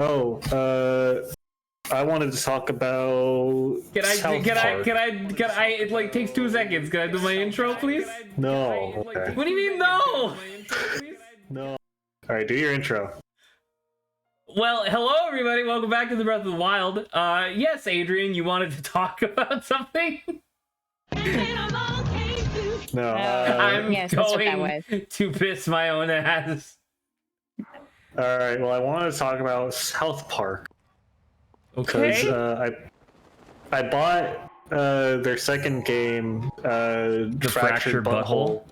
Oh, I wanted to talk about South Park. Can I, it like takes 2 seconds. Can I do my intro, please? No. Okay. What do you mean, no? No. Alright, do your intro. Well, hello everybody, welcome back to the Breath of the Wild. Yes, Adrian, you wanted to talk about something? No. I'm yes, that's what that going was. to piss my own ass. Alright, well I wanted to talk about South Park. Okay. Because I bought their second game, The Fractured Butthole,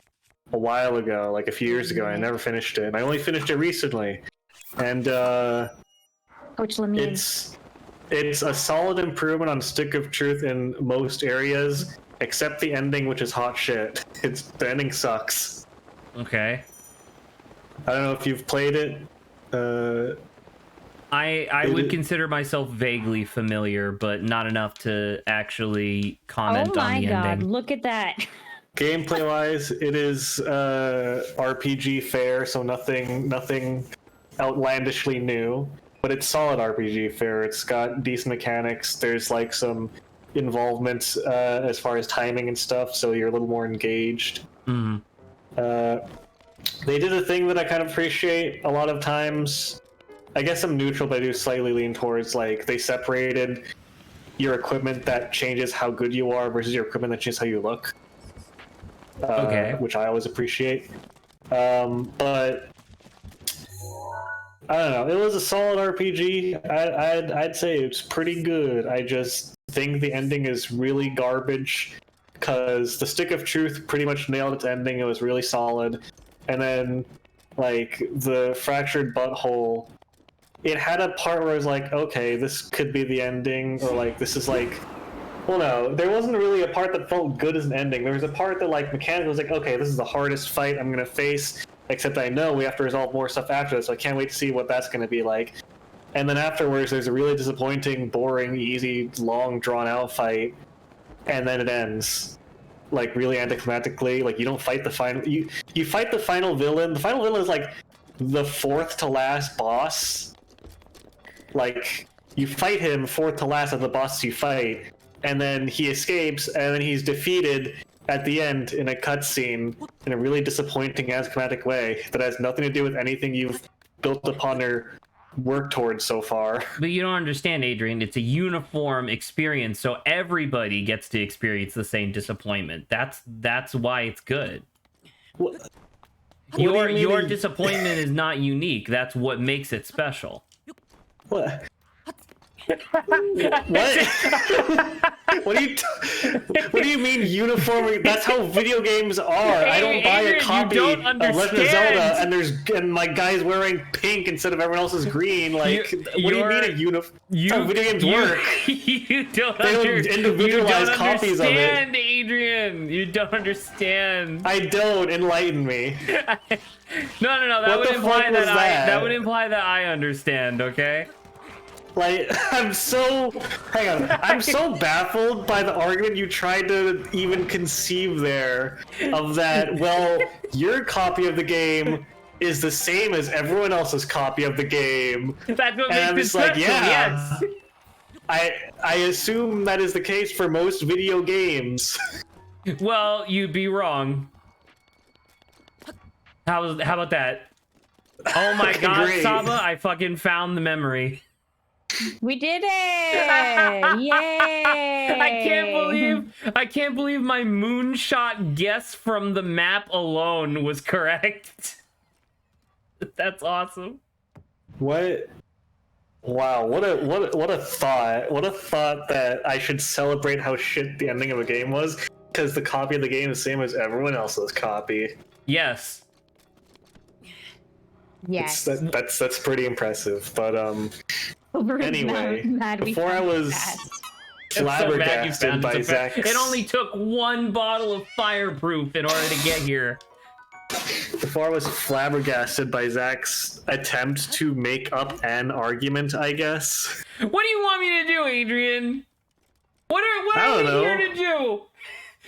a while ago, like a few years ago, and I never finished it. And I only finished it recently. And Coach Lamine. it's a solid improvement on Stick of Truth in most areas, except the ending, which is hot shit. The ending sucks. Okay. I don't know if you've played it. I would consider myself vaguely familiar, but not enough to actually comment on the ending. Oh my god, look at that. Gameplay wise, it is RPG fare, so nothing outlandishly new, but it's solid RPG fare. It's got decent mechanics. There's like some involvement as far as timing and stuff, so you're a little more engaged. Mm-hmm. They did a thing that I kind of appreciate a lot of times. I guess I'm neutral, but I do slightly lean towards, like, they separated your equipment that changes how good you are versus your equipment that changes how you look. Okay. Which I always appreciate. But I don't know. It was a solid RPG. I'd say it's pretty good. I just think the ending is really garbage because the Stick of Truth pretty much nailed its ending. It was really solid. And then, like, the Fractured Butthole, it had a part where I was like, okay, this could be the ending, or like, this is like, well, no, there wasn't really a part that felt good as an ending. There was a part that, like, mechanically was like, okay, this is the hardest fight I'm gonna face, except I know we have to resolve more stuff after this, so I can't wait to see what that's gonna be like. And then afterwards, there's a really disappointing, boring, easy, long, drawn-out fight, and then it ends. Like, really anticlimactically. Like, you don't fight the final... You fight the final villain. The final villain is, like, the fourth to last boss. Like, you fight him fourth to last of the bosses you fight, and then he escapes, and then he's defeated at the end in a cutscene in a really disappointing anticlimactic way that has nothing to do with anything you've built upon or worked towards so far. But you don't understand, Adrian. It's a uniform experience, so everybody gets to experience the same disappointment. That's why it's good. What Your disappointment is not unique. That's what makes it special. What? What? What do you mean uniform? That's how video games are. I don't buy a copy of Legend of Zelda and my guy's wearing pink instead of everyone else's green. Like, what do you mean a uniform? That's how video games work. You don't individualize copies of it. Adrian. You don't understand. I don't. Enlighten me. No. That would imply that would imply that I understand. Okay. Like, I'm so baffled by the argument you tried to even conceive there of that, well, your copy of the game is the same as everyone else's copy of the game. That's what and makes it like, special, yeah. Yes. I assume that is the case for most video games. Well, you'd be wrong. How about that? Oh my god, Great. Saba, I fucking found the memory. We did it! Yay! I can't believe my moonshot guess from the map alone was correct. That's awesome. What? Wow, what a thought. What a thought that I should celebrate how shit the ending of a game was because the copy of the game is the same as everyone else's copy. Yes. Yes. That's pretty impressive, but anyway, before I was flabbergasted by Zach's... It only took one bottle of fireproof in order to get here. Before I was flabbergasted by Zach's attempt to make up an argument, I guess. What do you want me to do, Adrian? What are we here to do?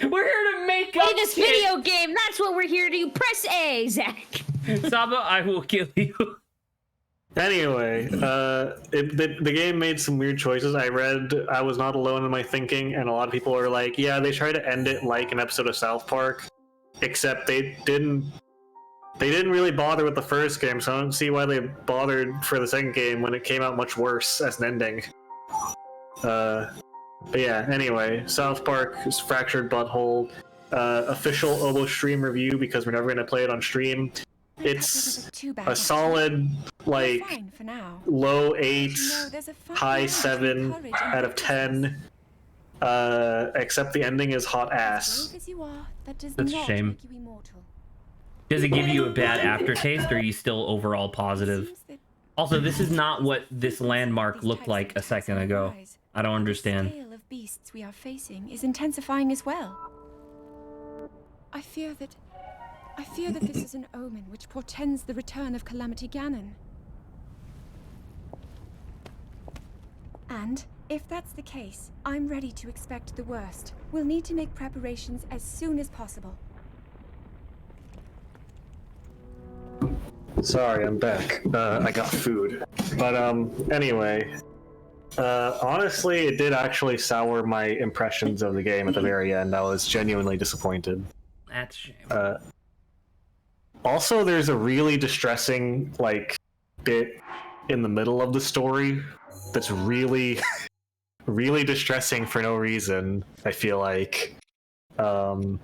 We're here to make up this video game. That's what we're here to do. Press A, Zach. Saba, I will kill you. Anyway, the game made some weird choices. I was not alone in my thinking, and a lot of people are like, yeah, they tried to end it like an episode of South Park, except they didn't really bother with the first game, so I don't see why they bothered for the second game when it came out much worse as an ending. But yeah, anyway, South Park's Fractured Butthole, official Obo stream review, because we're never going to play it on stream. It's a solid, like, low 8, high 7 out of 10, except the ending is hot ass. That's a shame. Does it give you a bad aftertaste, or are you still overall positive? Also, this is not what this landmark looked like a second ago. I don't understand. The scale of beasts we are facing is intensifying as well. I fear that this is an omen which portends the return of Calamity Ganon. And if that's the case, I'm ready to expect the worst. We'll need to make preparations as soon as possible. Sorry, I'm back. I got food. But anyway, honestly, it did actually sour my impressions of the game at the very end. I was genuinely disappointed. That's a shame. Also, there's a really distressing, like, bit in the middle of the story that's really, really distressing for no reason, I feel like. I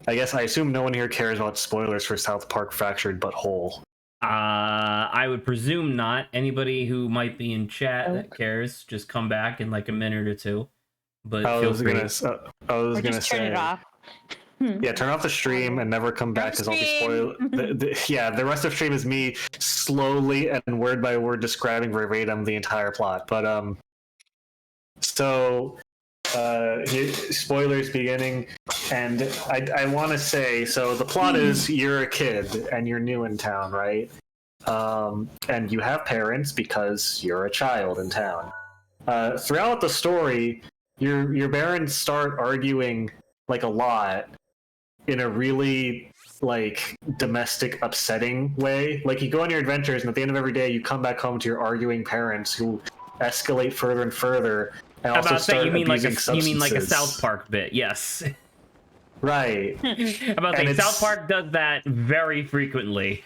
assume no one here cares about spoilers for South Park Fractured Butthole. I would presume not. Anybody who might be in chat that cares, just come back in like a minute or two. But I was gonna Or say, just turn it off. yeah, turn off the stream and never come back because I'll be spoiled. The rest of stream is me slowly and word by word describing verbatim the entire plot. But spoilers beginning, and I want to say, so the plot is you're a kid and you're new in town, right? And you have parents because you're a child in town. Throughout the story, your parents start arguing like a lot in a really like domestic upsetting way. Like you go on your adventures and at the end of every day you come back home to your arguing parents who escalate further and further and also start abusing substances. You mean like a South Park bit? Yes. Right. About saying South Park does that very frequently.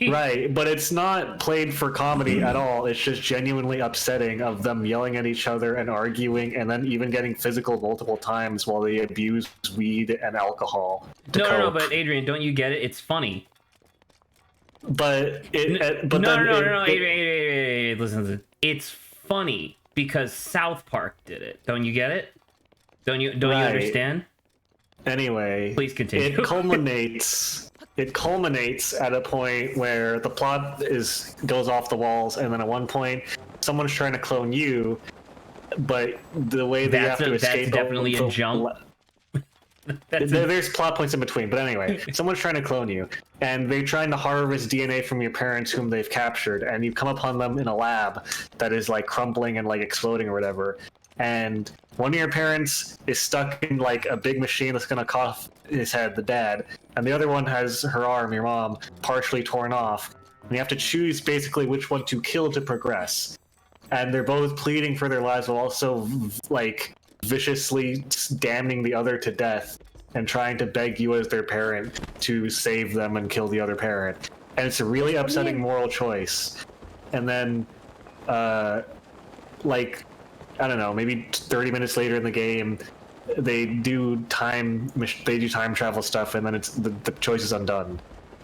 Right, but it's not played for comedy at all. It's just genuinely upsetting of them yelling at each other and arguing and then even getting physical multiple times while they abuse weed and alcohol. No, but Adrian, don't you get it? It's funny. But Adrian, listen. It's funny because South Park did it. Don't you get it? Don't you understand? Anyway, please continue. It culminates at a point where the plot goes off the walls, and then at one point, someone's trying to clone you, but the way they have to escape... That's definitely a jump. There's plot points in between, but anyway, someone's trying to clone you, and they're trying to harvest DNA from your parents whom they've captured, and you come upon them in a lab that is like crumbling and like exploding or whatever, and one of your parents is stuck in like a big machine that's gonna cut off his head, the dad, and the other one has her arm, your mom, partially torn off, and you have to choose basically which one to kill to progress, and they're both pleading for their lives while also like viciously damning the other to death and trying to beg you as their parent to save them and kill the other parent, and it's a really upsetting moral choice. And then like I don't know, maybe 30 minutes later in the game, they do time travel stuff, and then it's the choice is undone,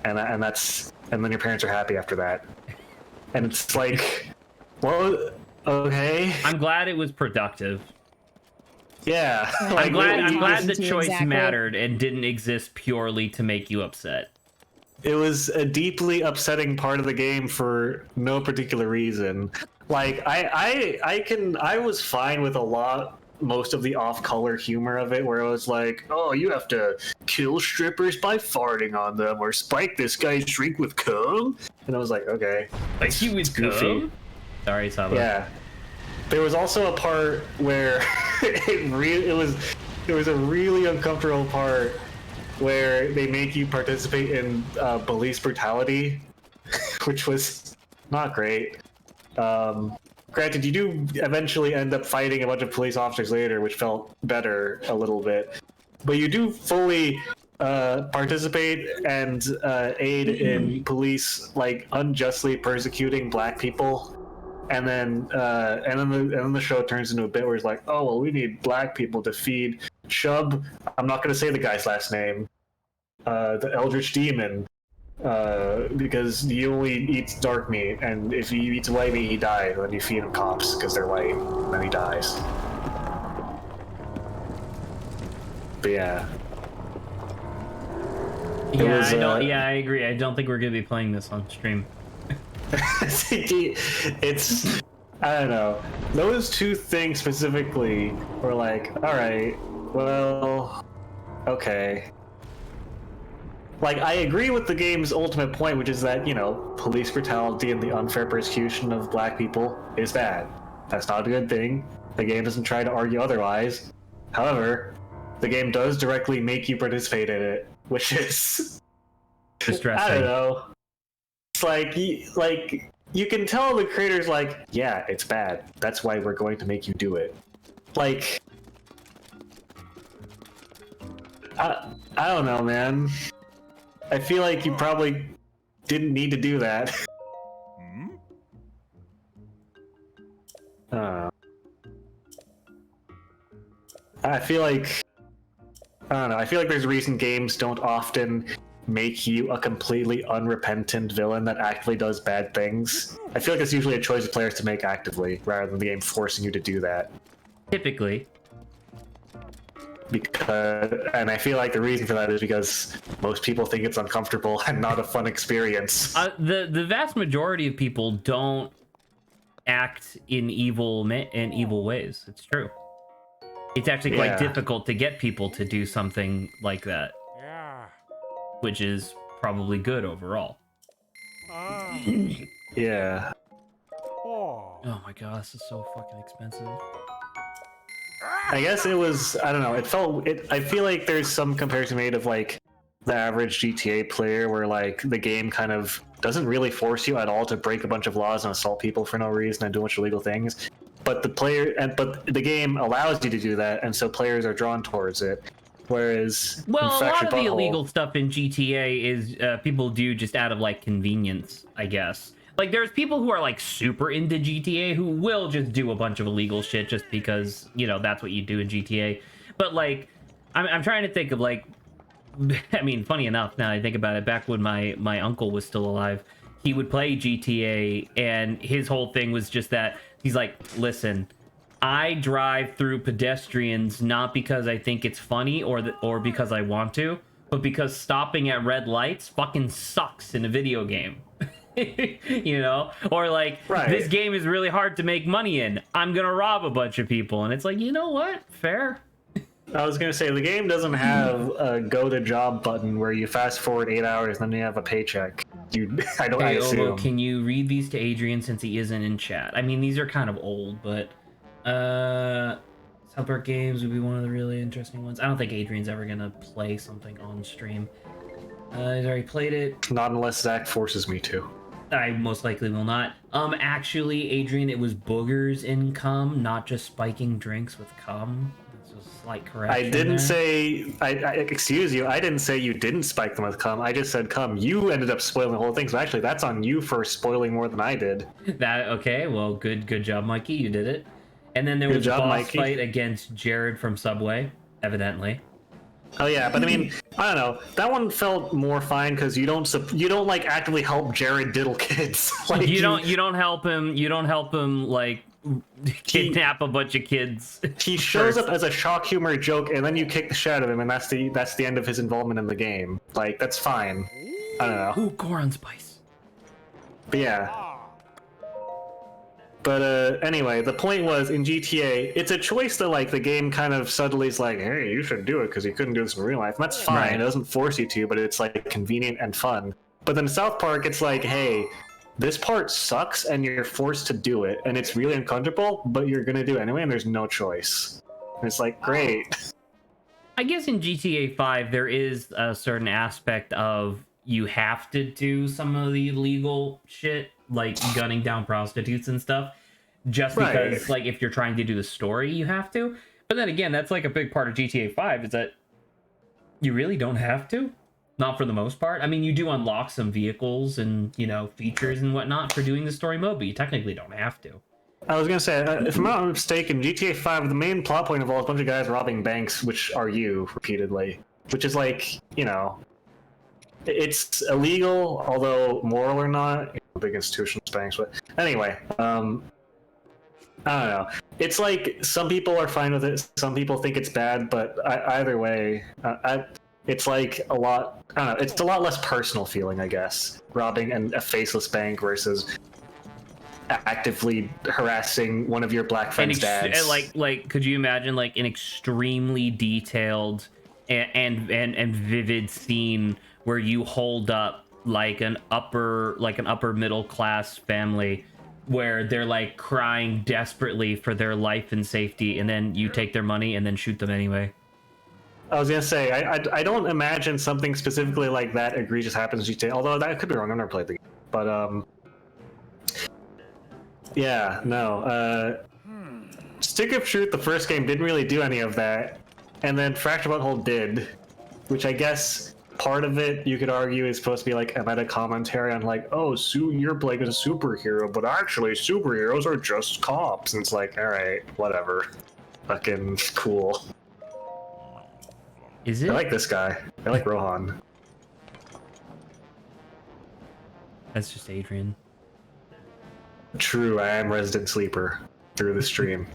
and then your parents are happy after that, and it's like, well, okay. I'm glad it was productive. Yeah, I'm glad the choice mattered and didn't exist purely to make you upset. It was a deeply upsetting part of the game for no particular reason. Like I was fine with most of the off-color humor of it, where it was like, oh, you have to kill strippers by farting on them, or spike this guy's drink with cum, and I was like, okay, like you with goofy. Sorry, Saba. Yeah, there was also a part where it was a really uncomfortable part where they make you participate in police brutality, which was not great. Granted, you do eventually end up fighting a bunch of police officers later, which felt better a little bit. But you do fully participate and aid in police like unjustly persecuting black people, and then the show turns into a bit where it's like, oh well, we need black people to feed Shub. I'm not going to say the guy's last name. The Eldritch Demon. Because he only eats dark meat, and if he eats white meat, he dies. And then you feed him cops because they're white, and then he dies. But yeah. I agree. I don't think we're gonna be playing this on stream. It's, I don't know. Those two things specifically were like, all right, well, okay. Like, I agree with the game's ultimate point, which is that, you know, police brutality and the unfair persecution of black people is bad. That's not a good thing. The game doesn't try to argue otherwise. However, the game does directly make you participate in it, which is distressing. I don't know. It's like you can tell the creator's like, yeah, it's bad. That's why we're going to make you do it. Like, I don't know, man. I feel like you probably didn't need to do that. I feel like, I don't know, I feel like there's a reason games don't often make you a completely unrepentant villain that actively does bad things. I feel like it's usually a choice of players to make actively, rather than the game forcing you to do that. Typically. And I feel like the reason for that is because most people think it's uncomfortable and not a fun experience. The vast majority of people don't act in evil ways. It's true. It's actually quite difficult to get people to do something like that. Yeah. Which is probably good overall. Yeah. Oh my god, this is so fucking expensive. I guess it was, I don't know, I feel like there's some comparison made of like the average GTA player where like the game kind of doesn't really force you at all to break a bunch of laws and assault people for no reason and do a bunch of illegal things. But the game allows you to do that, and so players are drawn towards it. Whereas, well, a lot of the illegal stuff in GTA is people do just out of like convenience, I guess. Like, there's people who are like super into GTA who will just do a bunch of illegal shit just because, you know, that's what you do in GTA. But like, I'm trying to think of like, I mean, funny enough, now I think about it, back when my uncle was still alive, he would play GTA, and his whole thing was just that he's like, listen, I drive through pedestrians not because I think it's funny or because I want to, but because stopping at red lights fucking sucks in a video game. You know, or like, this game is really hard to make money in, I'm gonna rob a bunch of people. And it's like, you know what, fair. I was gonna say, the game doesn't have a go to job button where you fast forward 8 hours and then you have a paycheck. I assume. Obo, can you read these to Adrian since he isn't in chat? I mean, these are kind of old, but South Park games would be one of the really interesting ones. I don't think Adrian's ever gonna play something on stream. He's already played it. Not unless Zach forces me to. I most likely will not. Actually, Adrian, it was boogers in cum, not just spiking drinks with cum. That's a slight correction. I didn't say. Excuse you. I didn't say you didn't spike them with cum. I just said cum. You ended up spoiling the whole thing. So actually, that's on you for spoiling more than I did. Okay. Well, good job, Mikey. You did it. And then there was a boss fight against Jared from Subway, evidently. Oh yeah, but I mean, I don't know. That one felt more fine because you don't like actively help Jared diddle kids. Like, you don't help him. You don't help him like kidnap a bunch of kids. He shows up as a shock humor joke, and then you kick the shit out of him, and that's the end of his involvement in the game. Like, that's fine. I don't know. Ooh, Goron spice. But yeah. But anyway, the point was, in GTA, it's a choice that like the game kind of subtly is like, hey, you should do it because you couldn't do this in real life. And that's fine. Right. It doesn't force you to, but it's like convenient and fun. But then South Park, it's like, hey, this part sucks and you're forced to do it, and it's really uncomfortable, but you're gonna do it anyway, and there's no choice. And it's like, great. I guess in GTA 5 there is a certain aspect of you have to do some of the illegal shit like gunning down prostitutes and stuff, just Right. because like if you're trying to do the story, you have to. But then again, that's like a big part of GTA 5 is that you really don't have to. Not for the most part. I mean, you do unlock some vehicles and, you know, features and whatnot for doing the story mode, but you technically don't have to. I was gonna say, if I'm not mistaken, GTA 5, the main plot point involves a bunch of guys robbing banks, which are you, repeatedly. Which is like, you know, it's illegal, although moral or not. Big institutions, banks, but anyway, I don't know. It's like some people are fine with it, some people think it's bad, but either way, it's like a lot. I don't know. It's a lot less personal feeling, I guess, robbing a faceless bank versus actively harassing one of your black friends' dads. Like, could you imagine like an extremely detailed and vivid scene where you hold up like an upper middle class family where they're like crying desperately for their life and safety, and then you take their money and then shoot them anyway? I was gonna say, I don't imagine something specifically like that egregious happens in GTA, although that could be wrong. I've never played the game, but yeah, no. Stick of Truth, the first game, didn't really do any of that, and then Fractured Butthole did, which I guess part of it you could argue is supposed to be like a meta commentary on like, oh, you're playing as a superhero, but actually superheroes are just cops, and it's like, all right, whatever, fucking cool. Is it? I like this guy. I like Rohan. That's just Adrian. True, I am Resident Sleeper through the stream.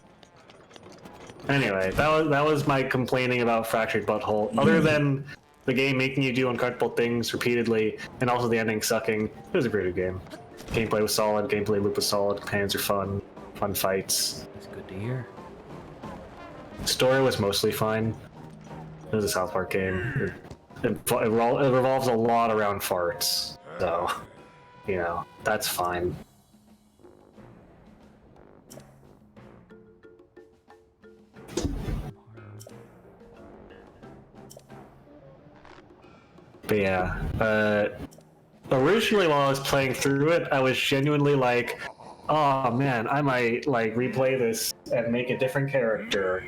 Anyway, that was my complaining about Fractured Butthole. Other than the game making you do uncomfortable things repeatedly, and also the ending sucking, it was a pretty good game. Gameplay was solid, gameplay loop was solid, companions are fun fights. That's good to hear. Story was mostly fine. It was a South Park game. It revolves a lot around farts, so, you know, that's fine. But yeah, originally while I was playing through it, I was genuinely like, oh man, I might like replay this and make a different character.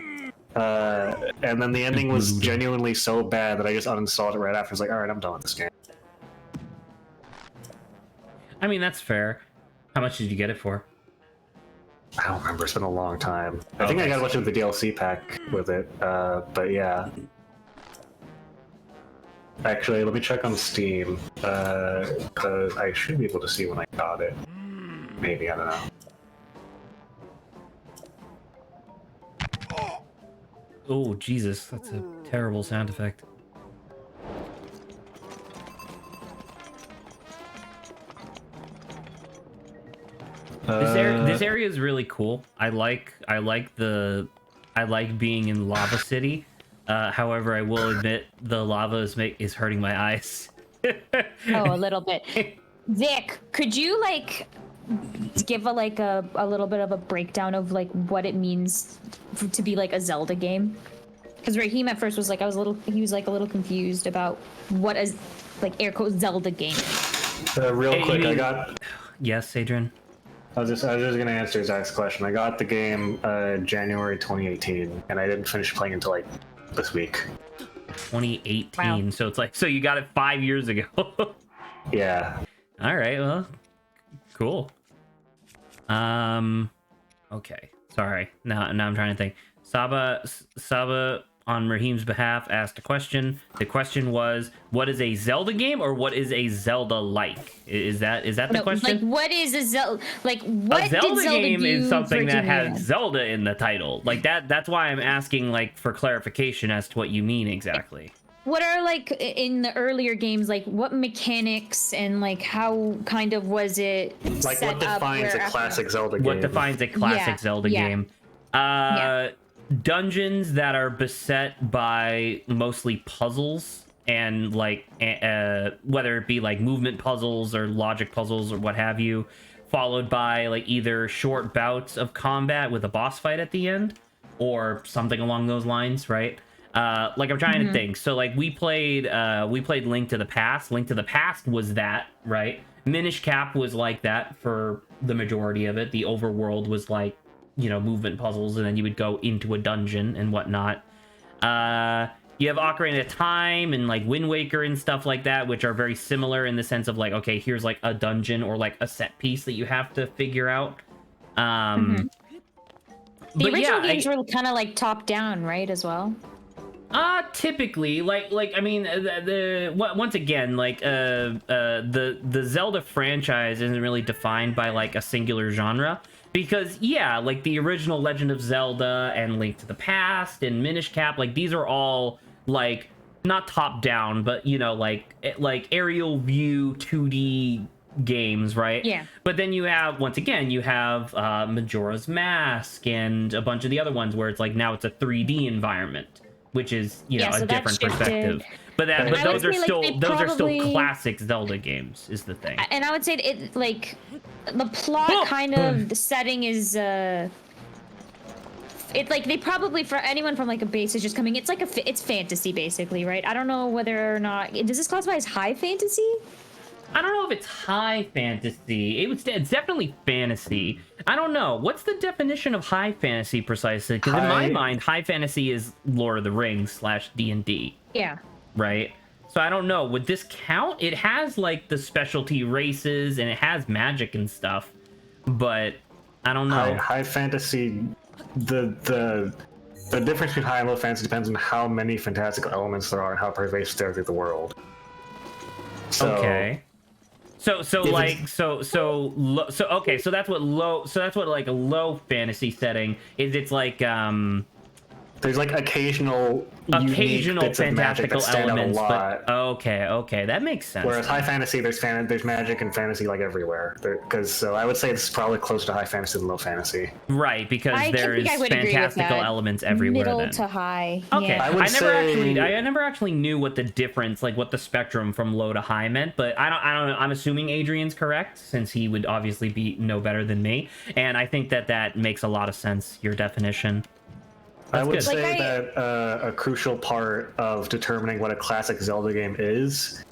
And then the ending was genuinely so bad that I just uninstalled it right after. I was like, alright, I'm done with this game. I mean, that's fair. How much did you get it for? I don't remember, it's been a long time. I think I got a bunch of the DLC pack with it, but yeah. Actually, let me check on Steam, because I should be able to see when I got it. Maybe, I don't know. Oh, Jesus, that's a terrible sound effect. This area is really cool. I like being in Lava City. However, I will admit the lava is hurting my eyes. Oh, a little bit. Vic, could you like give a little bit of a breakdown of like what it means to be like a Zelda game? Because Raheem at first was like, he was like a little confused about what a like air quote Zelda game is. Real quick, I got. Yes, Adrian. I was just gonna answer Zach's question. I got the game January 2018, and I didn't finish playing until like this week. 2018. Wow. So it's like, so you got it 5 years ago. Yeah. All right. Well, cool. Okay. Sorry. Now I'm trying to think. Saba on Raheem's behalf asked a question. The question was, what is a Zelda game, or what is a Zelda like? Is that the question? Like, what is a Zelda? Like, what a Zelda did Zelda game do is something for that has Japan? Zelda in the title. Like that's why I'm asking like for clarification as to what you mean exactly. What are like in the earlier games, like what mechanics and like how kind of was it Like, set what defines up a classic Zelda game? What defines a classic Yeah, Zelda yeah. game? Yeah. Dungeons that are beset by mostly puzzles and like whether it be like movement puzzles or logic puzzles or what have you, followed by like either short bouts of combat with a boss fight at the end or something along those lines, right? Like I'm trying to think. So like we played Link to the Past. Link to the Past was that, right? Minish Cap was like that for the majority of it. The overworld was like, you know, movement puzzles, and then you would go into a dungeon and whatnot. You have Ocarina of Time and like Wind Waker and stuff like that, which are very similar in the sense of like, okay, here's like a dungeon or like a set piece that you have to figure out. The But original yeah, games were kind of like top down, right, as well? Typically, like I mean, once again, like the Zelda franchise isn't really defined by like a singular genre, because yeah, like the original Legend of Zelda and Link to the Past and Minish Cap, like these are all like not top down, but you know, like aerial view 2D games, right? Yeah. But then you have, once again, you have Majora's Mask and a bunch of the other ones where it's like now it's a 3D environment, which is, you know, so a that different shifted. perspective. But those are say, still like, those are still probably- classic Zelda games, is the thing. And I would say it like the plot kind of the setting is it's like they probably, for anyone from like a base is just coming, it's like it's fantasy basically, right? I don't know whether or not does this classify as high fantasy? I don't know if it's high fantasy. It's definitely fantasy. I don't know. What's the definition of high fantasy precisely? Because in my mind, high fantasy is Lord of the Rings / D&D. Yeah. Right? So I don't know. Would this count? It has like the specialty races and it has magic and stuff, but I don't know. High fantasy, the difference between high and low fantasy depends on how many fantastical elements there are and how pervasive they are through the world. So, okay. So that's what like a low fantasy setting is. It's like there's like occasional fantastical elements, but okay, that makes sense. Whereas high fantasy, there's magic and fantasy like everywhere. So I would say this is probably closer to high fantasy than low fantasy. Right, because I there's would agree with fantastical that. elements everywhere. Middle then. to high. Okay, Yeah. I never actually knew what the difference, like what the spectrum from low to high meant, but I don't know. I'm assuming Adrian's correct, since he would obviously know better than me, and I think that makes a lot of sense. Your definition. I would good. say that a crucial part of determining what a classic Zelda game is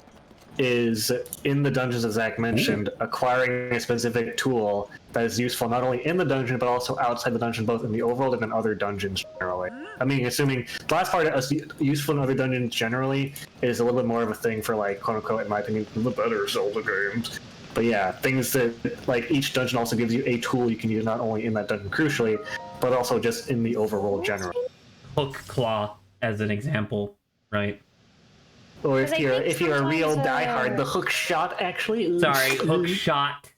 in the dungeons, as Zach mentioned, acquiring a specific tool that is useful not only in the dungeon but also outside the dungeon, both in the overworld and in other dungeons generally. I mean, assuming the last part is useful in other dungeons generally is a little bit more of a thing for, like, quote unquote, in my opinion, the better Zelda games. But yeah, things that, like, each dungeon also gives you a tool you can use not only in that dungeon crucially, but also just in the overworld generally. Hook claw as an example, right? Or if 'Cause I you're think a real sometimes, diehard, the hook shot actually. Sorry, hook shot,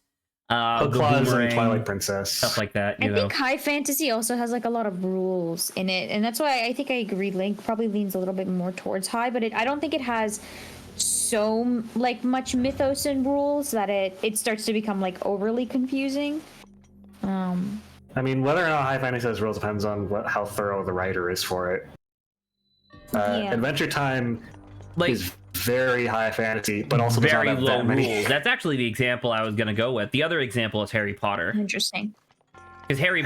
Hook the claws boomerang, and Twilight Princess. stuff like that. You I know, think high fantasy also has like a lot of rules in it, and that's why I think I agree. Link probably leans a little bit more towards high, but I don't think it has so like much mythos and rules that it starts to become like overly confusing. I mean, whether or not high fantasy has rules depends on how thorough the writer is for it. Yeah. Adventure Time like is very high fantasy, but also does not very have low that many. rules. That's actually the example I was gonna go with. The other example is Harry Potter, Interesting. because Harry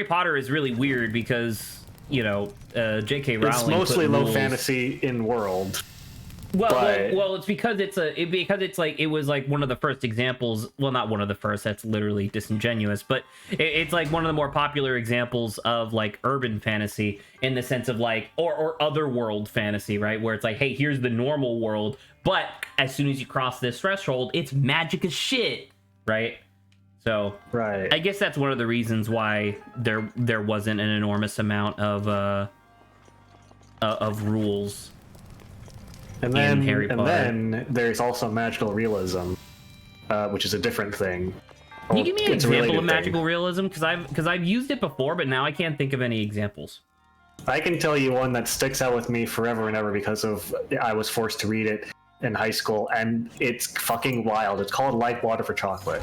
Potter is really weird because, you know, J.K. Rowling It's mostly put low rules. fantasy in world. Well, it's because it was like one of the first examples. Well, not one of the first. That's literally disingenuous. But it's like one of the more popular examples of like urban fantasy in the sense of like or otherworld fantasy, right? Where it's like, hey, here's the normal world, but as soon as you cross this threshold, it's magic as shit, right? So Right. I guess that's one of the reasons why there wasn't an enormous amount of rules. And then, Harry Potter. then there's also magical realism, which is a different thing. Can you give me an It's a example related of magical thing. realism? Because I've used it before, but now I can't think of any examples. I can tell you one that sticks out with me forever and ever because of I was forced to read it in high school, and it's fucking wild. It's called Like Water for Chocolate.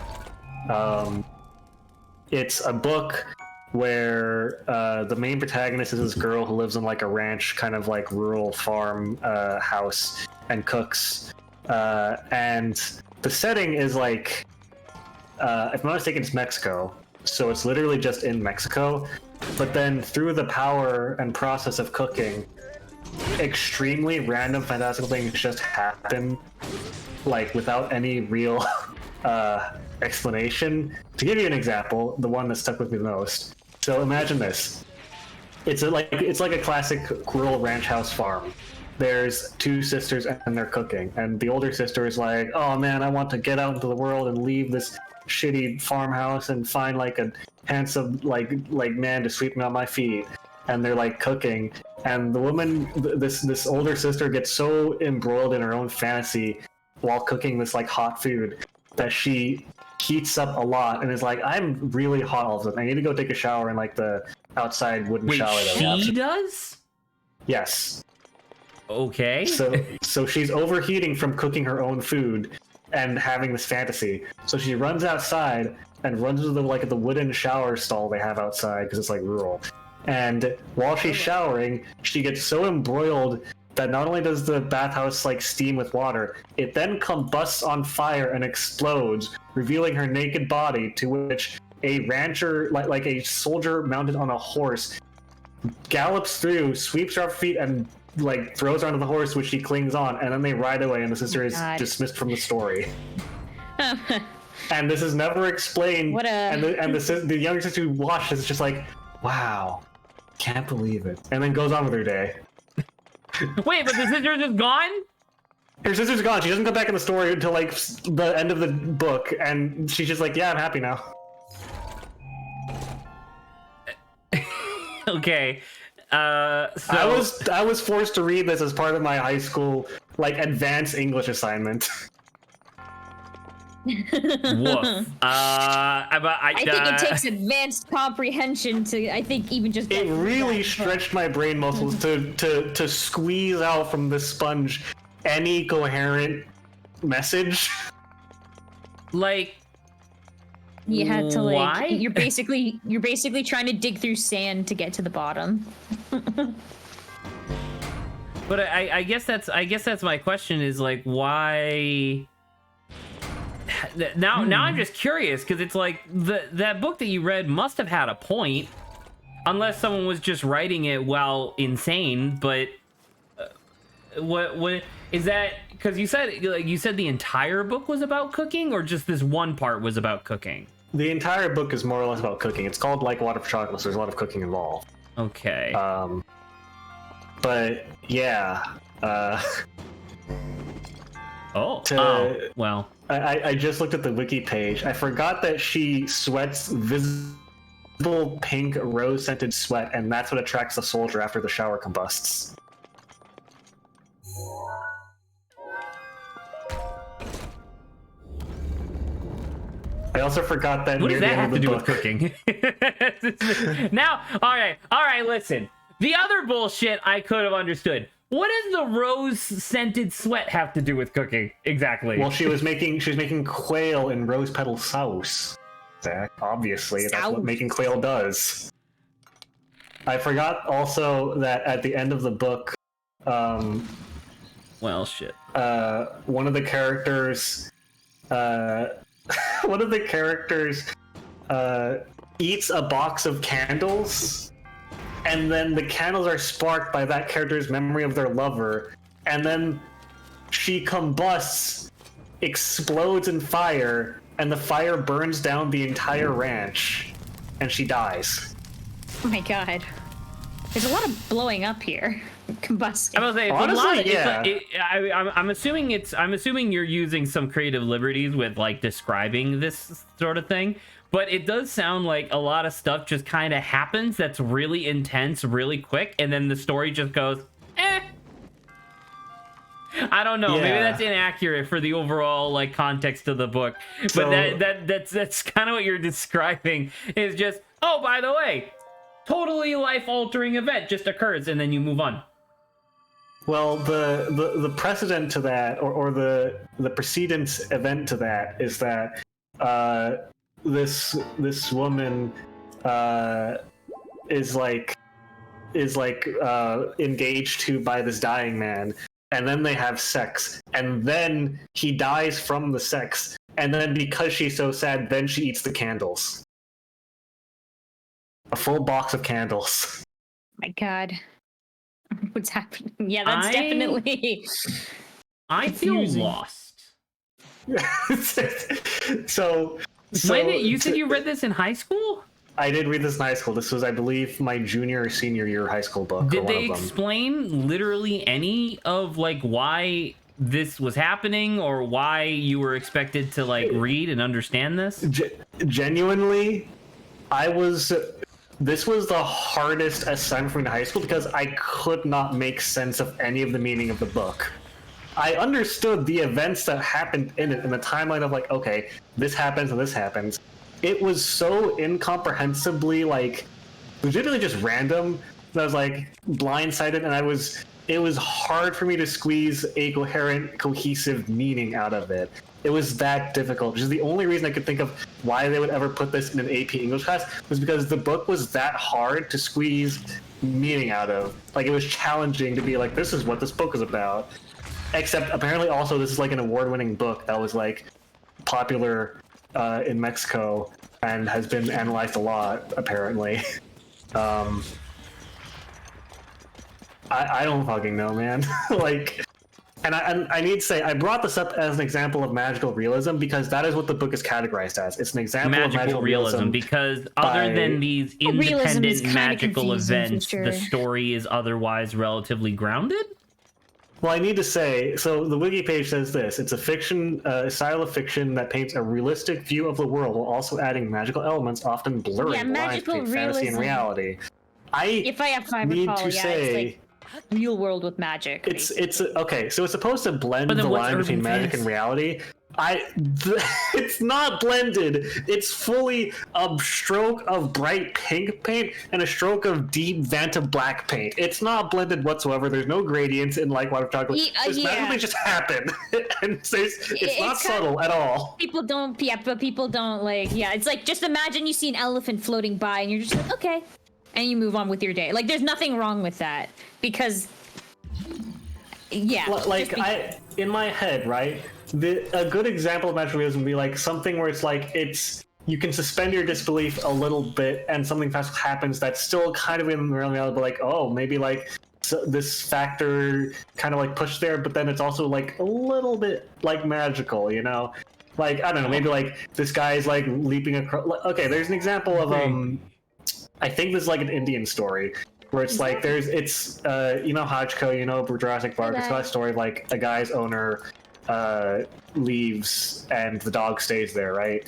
It's a book where the main protagonist is this girl who lives in like a ranch, kind of like rural farm house, and cooks. And the setting is like, if I'm not mistaken, it's Mexico. So it's literally just in Mexico. but then through the power and process of cooking, extremely random fantastical things just happen, like without any real explanation. To give you an example, the one that stuck with me the most. So imagine this. It's like a classic rural ranch house farm. There's two sisters and they're cooking, and the older sister is like, oh man, I want to get out into the world and leave this shitty farmhouse and find like a handsome like man to sweep me on my feet. And they're like cooking, and the woman, this older sister, gets so embroiled in her own fantasy while cooking this like hot food that she heats up a lot and is like, I'm really hot all of a sudden. I need to go take a shower in like the outside wooden shower that we have. She does? Yes. Okay. So she's overheating from cooking her own food and having this fantasy. So she runs outside and runs to the wooden shower stall they have outside because it's like rural. And while she's showering, she gets so embroiled that not only does the bathhouse like steam with water, it then combusts on fire and explodes, revealing her naked body, to which a rancher, like a soldier mounted on a horse, gallops through, sweeps her off her feet, and like throws her onto the horse, which she clings on, and then they ride away, and the sister is dismissed from the story. And this is never explained. And the younger sister who watched is just like, wow, can't believe it, and then goes on with her day. Wait, but the sister's just gone? Her sister's gone. She doesn't come back in the story until like the end of the book, and she's just like, yeah, I'm happy now. Okay. So I was forced to read this as part of my high school like advanced English assignment. Woof. I think it takes advanced comprehension to, I think, even just. It really stretched my brain muscles to squeeze out from this sponge any coherent message. Like, you had to like. Why? You're basically trying to dig through sand to get to the bottom. But I guess that's my question is like, why? Now I'm just curious because it's like that book that you read must have had a point, unless someone was just writing it while insane. But what is that? Because you said the entire book was about cooking, or just this one part was about cooking? The entire book is more or less about cooking. It's called Like Water for Chocolate, so there's a lot of cooking involved. Okay. But yeah. Well. I just looked at the wiki page. I forgot that she sweats visible pink rose-scented sweat, and that's what attracts the soldier after the shower combusts. I also forgot that. What near does the that end have to of the do with book, cooking? Now, all right, listen. The other bullshit I could have understood. What does the rose-scented sweat have to do with cooking exactly? Well, she was making quail in rose petal sauce. Zach, obviously, that's what making quail does. I forgot also that at the end of the book, well, shit. One of the characters eats a box of candles, and then the candles are sparked by that character's memory of their lover, and then she combusts, explodes in fire, and the fire burns down the entire ranch, and she dies. Oh my god. There's a lot of blowing up here. Combusting. I was say, honestly, yeah. I'm assuming you're using some creative liberties with like describing this sort of thing, but it does sound like a lot of stuff just kind of happens that's really intense, really quick, and then the story just goes, eh. I don't know. Yeah. Maybe that's inaccurate for the overall like context of the book, but So, that's kind of what you're describing. Is just, oh, by the way, totally life-altering event just occurs, and then you move on. well, the precedent to that, or the precedence event to that, is that this woman is engaged to by this dying man, and then they have sex, and then he dies from the sex, and then because she's so sad, then she eats the candles. a full box of candles. My God, what's happening? Yeah, that's definitely. I feel confusing. lost. so When you said you read this in high school? I did read this in high school. This was, I believe, my junior or senior year high school book. Did they one of them. explain literally any of like why this was happening or why you were expected to like read and understand this? Genuinely, this was the hardest assignment for me in high school because I could not make sense of any of the meaning of the book. I understood the events that happened in it in the timeline of like, okay, this happens and this happens. It was so incomprehensibly like legitimately just random that I was like blindsided, and it was hard for me to squeeze a coherent, cohesive meaning out of it. It was that difficult. Which is the only reason I could think of why they would ever put this in an AP English class was because the book was that hard to squeeze meaning out of. Like, it was challenging to be like, this is what this book is about. Except apparently also this is like an award-winning book that was like popular in Mexico and has been analyzed a lot, apparently. I don't fucking know, man. Like, and I need to say, I brought this up as an example of magical realism because that is what the book is categorized as. It's an example of magical realism because other than these independent magical events, sure. the story is otherwise relatively grounded. Well, I need to say, so the wiki page says this: it's a fiction, style of fiction that paints a realistic view of the world while also adding magical elements, often blurring the lines between fantasy and reality. If I have five need recall, to say, it's like real world with magic. It's okay. So it's supposed to blend the line between magic and reality. It's not blended. It's fully a stroke of bright pink paint and a stroke of deep Vanta black paint. It's not blended whatsoever. There's no gradients in like what I'm talking about. This magically just happened, and it's not subtle at all. People don't, but people don't like. Yeah, it's like just imagine you see an elephant floating by, and you're just like, okay, and you move on with your day. Like, there's nothing wrong with that because, yeah, like in my head, right? A good example of magical realism would be like something where it's like you can suspend your disbelief a little bit and something fast happens that's still kind of in the realm of reality, but like, oh, maybe like this factor kind of like pushed there, but then it's also like a little bit like magical, you know? Like, I don't know, maybe like this guy is like leaping across. Okay, there's an example of I think this is like an Indian story where it's like you know Hachiko, you know Jurassic Park. It's got a story of like a guy's owner leaves and the dog stays there, right?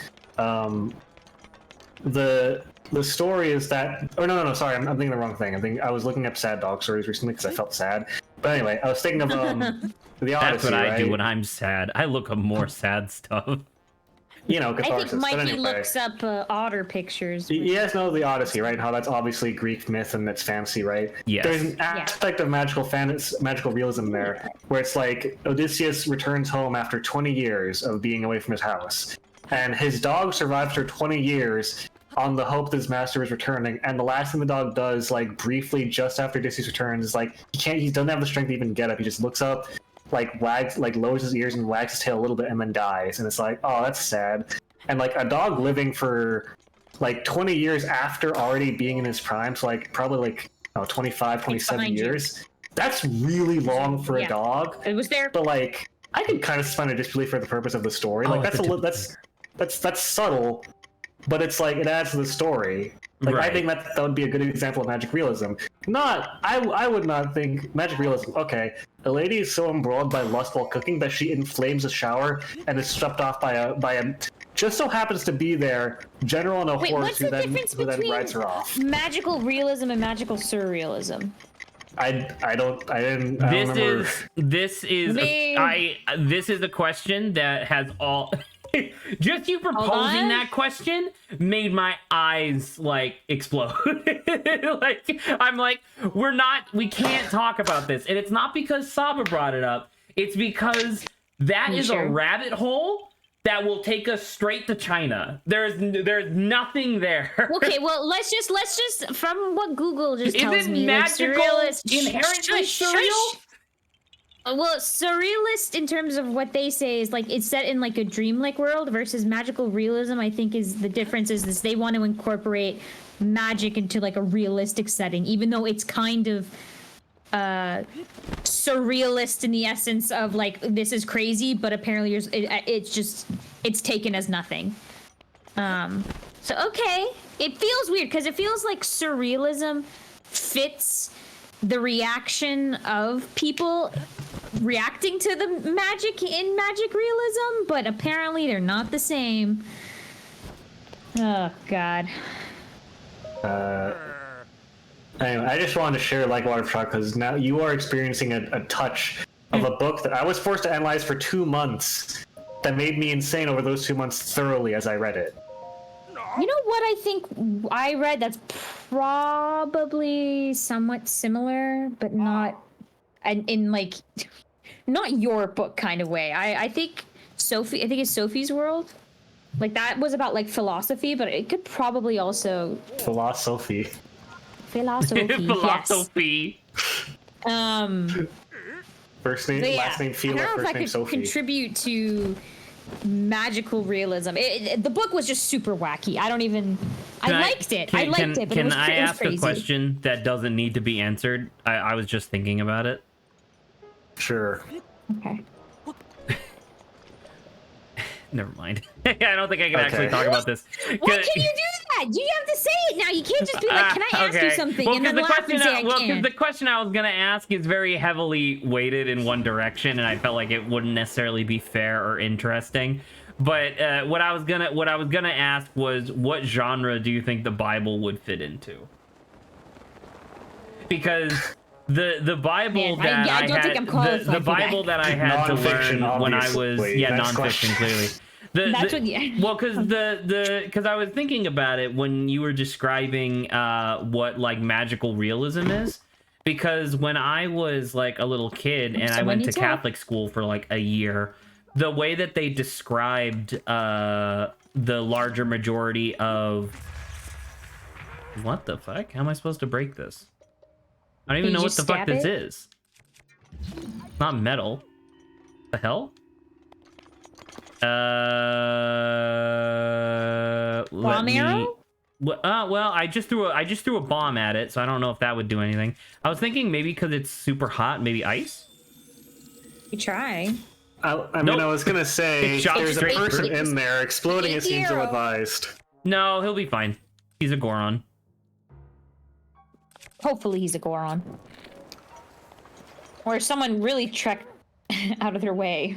The story is that, oh no, sorry, I'm thinking the wrong thing. I was looking up sad dog stories recently because I felt sad. But anyway, I was thinking of the Odyssey. That's what I right? do when I'm sad. I look up more sad stuff. You know, I catharsis. think Mikey anyway, looks up otter pictures. You guys know the Odyssey, right? How that's obviously Greek myth and it's fantasy, right? Yes. There's an aspect of magical realism there, where it's like Odysseus returns home after 20 years of being away from his house, and his dog survives for 20 years on the hope that his master is returning. And the last thing the dog does, like briefly just after Odysseus returns, is like he doesn't have the strength to even get up. He just looks up, like lowers his ears and wags his tail a little bit and then dies. And it's like, oh, that's sad. And like a dog living for like 20 years after already being in his prime, so like probably like 25, 27 years. That's really long for a dog. It was there. But like I can kind of suspend a disbelief for the purpose of the story. Like that's subtle, but it's like it adds to the story. Like I think that would be a good example of magic realism. I would not think magic realism. Okay, a lady is so embroiled by lust while cooking that she inflames a shower and is swept off by a just so happens to be there general on a horse who then rides her off. Magical realism and magical surrealism? This is a question that has all just you proposing that question made my eyes like explode. Like I'm like, we can't talk about this. And it's not because Saba brought it up. It's because that is a rabbit hole that will take us straight to China. There's nothing there. Okay, well let's just from what Google just tells Isn't me, magical like, inherently surreal? Well, surrealist in terms of what they say is like it's set in like a dreamlike world versus magical realism. I think is the difference is they want to incorporate magic into like a realistic setting, even though it's kind of surrealist in the essence of like this is crazy, but apparently it's taken as nothing. So okay, it feels weird because it feels like surrealism fits the reaction of people reacting to the magic in magic realism, but apparently they're not the same. Oh god. Anyway, I just wanted to share like Water Shock because now you are experiencing a touch of a book that I was forced to analyze for 2 months that made me insane over those 2 months thoroughly as I read it. You know what I think I read that's probably somewhat similar, but not in like not your book kind of way. I think it's Sophie's World. Like that was about like philosophy, but it could probably also Philosophy. Philosophy. Yes. First name, Yeah, last name Fila, I don't know first if I name could Sophie. contribute to magical realism. The book was just super wacky. I liked it. I liked it, but can it was I ask crazy. a question that doesn't need to be answered? I was just thinking about it. Sure. Okay. Never mind. I don't think I can actually talk about this. Why can you do that? You have to say it now. You can't just be like, "Can I ask you something?" Well, and then the laugh and say, "I because can't." the question I was gonna ask is very heavily weighted in one direction, and I felt like it wouldn't necessarily be fair or interesting. But what I was gonna ask was, what genre do you think the Bible would fit into? Because the Bible that I don't think I'm had qualified the for Bible that I had to Non-fiction, learn when I was obviously. Next nonfiction question. clearly. Well, because I was thinking about it when you were describing what like magical realism is. Because when I was like a little kid and I went to Catholic school for like a year, the way that they described the larger majority of what the fuck? How am I supposed to break this? I don't even know what the fuck this is. It's not metal. The hell? Bomb arrow? Well, I just threw a bomb at it, so I don't know if that would do anything. I was thinking maybe because it's super hot, maybe ice. You try. I mean, I was gonna say there's a person in there. Exploding it seems ill-advised. No, he'll be fine. He's a Goron. Hopefully he's a Goron. Or someone really trekked out of their way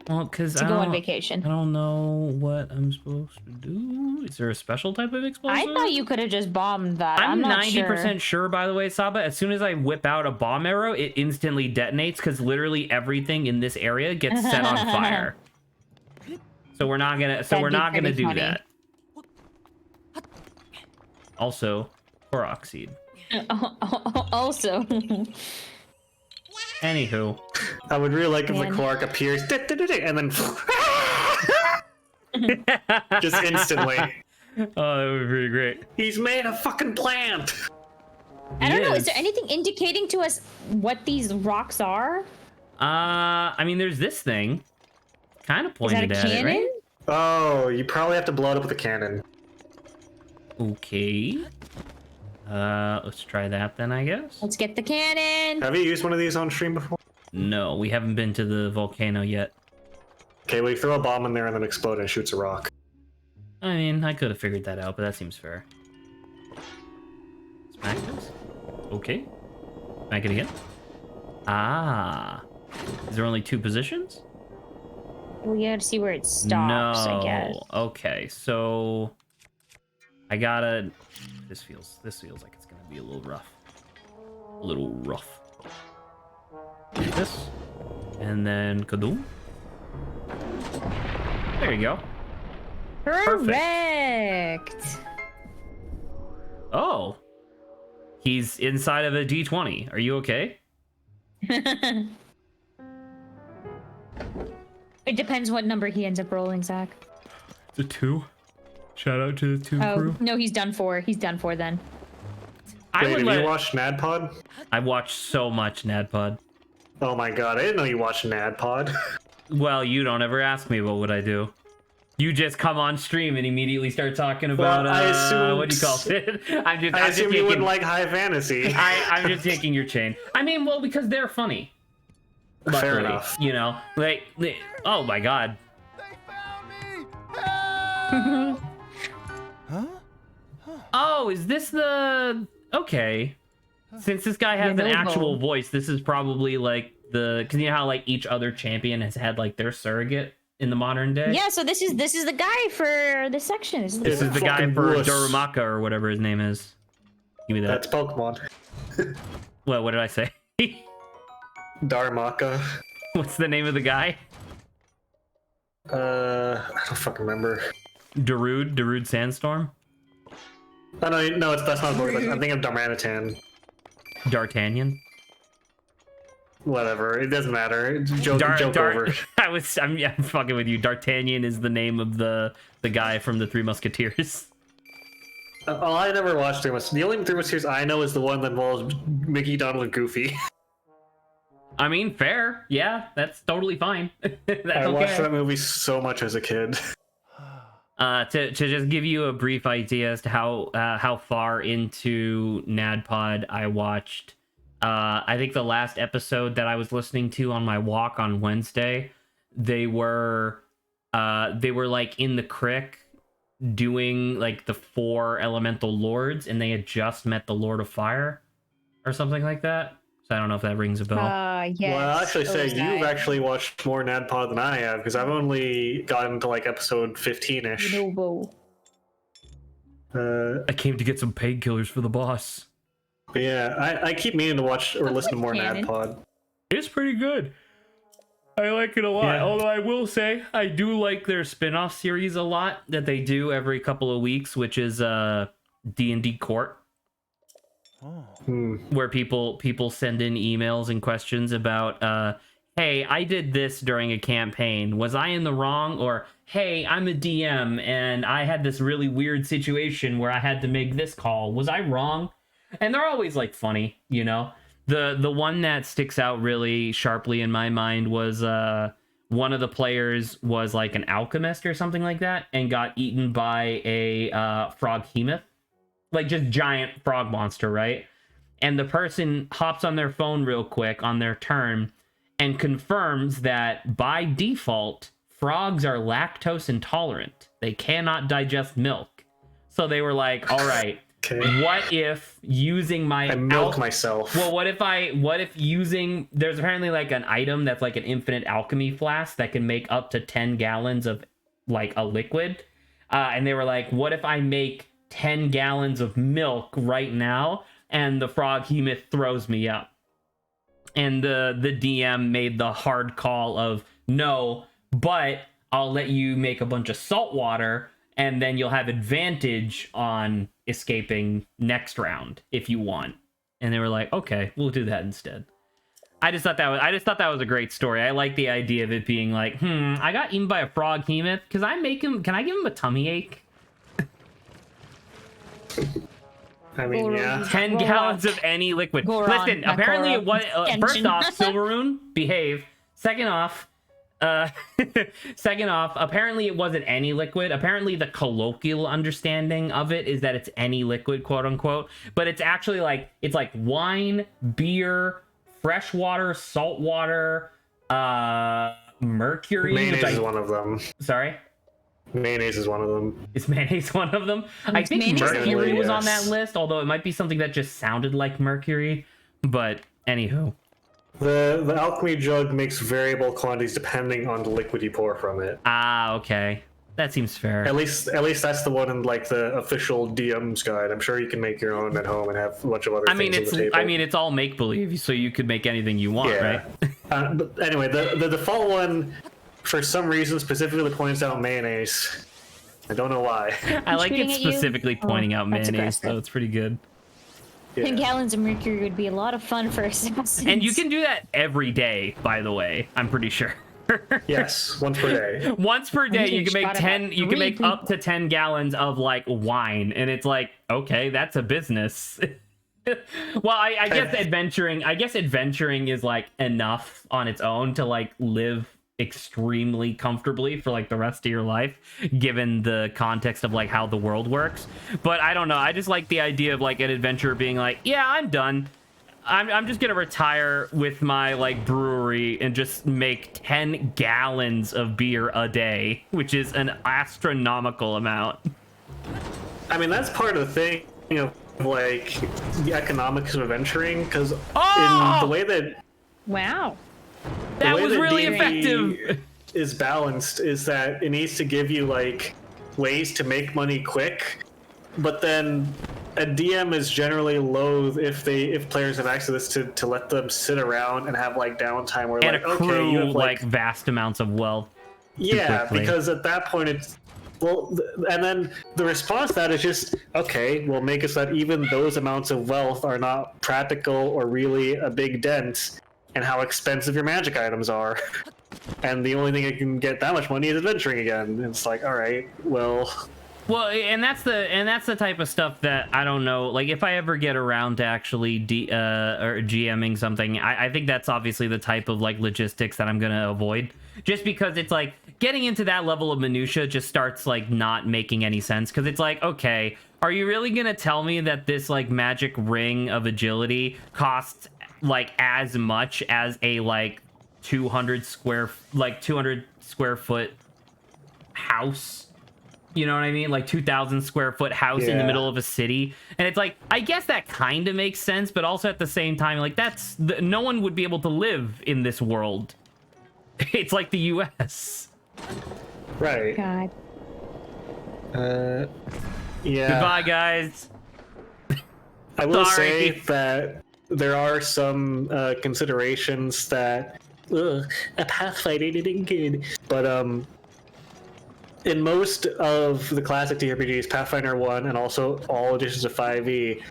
Well, because to go on vacation. I don't know what I'm supposed to do. Is there a special type of explosive? I thought you could have just bombed that. I'm not 90% sure, by the way, Saba. As soon as I whip out a bomb arrow, it instantly detonates because literally everything in this area gets set on fire. So we're not gonna do that. Also, Korok seed. Also. Anywho, I would really like if the Korok appears and then just instantly. Oh, that would be pretty great. He's made a fucking plant. I don't know. Is there anything indicating to us what these rocks are? I mean, there's this thing. Kind of pointed Is that a at cannon? it, right? Oh, you probably have to blow it up with a cannon. Okay. Let's try that then, I guess. Let's get the cannon. Have you used one of these on stream before? No, we haven't been to the volcano yet. Okay, well, you throw a bomb in there and then explode and it shoots a rock. I mean, I could have figured that out, but that seems fair. Smack this. Okay. Smack it again. Ah. Is there only 2 positions? We gotta see where it stops, I guess. Okay, so I gotta. This feels like it's gonna be a little rough. A little rough. Like this, and then kadoom. There you go. Correct. Oh, he's inside of a D20. Are you okay? It depends what number he ends up rolling, Zach. It's a 2. Shout out to the 2 crew. No, he's done for. He's done for then. Wait, have you watched NADPOD? I watched so much NADPOD. Oh my god, I didn't know you watched NADPOD. Well, you don't ever ask me what would I do. You just come on stream and immediately start talking about I assumed, what do you call it? I assume you wouldn't like high fantasy. I'm just taking your chain. I mean, well, because they're funny. Luckily, Fair enough. You know, like, oh my god. They found me! Help! Oh, is this the... Okay. Since this guy has an actual voice, this is probably like the... Because you know how like each other champion has had like their surrogate in the modern day? Yeah, so this is the guy for this section. This is the guy for Darumaka or whatever his name is. Give me that. That's Pokemon. What did I say? Darumaka. What's the name of the guy? I don't fucking remember. Darude Sandstorm? Oh no, that's not Lord. I'm thinking of Darmanitan. D'Artagnan? Whatever, it doesn't matter. Joke over. I'm fucking with you. D'Artagnan is the name of the guy from the Three Musketeers. Oh, I never watched Three Musketeers. The only Three Musketeers I know is the one that involves Mickey, Donald, and Goofy. I mean, fair. Yeah, that's totally fine. I watched that movie so much as a kid. To just give you a brief idea as to how far into NADPOD I watched, I think the last episode that I was listening to on my walk on Wednesday, they were like in the crick doing like the 4 elemental lords, and they had just met the Lord of Fire or something like that. So I don't know if that rings a bell. Yes. Well, I'll actually say you've actually watched more NADPOD than I have, because I've only gotten to like episode 15-ish. I came to get some painkillers for the boss. But yeah, I keep meaning to watch or listen to more NADPOD. It's pretty good. I like it a lot. Yeah. Although I will say, I do like their spin-off series a lot that they do every couple of weeks, which is D&D Court. Where people send in emails and questions about hey, I did this during a campaign, was I in the wrong? Or hey, I'm a DM and I had this really weird situation where I had to make this call, was I wrong? And they're always like funny, you know. The one that sticks out really sharply in my mind was one of the players was like an alchemist or something like that and got eaten by a froghemoth. Like just giant frog monster, right? And the person hops on their phone real quick on their turn and confirms that by default, frogs are lactose intolerant. They cannot digest milk. So they were like, all right, okay. What if using my... I milk myself. Well, what if using... There's apparently like an item that's like an infinite alchemy flask that can make up to 10 gallons of like a liquid. And they were like, what if I make 10 gallons of milk right now and the froghemoth throws me up? And the DM made the hard call of no, but I'll let you make a bunch of salt water and then you'll have advantage on escaping next round if you want. And they were like, okay, we'll do that instead. I just thought that was a great story. I like the idea of it being like, I got eaten by a froghemoth. Can I give him a tummy ache? I mean, yeah. 10 gallons of any liquid. Listen, apparently it was... first off, Silveroon, behave. Second off, apparently it wasn't any liquid. Apparently the colloquial understanding of it is that it's any liquid, quote unquote. But it's actually like... It's like wine, beer, fresh water, salt water, mercury. Mayonnaise is one of them. Sorry? Mayonnaise is one of them. Is mayonnaise one of them? I think mercury was on that list, although it might be something that just sounded like mercury. But anywho, the alchemy jug makes variable quantities depending on the liquid you pour from it. Ah, okay, that seems fair. At least that's the one in like the official DM's guide. I'm sure you can make your own at home and have a bunch of other things on the table. I mean, it's all make believe, so you could make anything you want, right? But anyway, the default one, for some reason, specifically points out mayonnaise. I don't know why. I like it specifically pointing out mayonnaise, so it's pretty good. 10 gallons of mercury would be a lot of fun for assassins. And you can do that every day, by the way. I'm pretty sure. Yes, once per day. Once per day, you can make 10. You can make up to 10 gallons of like wine, and it's like, okay, that's a business. Well, I guess adventuring. I guess adventuring is like enough on its own to like live extremely comfortably for like the rest of your life, given the context of like how the world works. But I don't know, I just like the idea of like an adventurer being like, yeah, I'm done. I'm just gonna retire with my like brewery and just make 10 gallons of beer a day, which is an astronomical amount. I mean, that's part of the thing of like the economics of adventuring, because in the way that Wow. That way was that really D&D effective. is balanced is that it needs to give you like ways to make money quick, but then a DM is generally loath if players have access to let them sit around and have like downtime where And like accrue okay, you have like vast amounts of wealth. yeah, quickly. because at that point it's well, and then the response to that is just okay, we'll make it so that even those amounts of wealth are not practical or really a big dent in how expensive your magic items are. And the only thing that can get that much money is adventuring again. And it's like, all right, well, And that's the type of stuff that I don't know. Like if I ever get around to actually or GMing something, I think that's obviously the type of like logistics that I'm gonna avoid. Just because it's like getting into that level of minutia just starts like not making any sense. Because it's like, okay, are you really gonna tell me that this like magic ring of agility costs like as much as a like 200 square foot house? You know what I mean? Like 2,000 square foot house in the middle of a city. And it's like, I guess that kind of makes sense, but also at the same time, like no one would be able to live in this world. It's like the US. right. God. Yeah. Goodbye, guys. I will Sorry. say that there are some considerations that a Pathfinder isn't good, but in most of the classic TRPGs, Pathfinder 1 and also all editions of 5e,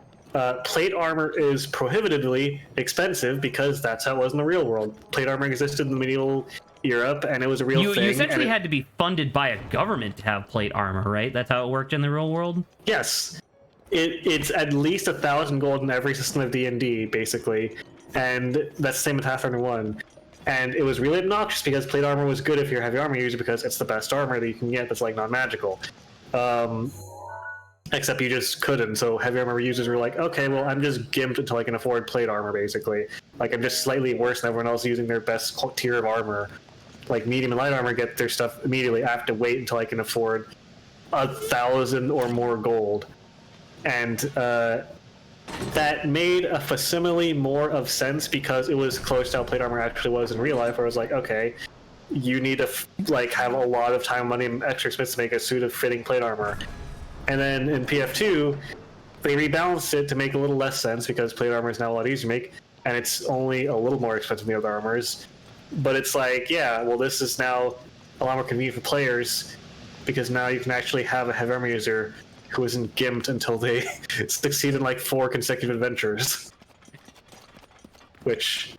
plate armor is prohibitively expensive because that's how it was in the real world. Plate armor existed in the medieval Europe, and it was a real thing. You essentially and had to be funded by a government to have plate armor, right? That's how it worked in the real world? Yes. It's at least 1,000 gold in every system of D&D, basically. And that's the same with Pathfinder 1. And it was really obnoxious because plate armor was good if you're a heavy armor user because it's the best armor that you can get that's like non-magical. Except you just couldn't, so heavy armor users were like, okay, well, I'm just gimped until I can afford plate armor, basically. Like, I'm just slightly worse than everyone else using their best tier of armor. Like, medium and light armor get their stuff immediately. I have to wait until I can afford 1,000 or more gold. And that made a facsimile more of sense because it was close to how plate armor actually was in real life, where I was like, okay, you need to like have a lot of time, money, and extra expense to make a suit of fitting plate armor. And then in PF2, they rebalanced it to make a little less sense because plate armor is now a lot easier to make, and it's only a little more expensive than the other armors. But it's like, yeah, well, this is now a lot more convenient for players because now you can actually have a heavy armor user who isn't gimped until they succeed in like 4 consecutive adventures. Which...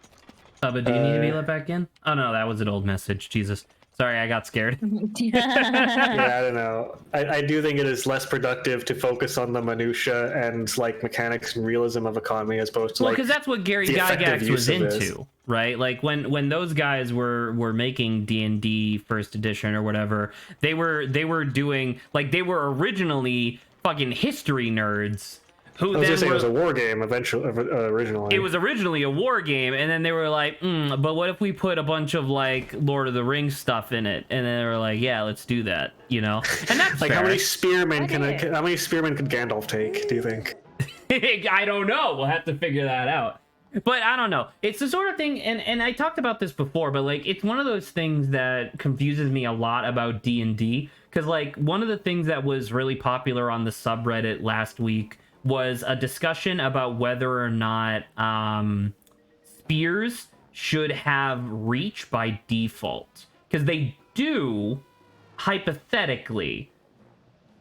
Bubba, do you need to be let back in? Oh no, that was an old message. Jesus. Sorry, I got scared. yeah, I don't know. I do think it is less productive to focus on the minutia and like mechanics and realism of economy as opposed to Well, like because that's what Gary the effective Gygax was use of this. into, right? Like when those guys were making D&D first edition or whatever, they were doing like they were originally fucking history nerds. Who I was then just saying were, it was a war game originally. it was originally a war game, and then they were like, but what if we put a bunch of like Lord of the Rings stuff in it? And then they were like, yeah, let's do that, you know? And that's like fair. how many spearmen could Gandalf take, do you think? I don't know. We'll have to figure that out. But I don't know. It's the sort of thing, and I talked about this before, but like it's one of those things that confuses me a lot about D&D, because like one of the things that was really popular on the subreddit last week was a discussion about whether or not spears should have reach by default, because they do hypothetically.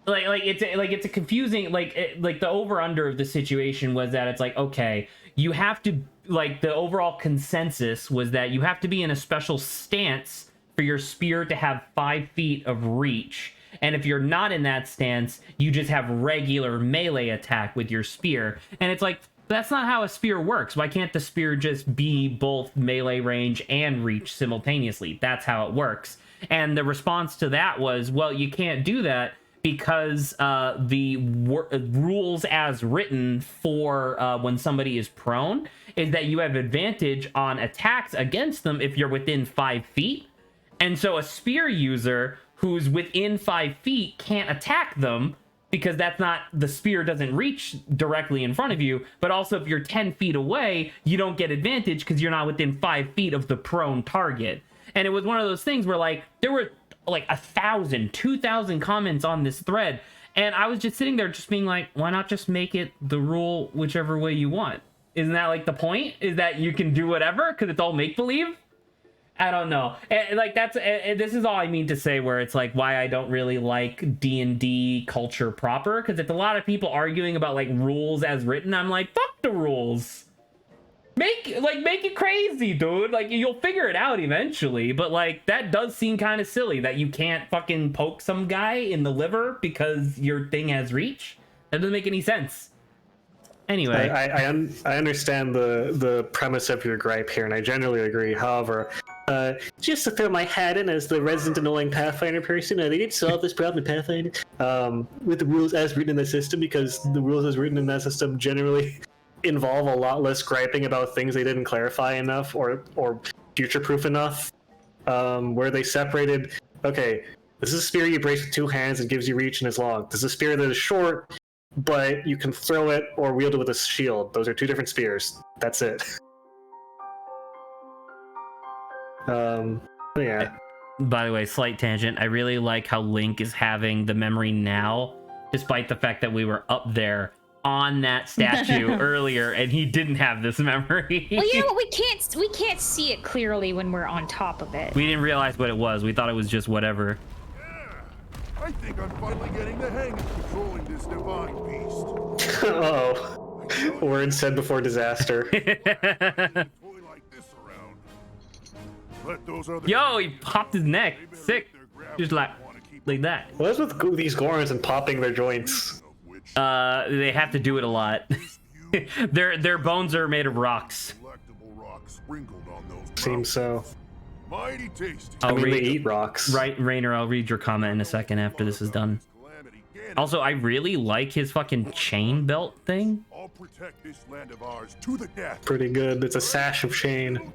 Like it's a confusing like the over under of the situation was that it's like, okay, you have to, like, the overall consensus was that you have to be in a special stance for your spear to have 5 feet of reach. And if you're not in that stance, you just have regular melee attack with your spear. And it's like, That's not how a spear works. Why can't the spear just be both melee range and reach simultaneously? That's how it works. And the response to that was, well, you can't do that because the rules as written for when somebody is prone is that you have advantage on attacks against them if you're within 5 feet. And so a spear user who's within 5 feet can't attack them, because that's not, the spear doesn't reach directly in front of you, but also if you're 10 feet away, you don't get advantage because you're not within 5 feet of the prone target. And it was one of those things where, like, there were like 1,000, 2,000 comments on this thread, and I was just sitting there just being like, why not just make it the rule whichever way you want? Isn't that like the point? Is that you can do whatever because it's all make-believe? I don't know. And like, that's, and this is all I mean to say, where it's like why I don't really like D&D culture proper, because it's a lot of people arguing about like rules as written. I'm like, fuck the rules. Make it crazy, dude. Like, you'll figure it out eventually, but like, that does seem kind of silly that you can't fucking poke some guy in the liver because your thing has reach. That doesn't make any sense. Anyway, I understand the premise of your gripe here, and I generally agree. However, just to throw my hat in as the resident annoying Pathfinder person, they did solve this problem in Pathfinder with the rules as written in the system, because the rules as written in that system generally involve a lot less griping about things they didn't clarify enough or future-proof enough, where they separated, okay, this is a spear you brace with 2 hands and gives you reach and is long. This is a spear that is short, but you can throw it or wield it with a shield. Those are 2 different spears. That's it. Yeah. by the way, slight tangent. I really like how Link is having the memory now, despite the fact that we were up there on that statue earlier and he didn't have this memory. Well, you know what? We can't see it clearly when we're on top of it. We didn't realize what it was. We thought it was just whatever. Yeah, I think I'm finally getting the hang of controlling this divine beast. Uh-oh. Word said before disaster. Yo, he popped his neck. Sick. Just like that. What's with these Gorons and popping their joints? They have to do it a lot. Their bones are made of rocks. Seems so. Mighty tasty. I mean, they eat rocks. Right, Rainer, I'll read your comment in a second after this is done. Also, I really like his fucking chain belt thing. I'll protect this land of ours to the death. Pretty good. It's a sash of chain.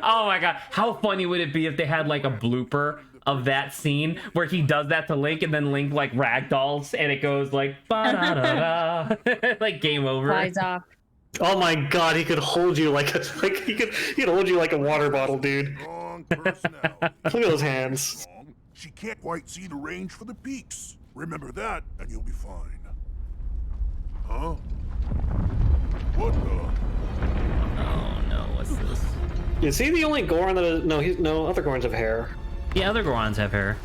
Oh my god, how funny would it be if they had like a blooper of that scene where he does that to Link and then Link like ragdolls and it goes like ba-da-da-da. Like game over. Flies off. Oh my god, he could hold you like he could hold you like a water bottle, dude. Look at those hands. She can't quite see the range for the peaks. Remember that, and you'll be fine. Huh? What the? Oh no, what's this? Is he the only Goron that is... No, other Gorons have hair. Yeah, other Gorons have hair.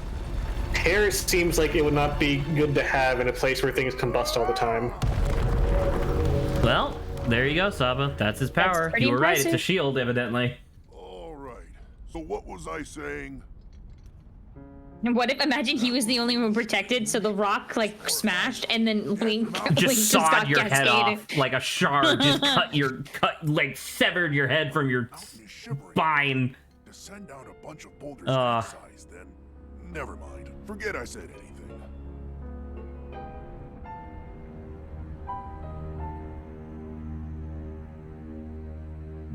Hair seems like it would not be good to have in a place where things combust all the time. Well, there you go, Saba. That's his power. That's You were right, impressive. it's a shield, evidently. All right. So what was I saying? And what if, imagine he was the only one protected, so the rock like smashed, and then Link Just sawed got your head cascaded. off like a shard. Just like severed your head from your spine. To send out a bunch of boulders that size, then never mind. Forget I said anything.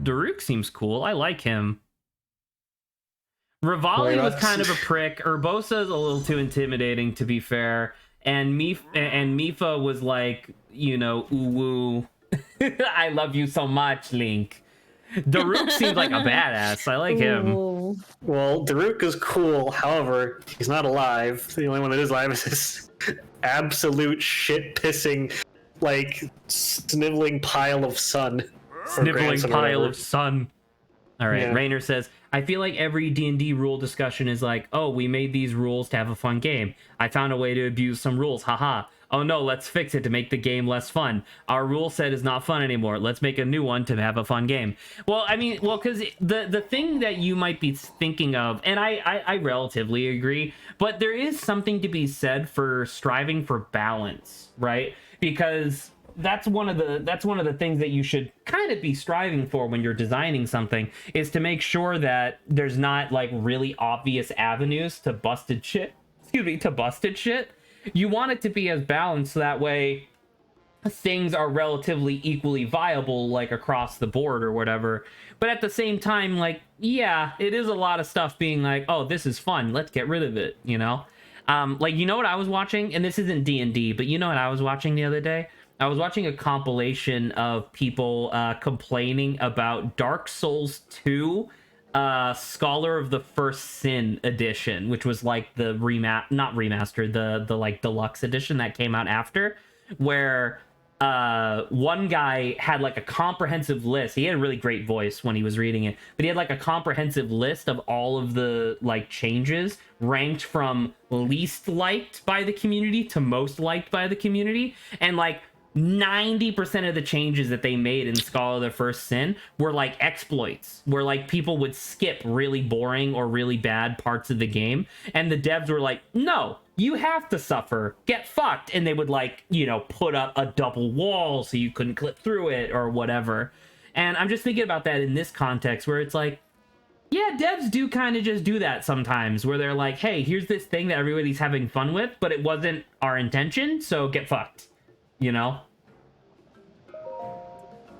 Daruk seems cool. I like him. Rivali was kind of a prick. Urbosa's a little too intimidating, to be fair. And Mifa was like, you know, ooh woo. I love you so much, Link. Daruk seems like a badass. I like him. Ooh. Well, Daruk is cool, however, he's not alive. The only one that is alive is this absolute shit-pissing, like, sniveling pile of sun. Sniveling pile of sun. All right, Yeah. Rainer says, I feel like every D&D rule discussion is like, oh, we made these rules to have a fun game. I found a way to abuse some rules, haha. oh no, let's fix it to make the game less fun. Our rule set is not fun anymore. Let's make a new one to have a fun game. Well, I mean, well, because the thing that you might be thinking of, and I relatively agree, but there is something to be said for striving for balance, right? Because that's one of the things that you should kind of be striving for when you're designing something, is to make sure that there's not like really obvious avenues to busted shit. You want it to be as balanced so that way things are relatively equally viable, like across the board or whatever. But at the same time, like, yeah, it is a lot of stuff being like, oh, this is fun, let's get rid of it, you know? Like, you know what I was watching? And this isn't D&D, but you know what I was watching the other day? I was watching a compilation of people complaining about Dark Souls 2 Scholar of the First Sin edition, which was like the not remastered, the like deluxe edition that came out after, where one guy had like a comprehensive list. He had a really great voice when he was reading it, but he had like a comprehensive list of all of the like changes ranked from least liked by the community to most liked by the community. And like 90% of the changes that they made in Scholar of the First Sin were like exploits, where like people would skip really boring or really bad parts of the game, and the devs were like, no, you have to suffer, get fucked, and they would like, you know, put up a double wall so you couldn't clip through it or whatever. And I'm just thinking about that in this context, where it's like, yeah, devs do kind of just do that sometimes, where they're like, hey, here's this thing that everybody's having fun with, but it wasn't our intention, so get fucked, you know?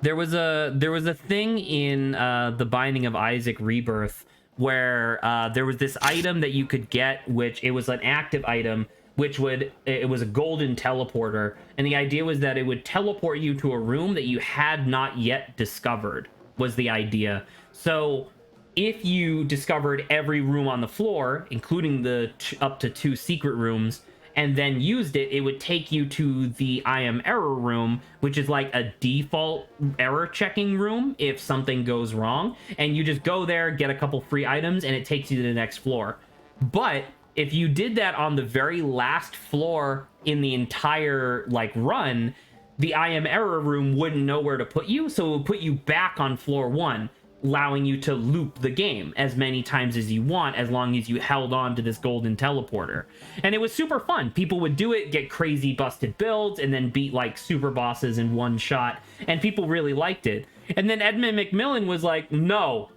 There was a thing in the Binding of Isaac Rebirth where there was this item that you could get, which it was an active item, which it was a golden teleporter, and the idea was that it would teleport you to a room that you had not yet discovered, was the idea. So if you discovered every room on the floor, including the up to 2 secret rooms, and then used it, it would take you to the I am error room, which is like a default error checking room if something goes wrong. And you just go there, get a couple free items, and it takes you to the next floor. But if you did that on the very last floor in the entire like run, the I am error room wouldn't know where to put you, so it would put you back on floor 1, allowing you to loop the game as many times as you want, as long as you held on to this golden teleporter. And it was super fun. People would do it, get crazy busted builds, and then beat like super bosses in one shot, and people really liked it. And then Edmund McMillan was like, no,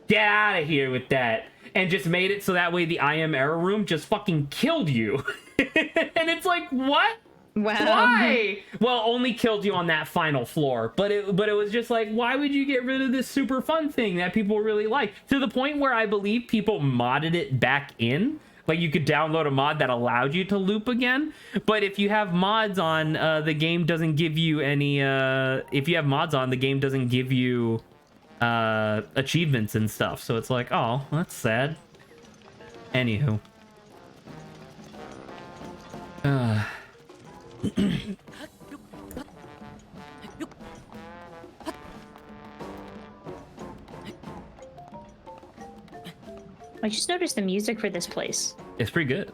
get out of here with that, and just made it so that way the I am error room just fucking killed you. And it's like, what? Wow. Why? Well, only killed you on that final floor, but it was just like, why would you get rid of this super fun thing that people really like? To the point where I believe people modded it back in. Like, you could download a mod that allowed you to loop again. But if you have mods on, the game doesn't give you any, if you have mods on, the game doesn't give you achievements and stuff. So it's like, oh, that's sad. Anywho. I just noticed the music for this place. It's pretty good.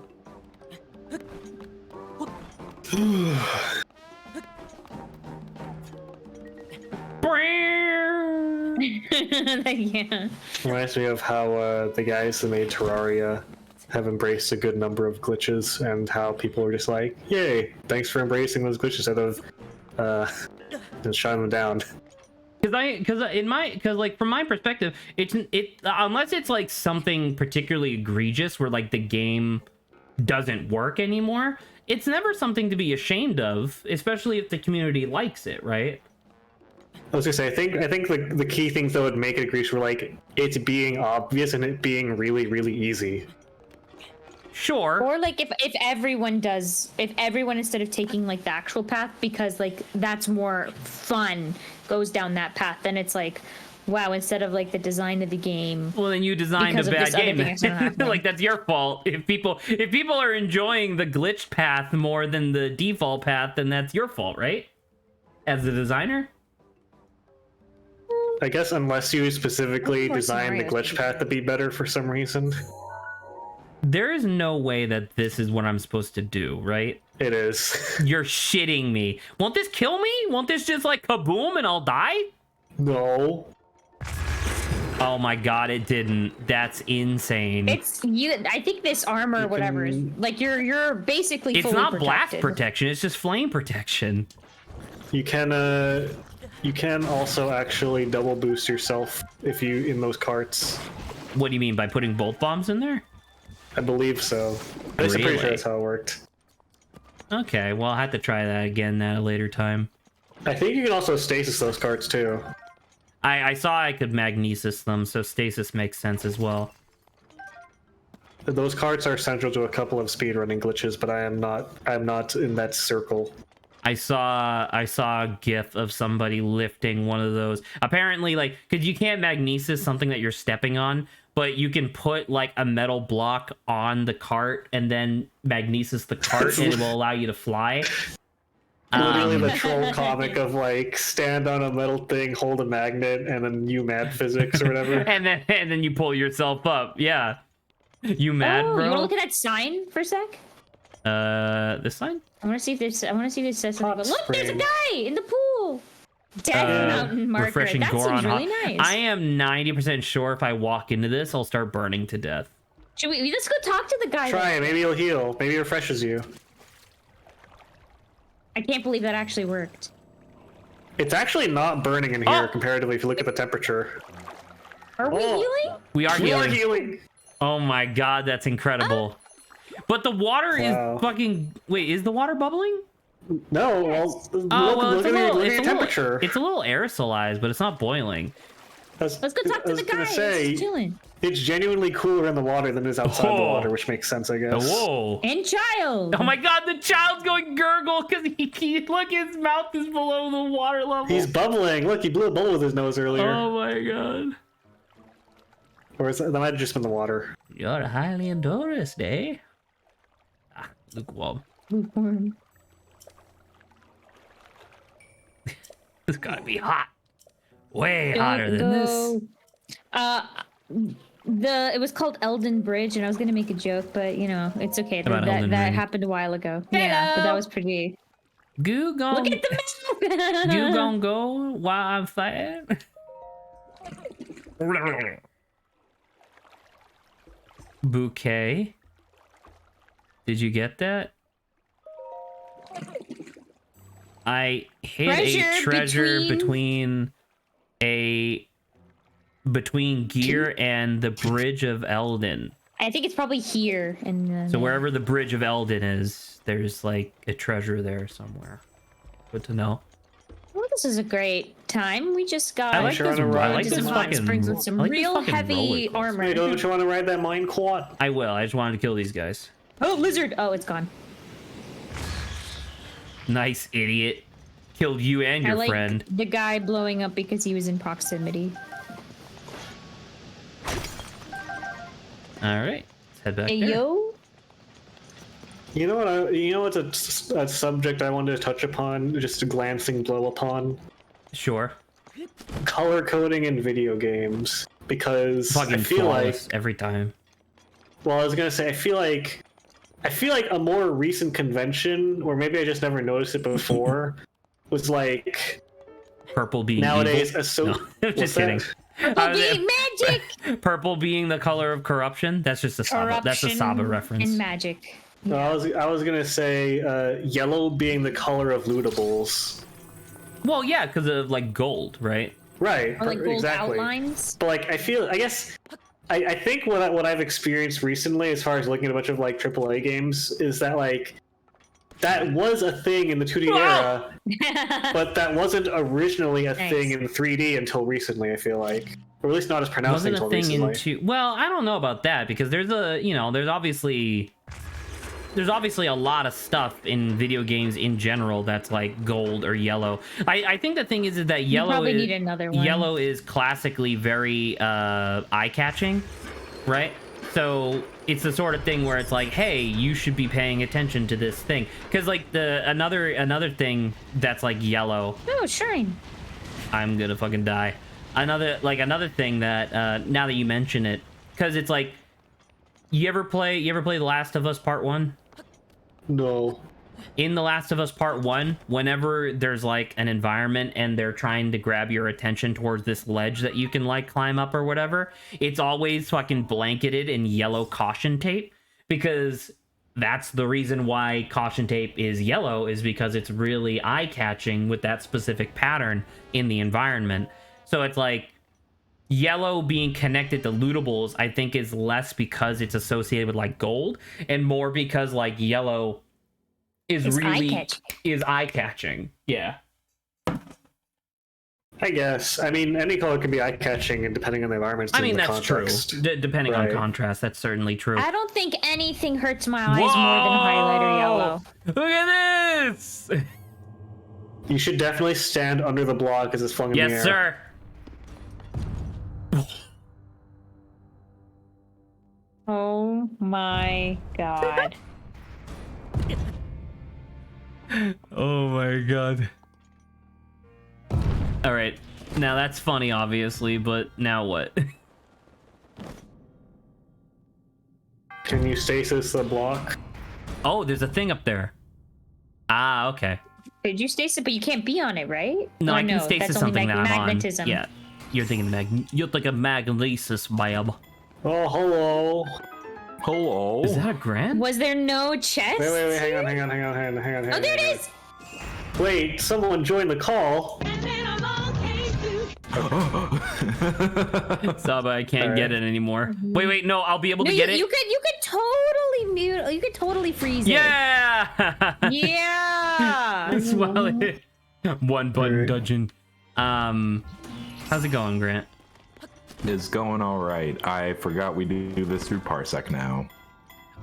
Yeah. Reminds me of how the guys that made Terraria have embraced a good number of glitches, and how people are just like, yay, thanks for embracing those glitches, instead of just shutting them down. Because like from my perspective, it unless it's like something particularly egregious where like the game doesn't work anymore, it's never something to be ashamed of, especially if the community likes it, right? I was gonna say, I think the key things that would make it egregious were like it being obvious and it being really, really easy. Sure. Or like if everyone instead of taking like the actual path, because like that's more fun, goes down that path, then it's like, wow, instead of like the design of the game. Well, then you designed a bad game. Like, that's your fault. If people are enjoying the glitched path more than the default path, then that's your fault, right? As the designer? I guess unless you specifically designed the glitch path to be better for some reason. There is no way that this is what I'm supposed to do, right? It is. You're shitting me. Won't this kill me? Won't this just like kaboom and I'll die? No. Oh my god, it didn't. That's insane. It's you. I think this armor, whatever, is like you're basically. It's fully not blast protected. protection. It's just flame protection. You can also actually double boost yourself if you in those carts. What do you mean by putting bolt bombs in there? I believe so. I'm pretty sure Really? that's how it worked. Okay, well, I'll have to try that again at a later time. I think you can also stasis those carts too. I saw I could magnesis them, so stasis makes sense as well. Those carts are central to a couple of speedrunning glitches, but I'm not in that circle. I saw a gif of somebody lifting one of those. Apparently, like, because you can't magnesis something that you're stepping on, but you can put like a metal block on the cart and then magnesis the cart, and it will allow you to fly. Literally the troll comic of like stand on a metal thing, hold a magnet, and then you mad physics or whatever. and then you pull yourself up. Yeah, you mad, Oh, bro? you want to look at that sign for a sec? This sign? I want to see if this. I want to see if this says something. Hot But look, there's a spring. guy in the pool. Dead mountain marker. Refreshing That Goron seems really hot. nice. I am 90% sure if I walk into this, I'll start burning to death. Should we? Let's go talk to the guy. Try then. it, maybe you'll heal. Maybe it refreshes you. I can't believe that actually worked. It's actually not burning in here Oh! comparatively if you look at the temperature. Are we Oh. healing? We are We are healing. healing. Oh my god, that's incredible. But the water Wow. is fucking... Wait, is the water bubbling? No, well, Oh, look, well, look it's at a your, little... look at It's your a little, temperature. it's a little aerosolized, but it's not boiling. Let's go talk to the guy. He's chilling. It's genuinely cooler in the water than it is outside the Oh. water, which makes sense, I guess. Whoa. And child. Oh my god, the child's going gurgle because look, his mouth is below the water level. He's bubbling. Look, he blew a bubble with his nose earlier. Oh my god. Or is that might have just been the water. You're highly endorsed, eh? Ah, lukewarm. Lukewarm. It's gotta be hot. Way Don't hotter than this. go. It was called Elden Bridge, and I was gonna make a joke, but you know, it's okay. About Elden That Ring. happened a while ago. Yeah, but that was pretty. Goo gon' Look at the map. You gon' go while I'm fighting? Bouquet. Did you get that? I hid a treasure between Gear and the Bridge of Eldin. I think it's probably here. And So wherever the Bridge of Eldin is, there's like a treasure there somewhere. Good to know. Well, this is a great time. We just got I like sure this. on a ride. I like Just this some hot fucking. springs with some I like this real fucking heavy roller coaster. armor. Wait, don't you want to ride that mine quad? I will. I just wanted to kill these guys. Oh, lizard! Oh, it's gone. Nice idiot. Killed you and I your like friend. the guy blowing up because he was in proximity. All right. Let's head back Hey, there. yo. You know what? You know what's a subject I wanted to touch upon, just a glancing blow upon? Sure. Color coding in video games, because Fucking I feel flawless like. every time. Well, I was gonna say I feel like a more recent convention, or maybe I just never noticed it before, was like Purple being nowadays evil. No, I'm just kidding. I was- Being magic! Purple being the color of corruption. That's just a Saba. That's a Saba reference. And magic. No, I was gonna say yellow being the color of lootables. Well, yeah, because of like gold, right? Right. Or like gold exactly. outlines. But like I think what I've experienced recently, as far as looking at a bunch of like AAA games, is that like that was a thing in the 2D era, but that wasn't originally a thing in 3D until recently. I feel like, or at least not as pronounced Wasn't until a thing recently. into. Well, I don't know about that because there's obviously a lot of stuff in video games in general that's like gold or yellow. I think the thing is that yellow probably is, need another one. Yellow is classically very eye-catching, right? So it's the sort of thing where it's like, hey, you should be paying attention to this thing, because like another thing that's like yellow. Oh, shrine. I'm gonna fucking die. Another thing that now that you mention it, because it's like You ever play The Last of Us Part 1? No. In The Last of Us Part 1, whenever there's like an environment and they're trying to grab your attention towards this ledge that you can like climb up or whatever, it's always fucking blanketed in yellow caution tape, because that's the reason why caution tape is yellow, is because it's really eye-catching with that specific pattern in the environment. So it's like yellow being connected to lootables, I think, is less because it's associated with like gold and more because like yellow is eye-catching. Yeah. I guess. I mean, any color can be eye-catching, and depending on the environment. I mean, that's context. true. Depending on contrast, that's certainly true. I don't think anything hurts my eyes more than highlighter yellow. Look at this! You should definitely stand under the block as it's flung in the air. Yes, sir. Oh my god. Oh my god. All right. Now that's funny, obviously, but now what? Can you stasis the block? Oh, there's a thing up there. Ah, okay. Did you stasis? But you can't be on it, right? No, Or I can stasis that's something only that I'm magnetism. on. Yeah, you're thinking you're thinking magnesis, Bob. Oh, hello. Hello. Is that a Grant? Was there no chest? Wait, hang on. Oh, there it is! Wait, someone joined the call. Saba, I can't get it anymore. Wait, no, I'll be able to get it. You could totally mute. You could totally freeze it. Yeah. Yeah. Swell it. One button dungeon. How's it going, Grant? It's going all right. I forgot we do this through Parsec now.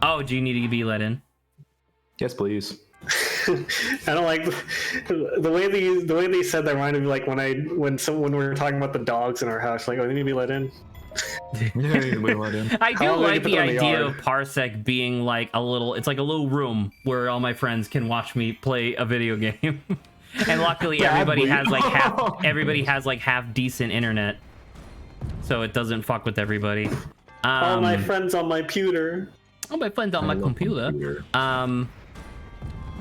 Oh, do you need to be let in? Yes, please. I don't like the way they said that reminded me like when we were talking about the dogs in our house. Like, oh, they need to be let in. Yeah, we let in. I do How long like did the you put them in the idea yard? of Parsec being like it's like a little room where all my friends can watch me play a video game. And luckily everybody has like half decent internet. So it doesn't fuck with everybody. All my friends on my pewter. All my friends on my computer.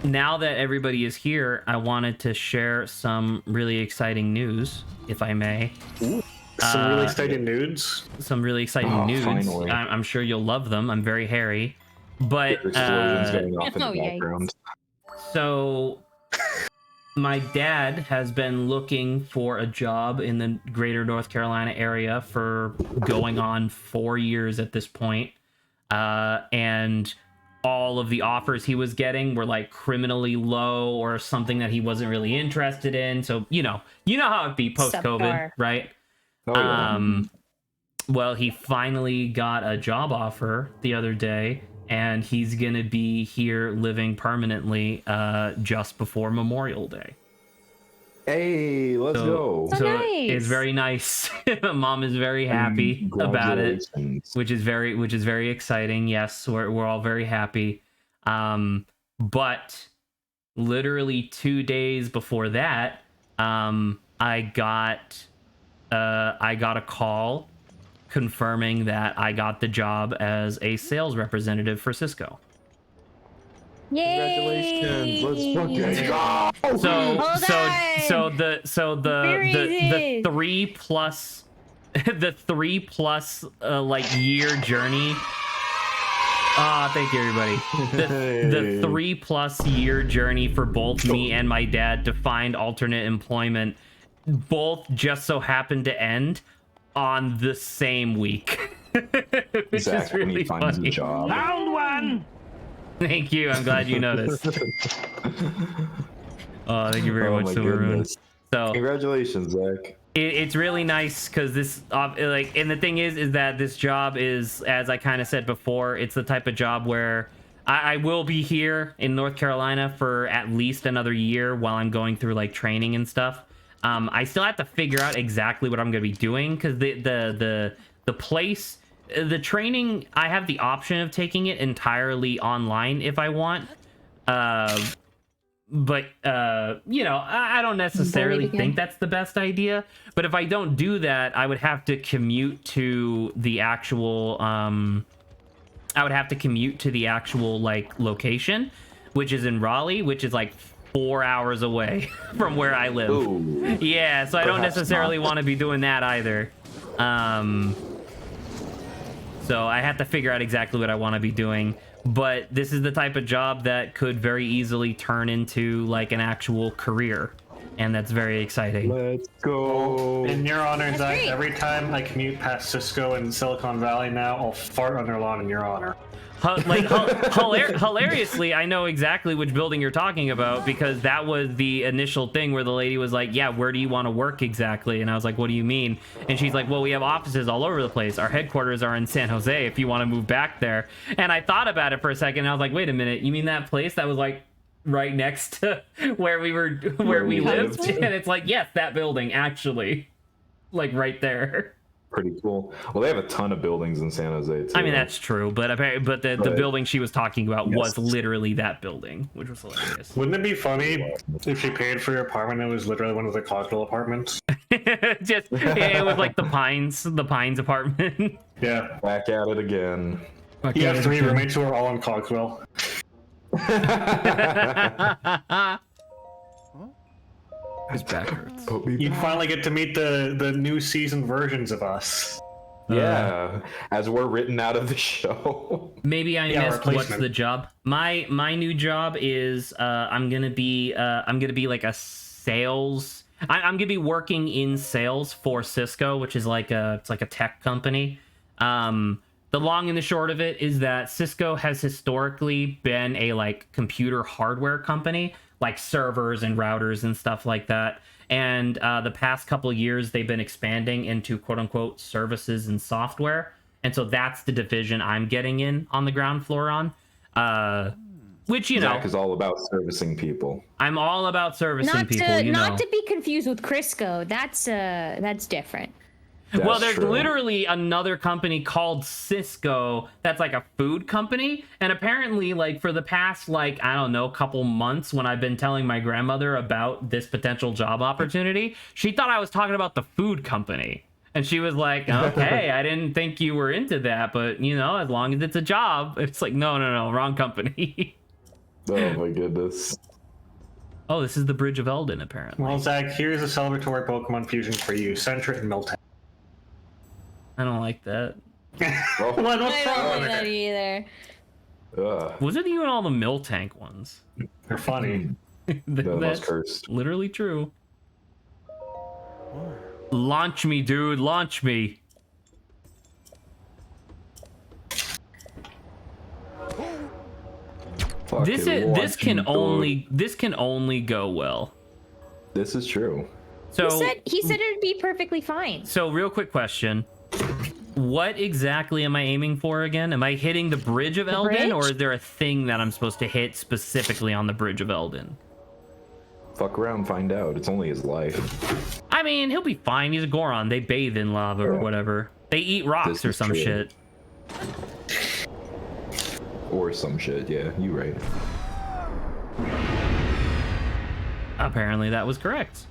Now that everybody is here, I wanted to share some really exciting news, if I may. Some really exciting nudes. Some really exciting nudes. Finally. I'm sure you'll love them. I'm very hairy. But Explosions going off in Oh, the yikes. background. so my dad has been looking for a job in the greater North Carolina area for going on 4 years at this point. And all of the offers he was getting were like criminally low or something that he wasn't really interested in. So, you know how it'd be post-COVID, Subpar. right? Oh, yeah. Well, he finally got a job offer the other day, and he's gonna be here living permanently just before Memorial Day. Hey, let's go. So nice. It's very nice. Mom is very happy about it, Congratulations. which is very exciting. Yes, we're all very happy. But literally 2 days before that, I got a call confirming that I got the job as a sales representative for Cisco. Yay! Congratulations. Let's fucking go. So the 3+ the 3+ like year journey. Thank you, everybody. The 3+ year journey for both me and my dad to find alternate employment, both just so happened to end on the same week. Which Zach, is when he really finds funny. a job. Found one. Thank you. I'm glad you noticed. Oh, thank you very much, my Silver Moon. goodness. So Congratulations, Zach. it's really nice because this like, and the thing is that this job is, as I kind of said before, it's the type of job where I will be here in North Carolina for at least another year while I'm going through like training and stuff. I still have to figure out exactly what I'm going to be doing because the place, the training, I have the option of taking it entirely online if I want. But I don't necessarily think that's the best idea. But if I don't do that, I would have to commute to the actual I would have to commute to the actual like location, which is in Raleigh, which is like 4 hours away from where I live. Ooh. Yeah, so I don't Perhaps necessarily not. want to be doing that either. So I have to figure out exactly what I want to be doing. But this is the type of job that could very easily turn into like an actual career. And that's very exciting. Let's go. In your honor, That's Zach, great. every time I commute past Cisco and Silicon Valley now, I'll fart on their lawn in your honor. Hilariously, I know exactly which building you're talking about because that was the initial thing where the lady was like, yeah, where do you want to work exactly? And I was like, what do you mean? And she's like, well, we have offices all over the place. Our headquarters are in San Jose if you want to move back there. And I thought about it for a second and I was like, wait a minute, you mean that place that was like right next to where we lived? And it's like, yes, that building actually, like right there. Pretty cool. Well, they have a ton of buildings in San Jose too. I mean, that's true, but the building she was talking about was Yes. literally that building, which was hilarious. Wouldn't it be funny if she paid for your apartment and it was literally one of the Cockrell apartments? Just it was like the Pines apartment. Yeah. Back at it again. You have 3 roommates who are all in Cockrell. His back hurts. You finally get to meet the new season versions of us. Yeah, as we're written out of the show. Maybe I Yeah, missed what's replacement. the job. My new job is I'm gonna be like a sales. I'm gonna be working in sales for Cisco, which is like a tech company. The long and the short of it is that Cisco has historically been a like computer hardware company, like servers and routers and stuff like that. And the past couple of years, they've been expanding into quote unquote services and software. And so that's the division I'm getting in on the ground floor on. Which, you know, Zach is all about servicing people. I'm all about servicing people, you know. Not to be confused with Crisco. That's different. Well, That's there's true. literally another company called Cisco that's like a food company. And apparently, like, for the past, like, I don't know, couple months when I've been telling my grandmother about this potential job opportunity, she thought I was talking about the food company. And she was like, okay, I didn't think you were into that, but, you know, as long as it's a job. It's like, no, wrong company. Oh my goodness. Oh, this is the Bridge of Eldin, apparently. Well, Zach, here's a celebratory Pokemon fusion for you. Sentret and Miltank. I don't like that. Well, What? What's I wrong don't with like that it? either. Was it even all the Miltank ones? They're funny. the most That's cursed. literally true. Launch me, dude. Launch me. Fuck This it, this can launching only go well. This is true. So He said it'd be perfectly fine. so real quick question. What exactly am I aiming for again? Am I hitting the Bridge of Eldin, bridge? or is there a thing that I'm supposed to hit specifically on the Bridge of Eldin? Fuck around, find out. It's only his life. I mean, he'll be fine. He's a Goron. They bathe in lava or whatever. They eat rocks This or is some true. shit. Or some shit, yeah, you right. Apparently that was correct.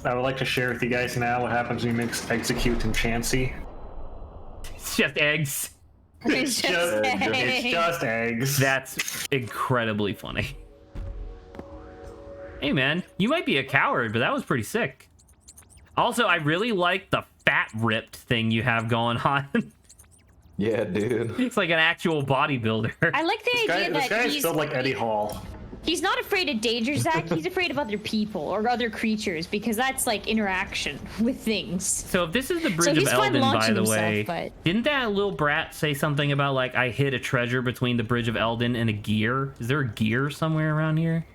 I would like to share with you guys now what happens when you mix Execute and Chansey. It's just eggs. It's It's just eggs. That's incredibly funny. Hey man, you might be a coward, but that was pretty sick. Also, I really like the fat ripped thing you have going on. Yeah, dude. It's like an actual bodybuilder. I like the This idea guy that is built like Eddie Hall. he's not afraid of danger, Zach. He's afraid of other people or other creatures because that's like interaction with things. So if this is the Bridge of he's fine Eldin, by launching the himself, way, but- didn't that little brat say something about like I hid a treasure between the Bridge of Eldin and a gear? Is there a gear somewhere around here?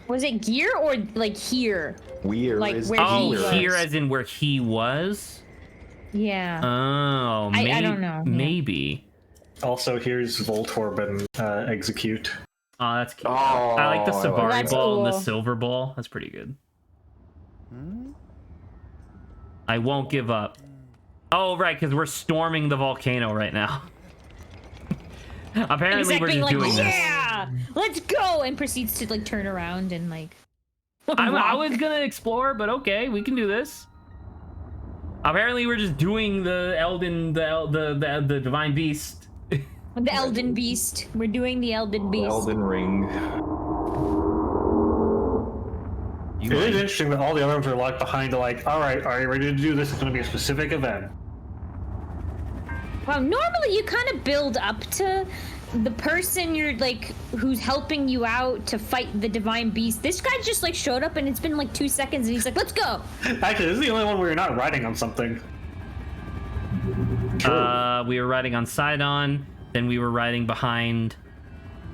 Was it gear or like here? Weird. Like is where Oh, he was. here as in where he was? Yeah. Oh, I don't know, yeah. Maybe. Also, here's Voltorb and Execute. Oh, that's cute. Oh, I like the I like Savari That's ball and the cool. silver ball. That's pretty good. I won't give up. Oh, right, because we're storming the volcano right now. Apparently, Zach we're being just like, doing this. yeah, let's go, and proceeds to like turn around and like. I was gonna explore, but okay, we can do this. Apparently, we're just doing the Elden, the Divine Beast. The Elden Beast. We're doing the Elden Beast. Elden Ring. It is interesting that all the others are locked behind like, alright, are you ready to do this? It's going to be a specific event. Well, normally you kind of build up to the person you're like, who's helping you out to fight the divine beast. This guy just like showed up and it's been like 2 seconds and he's like, let's go. Actually, this is the only one where you're not riding on something. We were riding on Sidon, then we were riding behind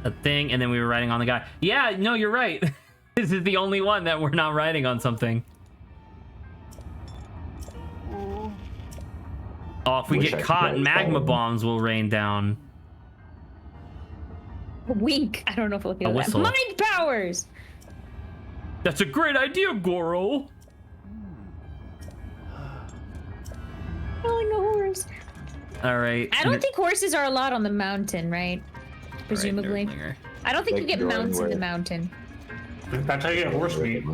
a thing, and then we were riding on the guy. Yeah, no, you're right. This is the only one that we're not riding on something. Oh, if we get caught, magma bombs will rain down. Wink. I don't know if we'll hear A that. whistle. Mind powers. That's a great idea, Goro. Oh, no horse. All right. I don't think horses are allowed on the mountain, right? Presumably. I don't think you Like get mounts in the where- mountain. That's how you get horse meat.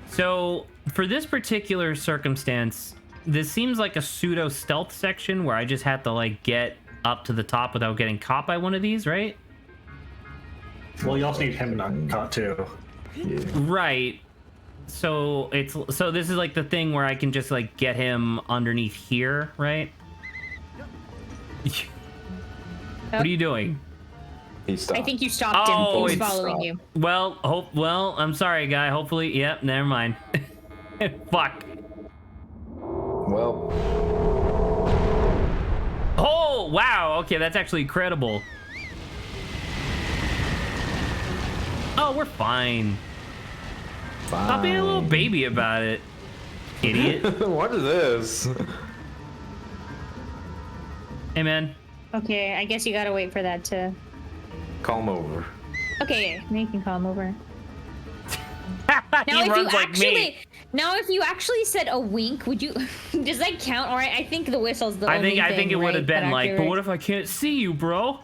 So for this particular circumstance, this seems like a pseudo stealth section where I just have to like get up to the top without getting caught by one of these, right? Well, you also need him not caught too. Right. So this is like the thing where I can just like get him underneath here, right? What are you doing? He stopped. I think you stopped him. Oh, He was it's- following you. Well, I'm sorry, guy. Hopefully, yep, never mind. Fuck. Well, Oh, wow. Okay, that's actually credible. Oh, we're fine. fine. Stop being a little baby about it, idiot. What is this? Hey, man. Okay, I guess you gotta wait for that to... Calm over. Okay, now you can call him over. He runs like me. Now, if you actually said a wink, would you? Does that count? All right, I think the whistle's the only thing. I think it would have right, been that like, but accurate. what if I can't see you, bro?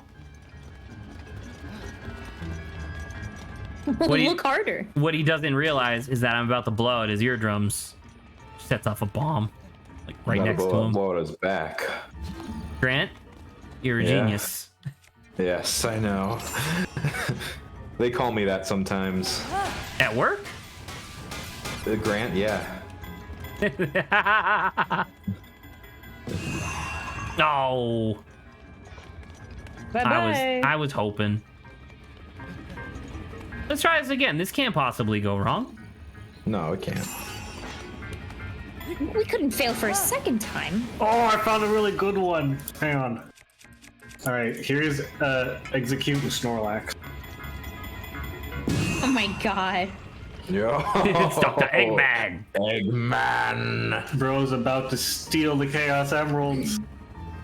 Well, what do you- look harder. What he doesn't realize is that I'm about to blow out his eardrums. Sets off a bomb, like right Gotta next to blow him. Blow his back. Grant, you're a Yeah. genius. Yes, I know. They call me that sometimes. At work? Grant, yeah. No. Bye bye. I was hoping. Let's try this again. This can't possibly go wrong. No, it can't. We couldn't fail for a second time. Oh, I found a really good one. Hang on. All right, here's execute the Snorlax. Oh my god. Yo. It's Dr. Eggman. Eggman. Bro's about to steal the Chaos Emeralds.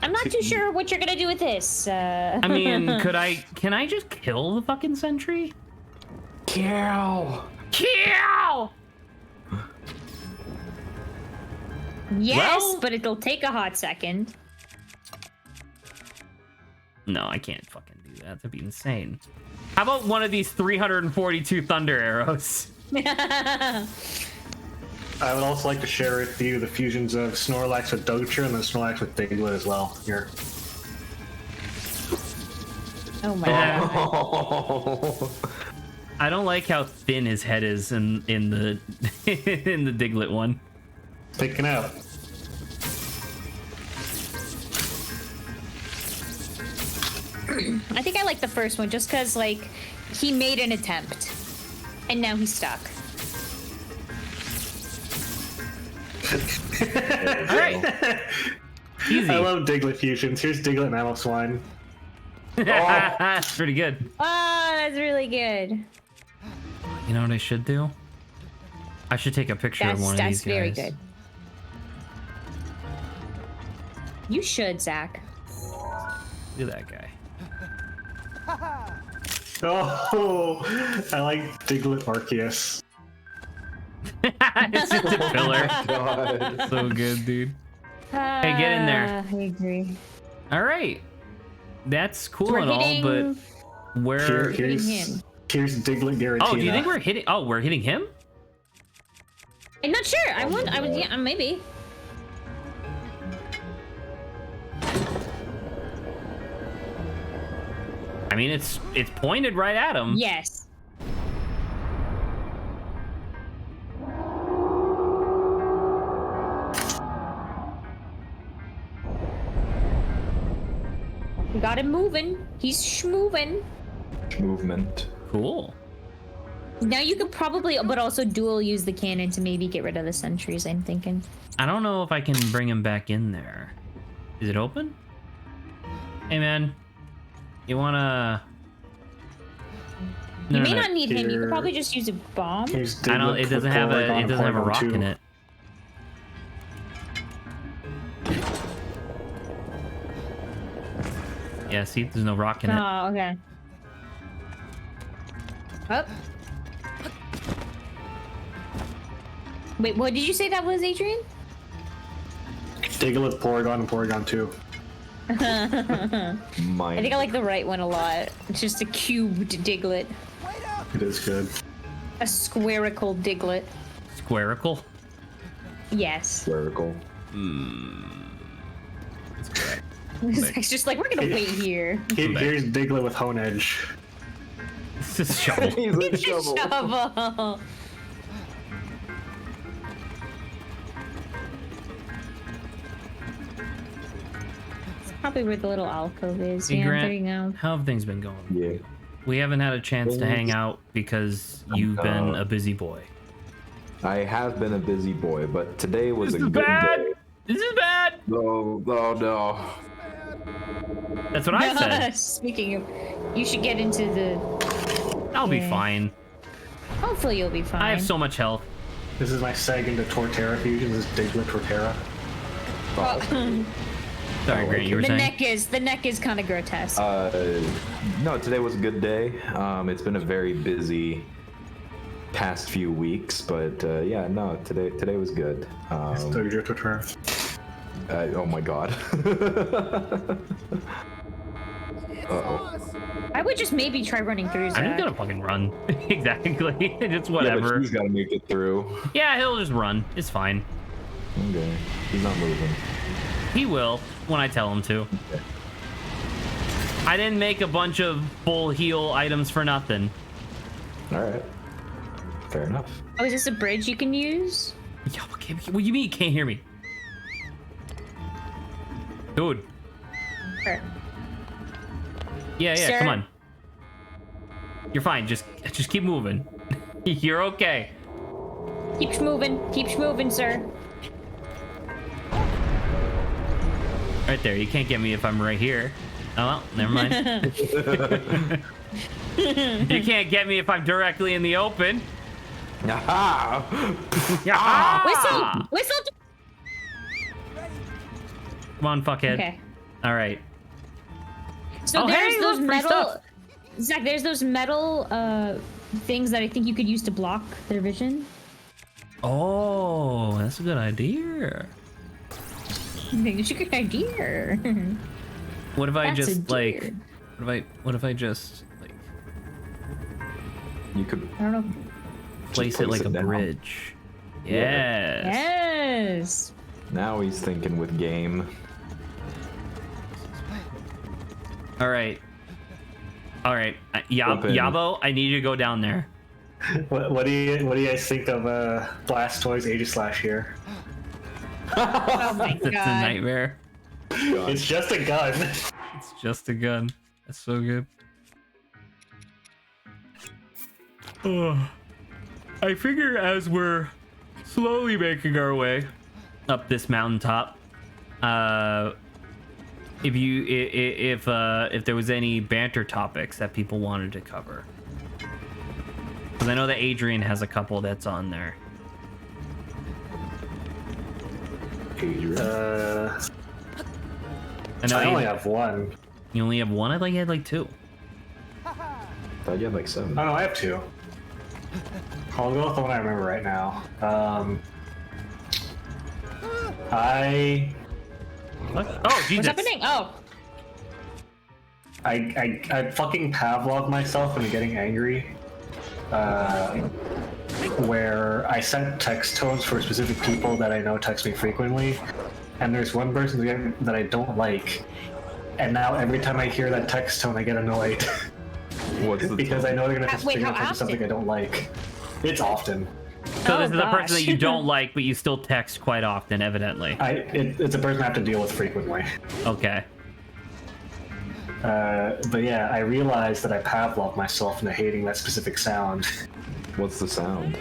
I'm not too sure what you're gonna do with this. I mean, can I just kill the fucking sentry? Kill. Kill! Yes, Well- but it'll take a hot second. No, I can't fucking do that. That'd be insane. How about one of these 342 thunder arrows? I would also like to share with you the fusions of Snorlax with Dogcher and then Snorlax with Diglett as well. Here. Oh my god. Oh. I don't like how thin his head is in the in the Diglett one. Picking out. I think I like the first one just because, like, he made an attempt. And now he's stuck. All right, easy. I love Diglett fusions. Here's Diglett and Mamoswine. That's pretty good. Oh, that's really good. You know what I should do? I should take a picture of one of these That's very guys. good. You should, Zach. Look at that guy. Oh, I like Diglett Arceus. It's just a pillar. God. So good, dude. Hey, get in there. I agree. All right, that's cool We're and all, hitting- but where? Here's him. Diglett Giratina. Oh, do you think we're hitting? Oh, we're hitting him. I'm not sure. I would. Yeah, maybe. I mean, it's pointed right at him. Yes. We got him moving. He's schmoving. Movement. Cool. Now you could probably, but also dual use the cannon to maybe get rid of the sentries, I'm thinking. I don't know if I can bring him back in there. Is it open? Hey, man. You wanna... You may not need him. You could probably just use a bomb. I don't. It doesn't have a rock in it. Yeah. See, there's no rock in it. Oh, okay. Up. Wait, what did you say that was, Adrian? Diglett, Porygon, and Porygon 2. I think I like the right one a lot. It's just a cubed Diglett. It is good. A squarical Diglett. Squarical? Yes. Spherical. That's correct. It's just like, we're gonna wait here. Here's Diglett with Hone Edge. It's just a shovel. He's a It's a shovel. shovel. It's probably where the little alcove is. Hey, Yeah, Grant, there you go. how have things been going? Yeah. We haven't had a chance to hang out because you've been a busy boy. I have been a busy boy, but today was a good bad. day. This is bad. No, no, no. That's what I said. Speaking of, you should get into the... I'll be Yeah. fine. Hopefully you'll be fine. I have so much health. This is my seg into Torterra fusion. This is Diglett Torterra. Sorry, Grant, you were the saying? neck is kind of grotesque. No, today was a good day. It's been a very busy past few weeks, but yeah, no, today was good. Diglett Torterra. Oh my god. Uh-oh. I would just maybe try running through Zach. I'm gonna fucking run. Exactly. It's Yeah, but whatever. he's gotta make it through. Yeah, he'll just run. It's fine. Okay. He's not moving. He will when I tell him to. Okay. I didn't make a bunch of full heal items for nothing. Alright. Fair enough. Oh, is this a bridge you can use? Yeah, okay, what do you mean you can't hear me? Dude. Sure. Yeah, Sir? come on. You're fine. Just keep moving. You're okay. Keep moving, sir. Right there. You can't get me if I'm right here. Oh, well, never mind. You can't get me if I'm directly in the open. Aha! Yeah. Whistle. Come on, fuckhead. Okay. All right. So Oh, there's hey, those look, free metal. stuff. Zach, there's those metal things that I think you could use to block their vision. Oh, that's a good idea. It's a good idea. What if I That's a just deer. like? What if I just like You could I don't know. place it place like a it down. bridge? Yeah. Yes. Yes. now he's thinking with game. All right. Jump in. Yabo, I need you to go down there. What do you guys think of Blastoise Aegislash here? Oh my That's a god. nightmare. It's just a gun. It's just a gun. That's so good. I figure as we're slowly making our way up this mountaintop, if there was any banter topics that people wanted to cover, because I know that Adrian has a couple that's on there. Adrian. I know I only Adrian- have one. You only have one? I thought you had like two. Thought you had like 7. Oh no, I have 2. I'll go with the one I remember right now. Oh, Jesus. What's happening? Oh. I fucking Pavlov myself when getting angry. Where I sent text tones for specific people that I know text me frequently, and there's one person that I don't like, And now every time I hear that text tone, I get annoyed. What's the because I know they're gonna Wait, figure how out often? something I don't like. It's often. So Oh, this is a person that you gosh. don't like, but you still text quite often, evidently. It's a person I have to deal with frequently. Okay. But yeah, I realized that I Pavlov myself into hating that specific sound. What's the sound?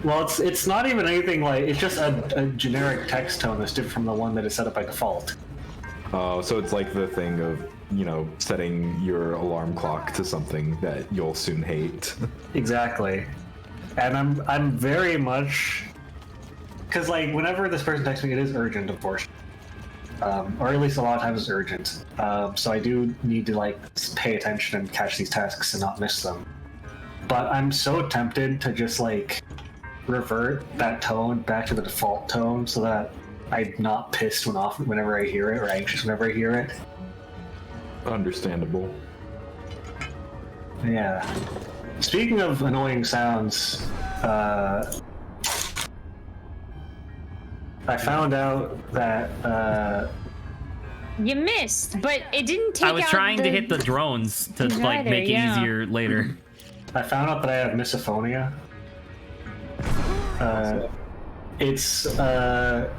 Well, it's not even anything like, it's just a generic text tone that's different from the one that is set up by default. Oh, so it's like the thing of, you know, setting your alarm clock to something that you'll soon hate. Exactly. And I'm very much, because like whenever this person texts me, it is urgent, of course, or at least a lot of times it's urgent. So I do need to like pay attention and catch these tasks and not miss them. But I'm so tempted to just like revert that tone back to the default tone so that I'm not pissed whenever I hear it, or anxious whenever I hear it. Understandable. Yeah. Speaking of annoying sounds, I found out that You missed, but it didn't take I was out trying the... to hit the drones to like Neither, make it yeah. easier later. I found out that I have misophonia. It's a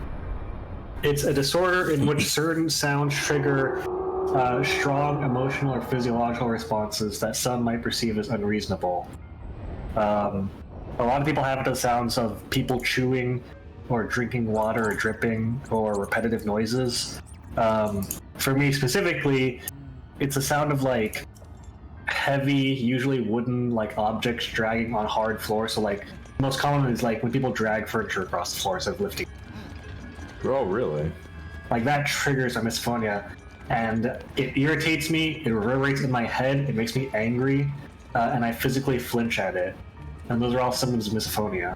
disorder in which certain sounds trigger strong emotional or physiological responses that some might perceive as unreasonable. A lot of people have it to the sounds of people chewing, or drinking water, or dripping, or repetitive noises. For me specifically, it's a sound of like heavy, usually wooden, like objects dragging on hard floor. So like most common is like when people drag furniture across the floor instead of lifting. Oh, really? Like that triggers my misophonia, and it irritates me. It reverberates in my head. It makes me angry, and I physically flinch at it. And those are all symptoms of misophonia.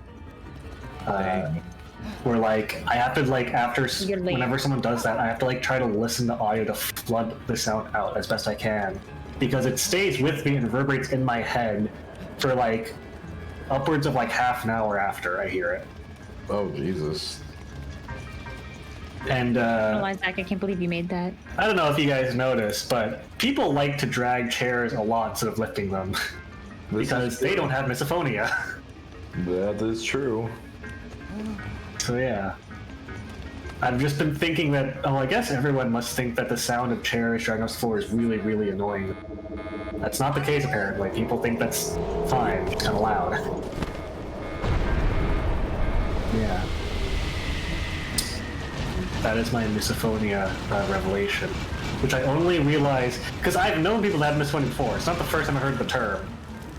Where like I have to like whenever someone does that, I have to like try to listen to audio to flood the sound out as best I can, because it stays with me and reverberates in my head for like upwards of like half an hour after I hear it. Oh, Jesus. And Zach, I can't believe you made that. I don't know if you guys noticed, but people like to drag chairs a lot instead of lifting them because they don't have misophonia. That is true. So yeah. I've just been thinking that, I guess everyone must think that the sound of chairs dragging on the floor is really, really annoying. That's not the case, apparently. People think that's fine. It's kind of loud. Yeah. That is my misophonia revelation, which I only realized because I've known people that have misophonia before. It's not the first time I heard the term.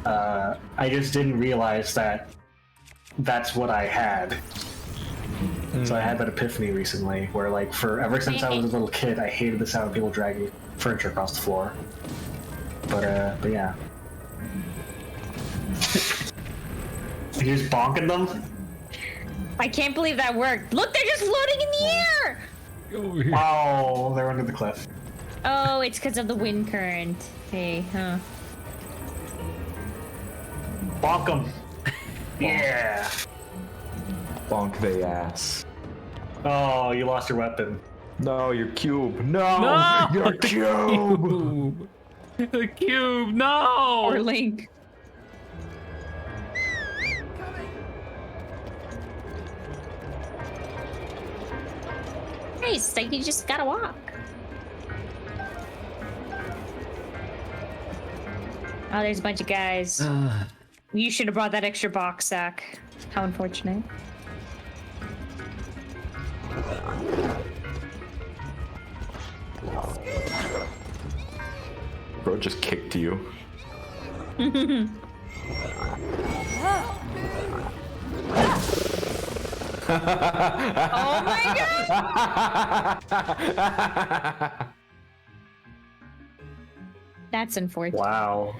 I just didn't realize that that's what I had. So I had that epiphany recently, where like ever since I was a little kid, I hated the sound of people dragging furniture across the floor. But yeah. You're just bonking them? I can't believe that worked. Look, they're just floating in the air! Oh, they're under the cliff. Oh, it's because of the wind current. Hey, huh. Bonk them. Yeah. Bonk they ass. Oh, you lost your weapon. No, your cube. No! No! Your cube! The cube, no! Or Link. Hey, it's like you just gotta walk. Oh, there's a bunch of guys. You should have brought that extra box, Zach. How unfortunate. Bro just kicked you. Oh my god! That's unfortunate. Wow.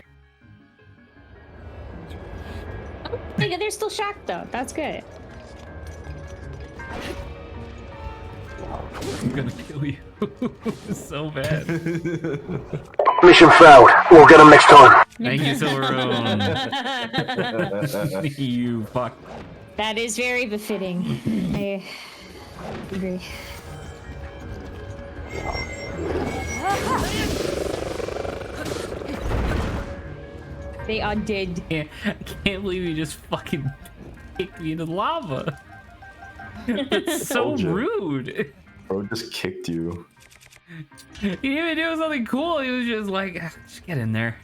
Oh, they're still shocked though. That's good. I'm gonna kill you. So bad. Mission failed. We'll get him next time. Thank you, Silverone. You fuck. That is very befitting. I agree. They are dead. I can't believe you just fucking kicked me into the lava. That's so Told ya. rude. Bro just kicked you. He didn't even do something cool. He was just like, just get in there.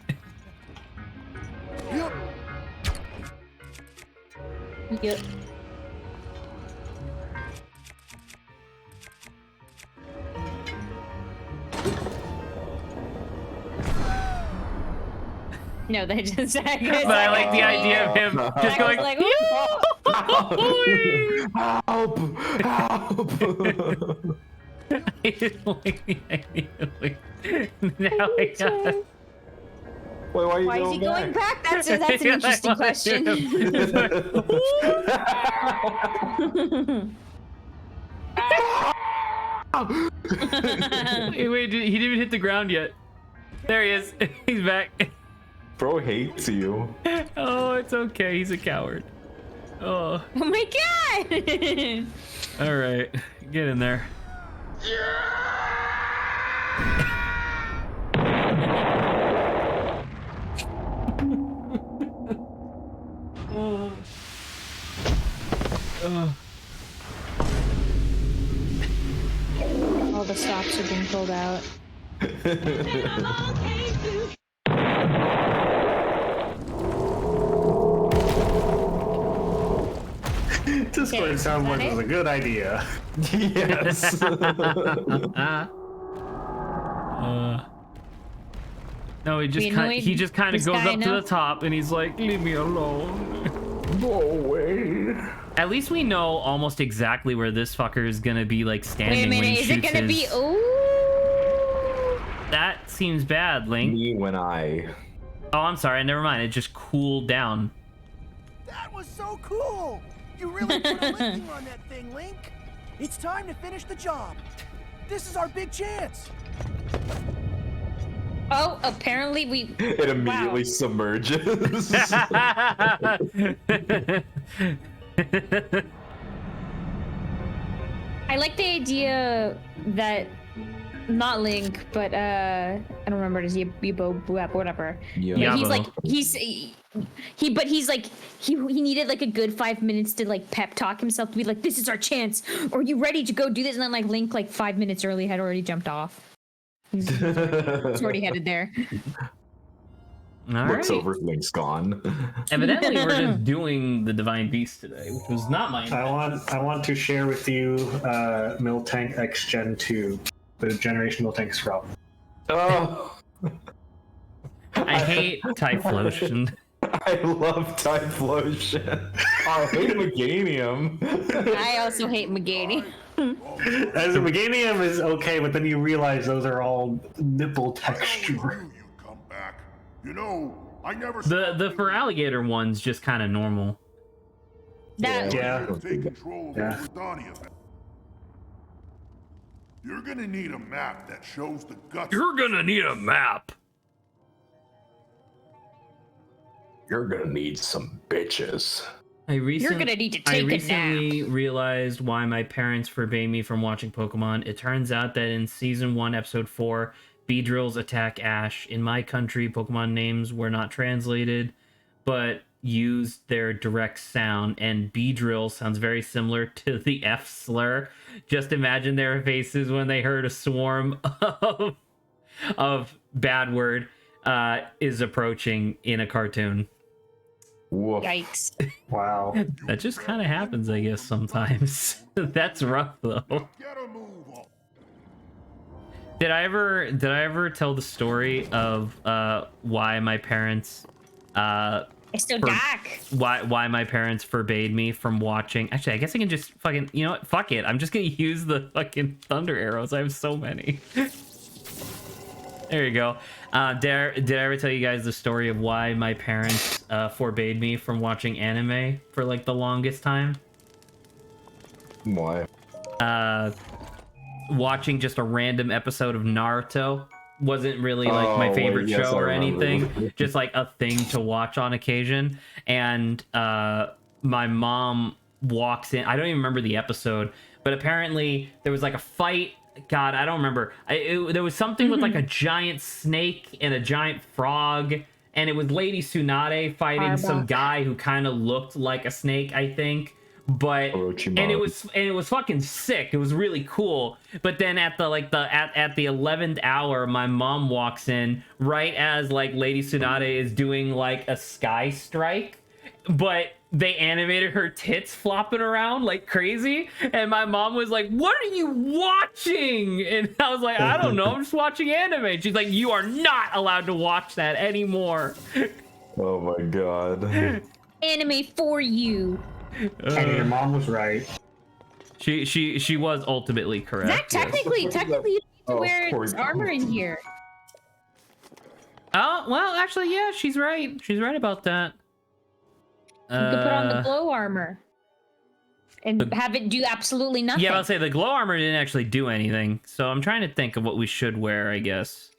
Yep. No, they just. But I like the idea of him just going like, Help! Help! I just like the idea of like, now I got Wait, why are you why is he going back? That's an interesting question. Wait, he didn't even hit the ground yet. There he is. He's back. Bro hates you. Oh, it's okay. He's a coward. Oh. Oh my god! All right. Get in there. All the stops are being pulled out. Discord soundboard was a good idea. Yes. No, he just kind of goes up to the top and he's like, "Leave me alone." Go away. At least we know almost exactly where this fucker is gonna be like standing Wait a when minute, he is it shoots gonna be? his. Ooh. That seems bad, Link. Me when I. Oh, I'm sorry. Never mind. It just cooled down. That was so cool! You really put a licking on that thing, Link. It's time to finish the job. This is our big chance. Oh, apparently we. It immediately submerges. I like the idea that not Link, but I don't remember his Yabo, whatever. Yeah. But he's Yabo. like he's like he needed like a good 5 minutes to like pep talk himself to be like, this is our chance. Are you ready to go do this? And then like Link like 5 minutes early had already jumped off. He's already headed there. All Looks right. over, Link's gone. Evidently, we're just doing the Divine Beast today, which was not my intent. I want to share with you Miltank X Gen 2, the Generation Miltank Scrub. Oh. I hate Typhlosion. I love Typhlosion. I hate Meganium. I also hate Megani. As a Meganium is okay, but then you realize those are all nipple texture. You come back. You know, I never The for alligator one's just kind of normal. That Yeah. take control of Yeah. the Britannia. You're gonna need a map that shows the guts. You're gonna need a map. You're gonna need some bitches. you're gonna need to take a nap. recently realized why my parents forbade me from watching Pokemon. It turns out that in Season 1, Episode 4, Beedrills attack Ash. In my country, Pokemon names were not translated, but used their direct sound, and Beedrill sounds very similar to the F slur. Just imagine their faces when they heard a swarm of bad word is approaching in a cartoon. Woof. Yikes. Wow. That just kind of happens, I guess, sometimes. That's rough, though. Get a move on. Did I ever tell the story of why my parents It's still For- dark. why my parents forbade me from watching? Actually, I guess I can just fucking, you know what? Fuck it. I'm just gonna use the fucking thunder arrows. I have so many. There you go. Did I ever tell you guys the story of why my parents forbade me from watching anime for like the longest time? Why? Watching just a random episode of Naruto wasn't really like my Oh, favorite yes, show I or remember. anything. Just like a thing to watch on occasion. And my mom walks in. I don't even remember the episode, but apparently there was like a fight God, I don't remember. There was something with like a giant snake and a giant frog, and it was Lady Tsunade fighting some guy who kind of looked like a snake, I think. But and it was fucking sick. It was really cool. But then at the at the 11th hour, my mom walks in right as like Lady Tsunade is doing like a sky strike, but they animated her tits flopping around like crazy, and my mom was like, "What are you watching?" And I was like, "I don't know, I'm just watching anime." She's like, "You are not allowed to watch that anymore." Oh my god. Anime for you. And your mom was right. She was ultimately correct. Zach, technically, you need to wear armor in here. Oh well, actually, yeah, she's right. She's right about that. You could put on the glow armor and have it do absolutely nothing. Yeah, I'll say the glow armor didn't actually do anything. So I'm trying to think of what we should wear, I guess.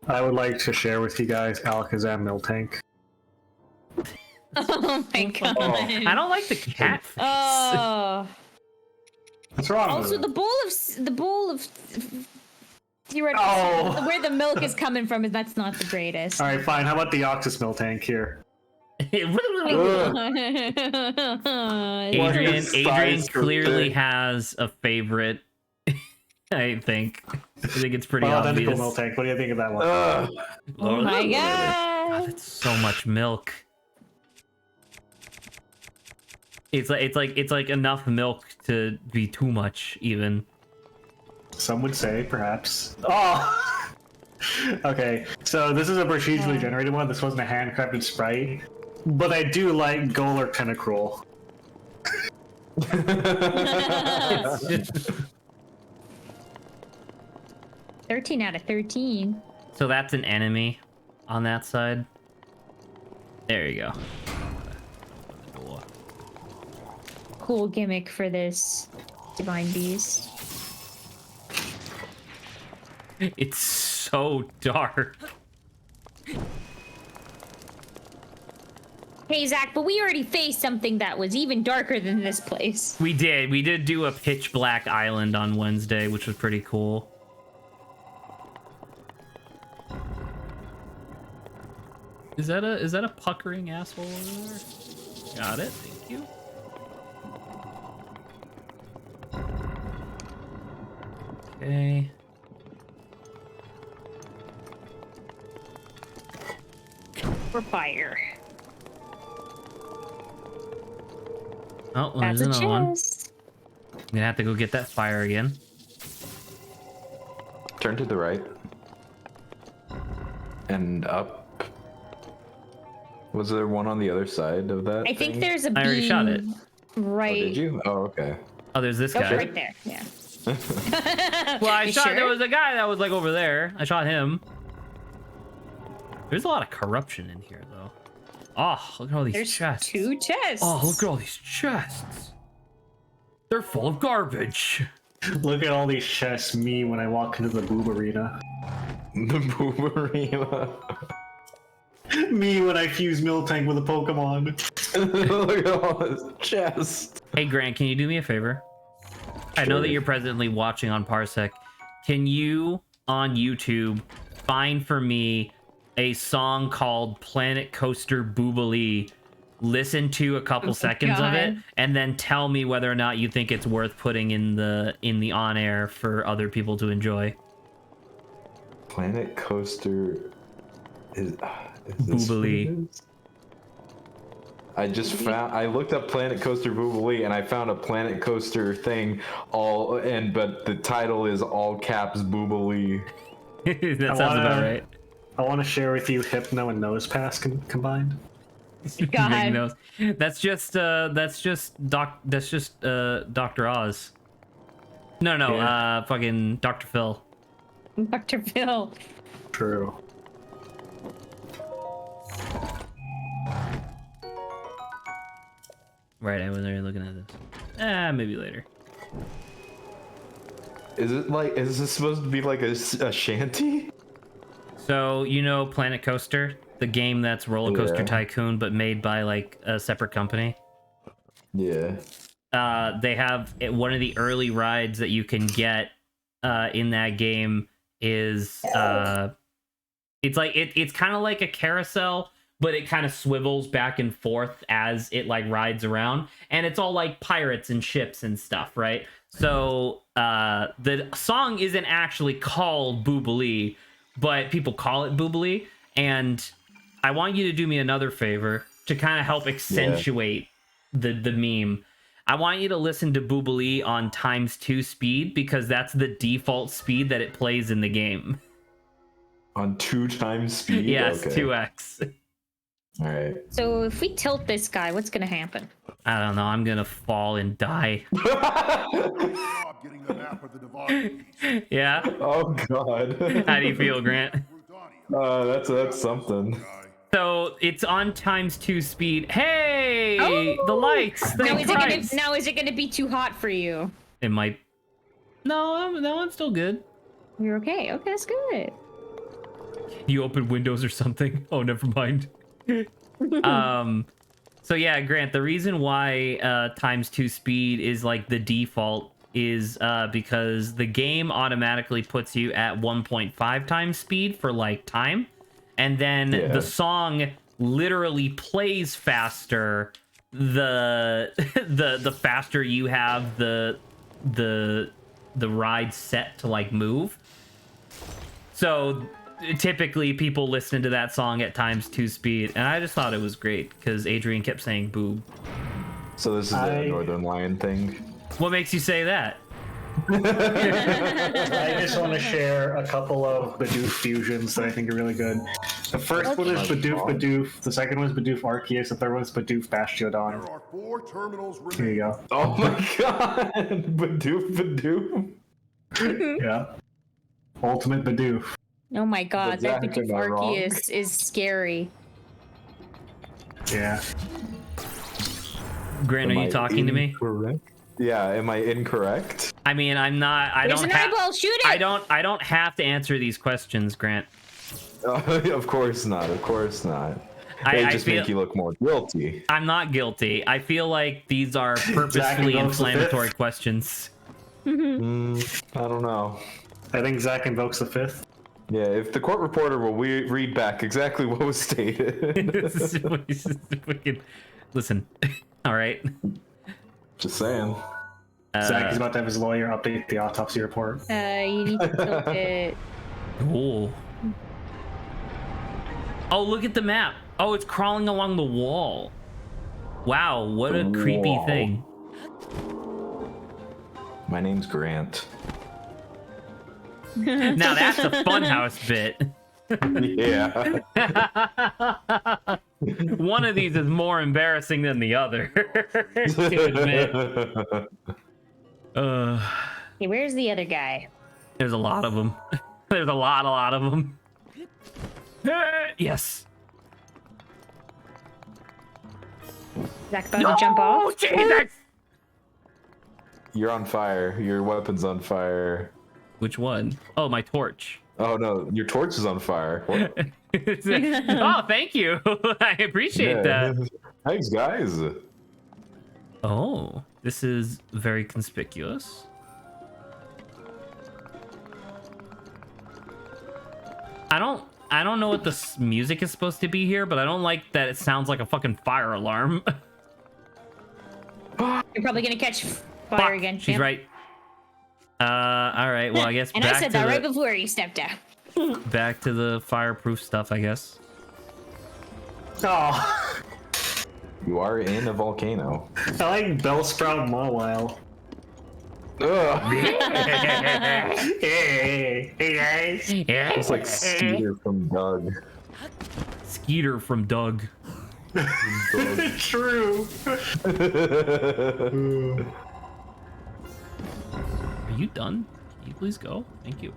I would like to share with you guys Alakazam Miltank. Oh my god. I don't like the cat face. Oh. What's wrong? Also, the bowl of theoretical where the milk is coming from, that's not the greatest. All right, fine. How about the Oxus Miltank here? Adrian clearly has a favorite. I think it's pretty obvious. Miltank. What do you think of that one? Oh my god! That's so much milk. It's like enough milk to be too much, even. Some would say, perhaps. Oh. Okay, so this is a procedurally generated one. This wasn't a handcrafted sprite, but I do like Golurk Tentacruel. 13 out of 13. So that's an enemy on that side. There you go. Cool gimmick for this divine beast. It's so dark. Hey Zach, but we already faced something that was even darker than this place. We did do a pitch black island on Wednesday, which was pretty cool. Is that a puckering asshole over there? Got it, thank you. Okay. For fire. Oh, well, That's there's a another one. chest. I'm gonna have to go get that fire again. Turn to the right. And up. Was there one on the other side of that? I think there's a beam. I already shot it. Right. Oh, did you? Oh, okay. Oh, there's this Oh, guy. right there. Yeah. Well, I You shot. sure? There was a guy that was like over there. I shot him. There's a lot of corruption in here, though. Oh, look at all these There's chests. 2 chests. Oh, look at all these chests. They're full of garbage. Look at all these chests. Me when I walk into the boob arena. The boob arena. Me when I fuse Miltank with a Pokemon. Look at all this chest. Hey, Grant, can you do me a favor? I know that you're presently watching on Parsec. Can you, on YouTube, find for me a song called Planet Coaster Boobalee? Listen to a couple seconds of it, and then tell me whether or not you think it's worth putting in the on air for other people to enjoy. Planet Coaster is this Boobalee. what it is? I looked up Planet Coaster Boobalee and I found a Planet Coaster thing but the title is all caps Boobalee. That sounds about right. I want to share with you Hypno and Nose Pass combined. God. That's just Dr. Oz. No, fucking Dr. Phil. Dr. Phil. True. Right, I wasn't really looking at this. Maybe later. Is this supposed to be like a shanty? So, you know Planet Coaster? The game that's Roller Coaster Tycoon, but made by, like, a separate company? Yeah. They have one of the early rides that you can get in that game is it's like it's kind of like a carousel, but it kind of swivels back and forth as it like rides around, and it's all like pirates and ships and stuff, right? So the song isn't actually called Boobalee, but people call it Boobalee. And I want you to do me another favor to kind of help accentuate the meme. I want you to listen to Boobalee on ×2 speed, because that's the default speed that it plays in the game. On 2 times speed? Yes, okay. 2x. All right. So if we tilt this guy, what's gonna happen? I don't know. I'm gonna fall and die. Job getting the map of the divide, please. Yeah. Oh God. How do you feel, Grant? That's something. So it's on ×2 speed. Hey, the lights. Now is it gonna be too hot for you? It might. No, that one's still good. You're okay. Okay, that's good. You open Windows or something? Oh, never mind. So yeah, Grant, the reason why ×2 speed is like the default is because the game automatically puts you at 1.5 times speed for like time, and then the song literally plays faster the faster you have the ride set to like move. So typically people listen to that song at ×2 speed, and I just thought it was great because Adrian kept saying boob. So this is the Northern Lion thing. What makes you say that? I just want to share a couple of Bidoof fusions that I think are really good. The first one is Bidoof Bidoof, the second one is Bidoof Arceus, the third one is Bidoof Bastiodon. There are 4 terminals Here you remaining. go. Oh my God. Bidoof Bidoof. Yeah. Ultimate Bidoof. Oh my God, that Exactly Bidoof not wrong. Arceus is scary. Yeah. Grant, are you talking to me? Correct. Yeah, am I incorrect? I mean, I'm not. There's an eyeball, shoot it! I don't have to answer these questions, Grant. Of course not. Of course not. I They just make you look more guilty. I'm not guilty. I feel like these are purposefully invokes the inflammatory fifth. questions. I don't know. I think Zach invokes the fifth. Yeah, if the court reporter will read back exactly what was stated. Listen. All right. Just saying. Zach is about to have his lawyer update the autopsy report. You need to tilt it. Ooh. Oh, look at the map. Oh, it's crawling along the wall. Wow, what a creepy Wall. thing. My name's Grant. Now that's a funhouse bit. Yeah. One of these is more embarrassing than the other. To admit. Hey, where's the other guy? There's a lot of them. There's a lot of them. Yes. Zach about to jump off? Jesus! You're on fire. Your weapon's on fire. Which one? Oh, my torch. Oh no, your torch is on fire. What? Oh, thank you. I appreciate that. Thanks, guys. Oh, this is very conspicuous. I don't know what this music is supposed to be here, but I don't like that it sounds like a fucking fire alarm. You're probably gonna catch fire Fuck, again. she's Yep. right. All right. Well, I guess And back I said to that the, right before you stepped out. back to the fireproof stuff, I guess. Oh, You are in a volcano. I like Bellsprout Mawile. Ugh. Hey guys. It's like Skeeter from Doug. Skeeter from Doug. True. Are you done? Can you please go? Thank you.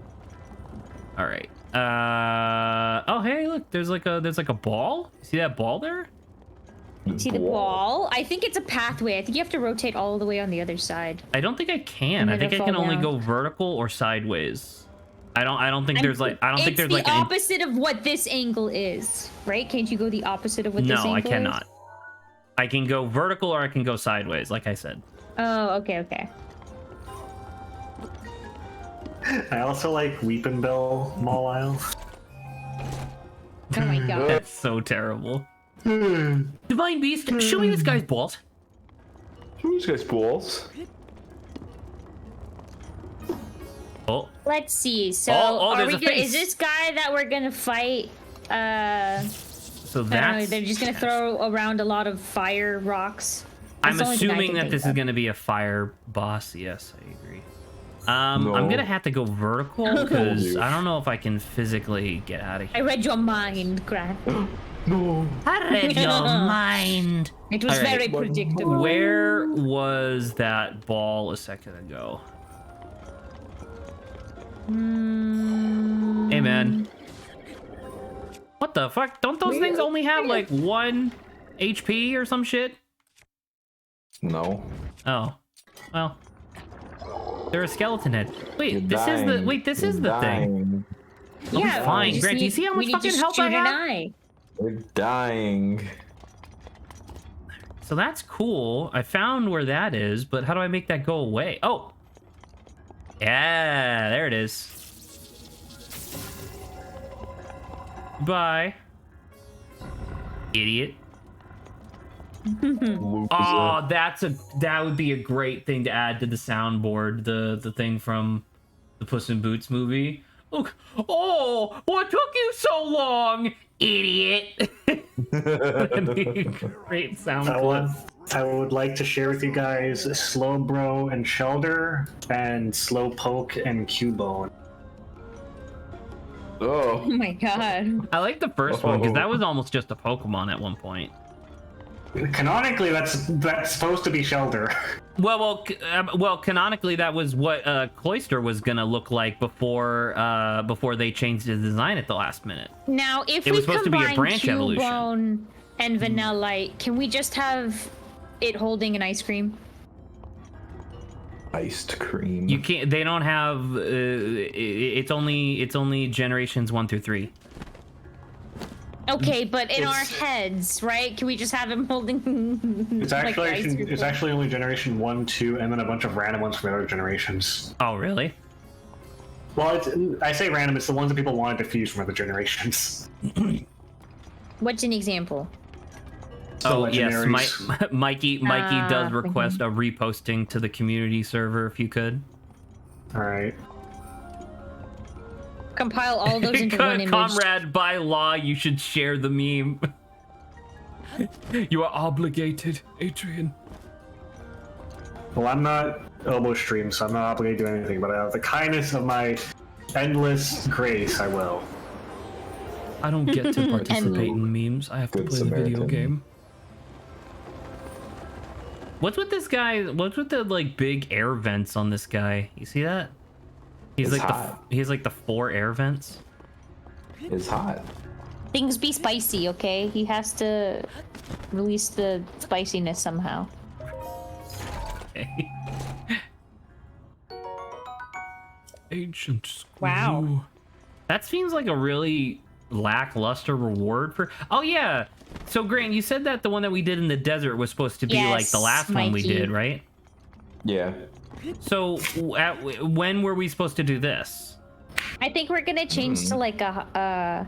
All right. Oh, hey, look. There's like a ball. See that ball there? See the ball? I think it's a pathway. I think you have to rotate all the way on the other side. I don't think I can. And I then think I it'll can fall only down. go vertical or sideways. I don't think there's like It's there's the like an opposite of what this angle is, right? Can't you go the opposite of what this angle No, is? I cannot. I can go vertical or I can go sideways, like I said. Oh, okay. I also like Weepinbell Mall Isle. Oh my god. That's so terrible. Divine Beast, show me this guy's balls. Show these guys balls. Oh, Let's see. So Oh, are there's we a gonna, face. is this guy that we're gonna fight? so I don't know. that's. They're just gonna throw around a lot of fire rocks. I'm That's the only thing I assuming can that think this is of. going to be a fire boss. Yes, I agree. I'm No. gonna have to go vertical because I don't know if I can physically get out of I here. read your mind, Grant. No. I read your mind. It was All right. very predictable. Where was that ball a second ago? Hey man, what the fuck? Don't those things only have like 1 HP or some shit? No. Oh, well, they're a skeleton head. Wait, You're this dying. is the this is You're the thing. dying. I'll be fine. we just Grant, do you need- see how we much need fucking to health I shoot an have? eye. You're dying. So that's cool. I found where that is, but how do I make that go away? Oh, yeah, there it is. Bye, idiot. Oh, that would be a great thing to add to the soundboard. The thing from the Puss in Boots movie. Look, oh, what took you so long, idiot? That'd be a great sound clip. I would like to share with you guys Slowbro and Shelder, and Slowpoke and Cubone. Oh Oh. my god. I like the first one because that was almost just a Pokemon at one point. Canonically, that's supposed to be Shelder. Well, canonically, that was what Cloyster was gonna look like before they changed the design at the last minute. Now, if It we was supposed to be a combine branch evolution. Cubone and Vanillite, can we just have it holding an ice cream? Iced cream. You can't. They don't have. It's only generations 1 through 3. Okay, but in our heads, right? Can we just have him holding? It's like, actually ice cream it's cone? actually only generation 1, 2, and then a bunch of random ones from other generations. Oh, really? Well, I say random. It's the ones that people wanted to fuse from other generations. What's an example? Oh yes, Legendaries. Mikey does okay. request a reposting to the community server if you could. All right. Compile all those into one image. Comrade, by law, you should share the meme. You are obligated, Adrian. Well, I'm not Elbow Stream, so I'm not obligated to do anything. But out of the kindness of my endless grace, I will. I don't get to participate in memes. I have to Good play the video Samaritan. game. What's with this guy? What's with the like big air vents on this guy? You see that? He's It's like hot. he has like the 4 air vents. It's hot. Things be spicy, okay? He has to release the spiciness somehow. Okay. Ancient. Wow. glue. That seems like a really lackluster reward for. Oh yeah. So Grant, you said that the one that we did in the desert was supposed to be like the Yes, last one we Mikey. did, right? Yeah. So when were we supposed to do this? I think we're gonna change to like a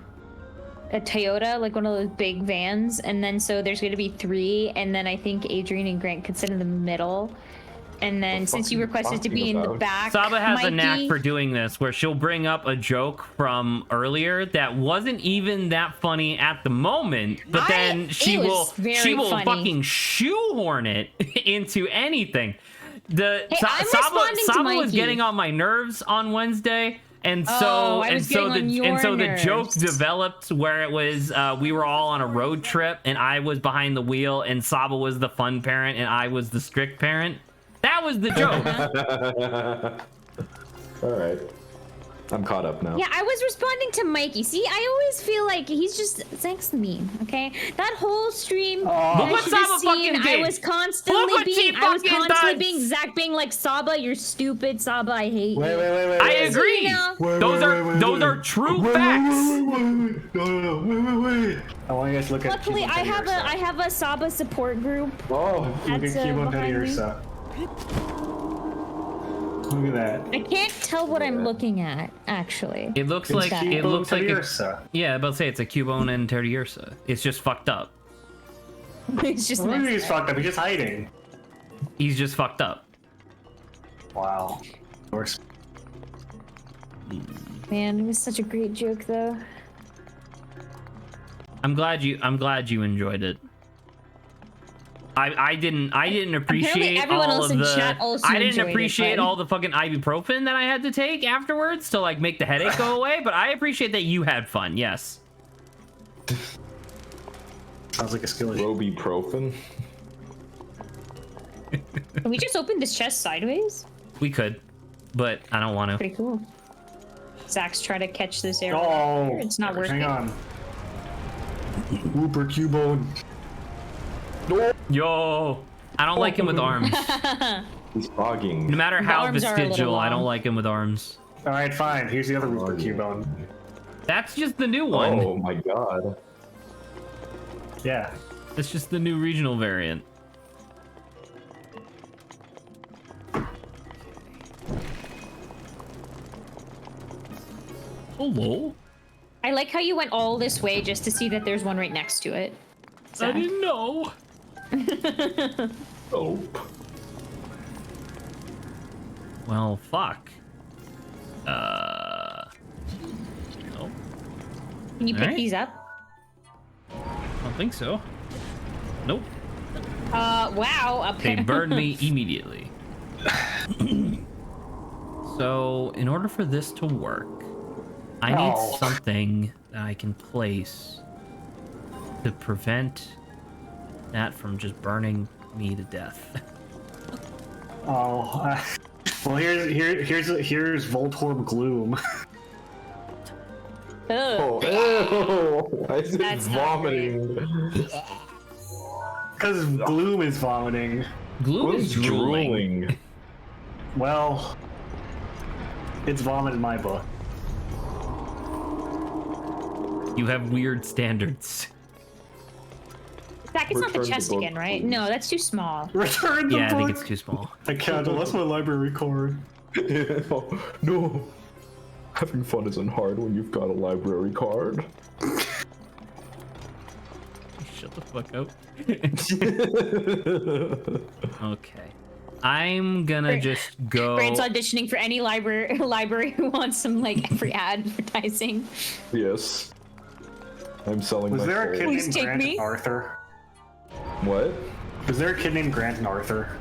Toyota, like one of those big vans, and then so there's gonna be 3, and then I think Adrian and Grant could sit in the middle, and then since you fuck are you requested to be talking in the about? back, Saba has a knack Mikey- for doing this, where she'll bring up a joke from earlier that wasn't even that funny at the moment, but then she it was will very funny. fucking shoehorn it into anything. I'm responding to Saba was Mikey. getting on my nerves on Wednesday. And so, Oh, I was getting on your the joke nerves. developed where it was we were all on a road trip, and I was behind the wheel, and Saba was the fun parent, and I was the strict parent. That was the joke. All right. I'm caught up now. Yeah, I was responding to Mikey. See, I always feel like he's just thanks to me. Okay, that whole stream. Look I what should have Saba seen. fucking I did. was Look constantly what she fucking does. Zach being like Saba, you're stupid. Saba, I hate you. Wait. I agree. now. Those are true facts. Wait. I want you guys to look at. Luckily, Cubone I have Teddy I have a Saba support group. Oh. Ursa. Look at That's, Cubone Teddy behind me. Ursa. Look at that. I can't tell what I'm looking at, actually. It looks It's like it Cubone looks like a, Teddiursa. yeah, about to say it's a Cubone and Teddiursa. It's just fucked up. It's just What do you mean messed he's up. fucked up? He's just hiding. He's just fucked up. Wow. Of course. Man, it was such a great joke, though. I'm glad you enjoyed it. I didn't appreciate everyone all else of in the chat also I didn't enjoyed it, appreciate but- all the fucking ibuprofen that I had to take afterwards to like make the headache go away, but I appreciate that you had fun. Yes. Sounds like a skill issue. Ibuprofen. Can we just open this chest sideways? We could, but I don't want to. Pretty cool. Zach's trying to catch this arrow. Oh, It's not working. hang on. Whooper Cubone. Yo, I don't like him with arms. He's fogging. No matter The how arms are a little vestigial, I don't long. like him with arms. All right, fine. Here's the other Whooper Cubone. That's just the new one. Oh my god. Yeah. It's just the new regional variant. Hello? I like how you went all this way just to see that there's one right next to it. I Zach. didn't know. Oh. Well, fuck. No. Can you pick Alright. these up? I don't think so. Nope. Wow. They burned me immediately. So, in order for this to work, I need Oh. something that I can place to prevent that from just burning me to death. Oh. Well, here's Voltorb Gloom. Ugh. Oh, ew. Why is it That's not vomiting? Because Gloom is vomiting. Gloom is Who's drooling. Well, it's vomit in my book. You have weird standards. Zach, it's not the Return the chest book, again, right? please. No, that's too small. Return the Yeah, I book. think it's too small. I can't. Unless my library card. No. Having fun isn't hard when you've got a library card. Shut the fuck up. Okay. I'm gonna just go. Brand's auditioning for any library who wants some like free advertising. Yes. I'm selling Was my there a kid soul. Please named take Grant me. and Arthur? What? Was there a kid named Grant and Arthur?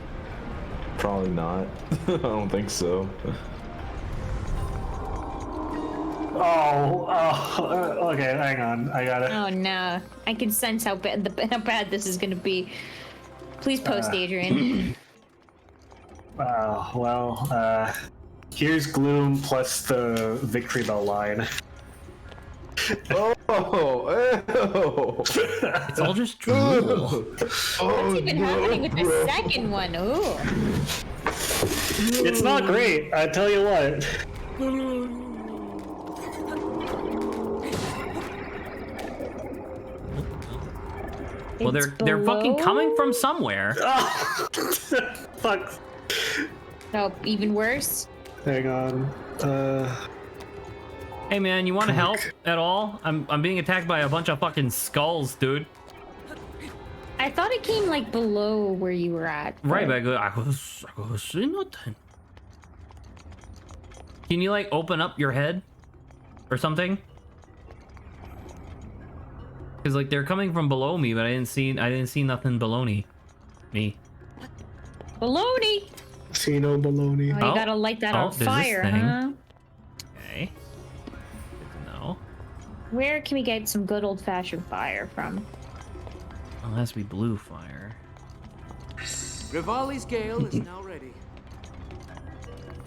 Probably not. I don't think so. Okay, hang on. I got it. Oh no, I can sense how bad this is gonna be. Please post, Adrian. Here's Gloom plus the Victory Bell line. Oh, ew. It's all just drool. What's even happening with the second one? Ooh. It's not great, I tell you what. Well, they're fucking coming from somewhere. Oh, fuck. No, even worse. Hang on. Hey man, you want to help at all? I'm being attacked by a bunch of fucking skulls, dude. I thought it came like below where you were at. Right, but I was seeing nothing. Can you like open up your head or something? Because like they're coming from below me, but I didn't see nothing below me. Baloney. See no baloney. Oh, you gotta light that on there's this fire, thing. huh? Okay. No. Where can we get some good old-fashioned fire from? Well, it has to be blue fire. Rivali's gale is now ready.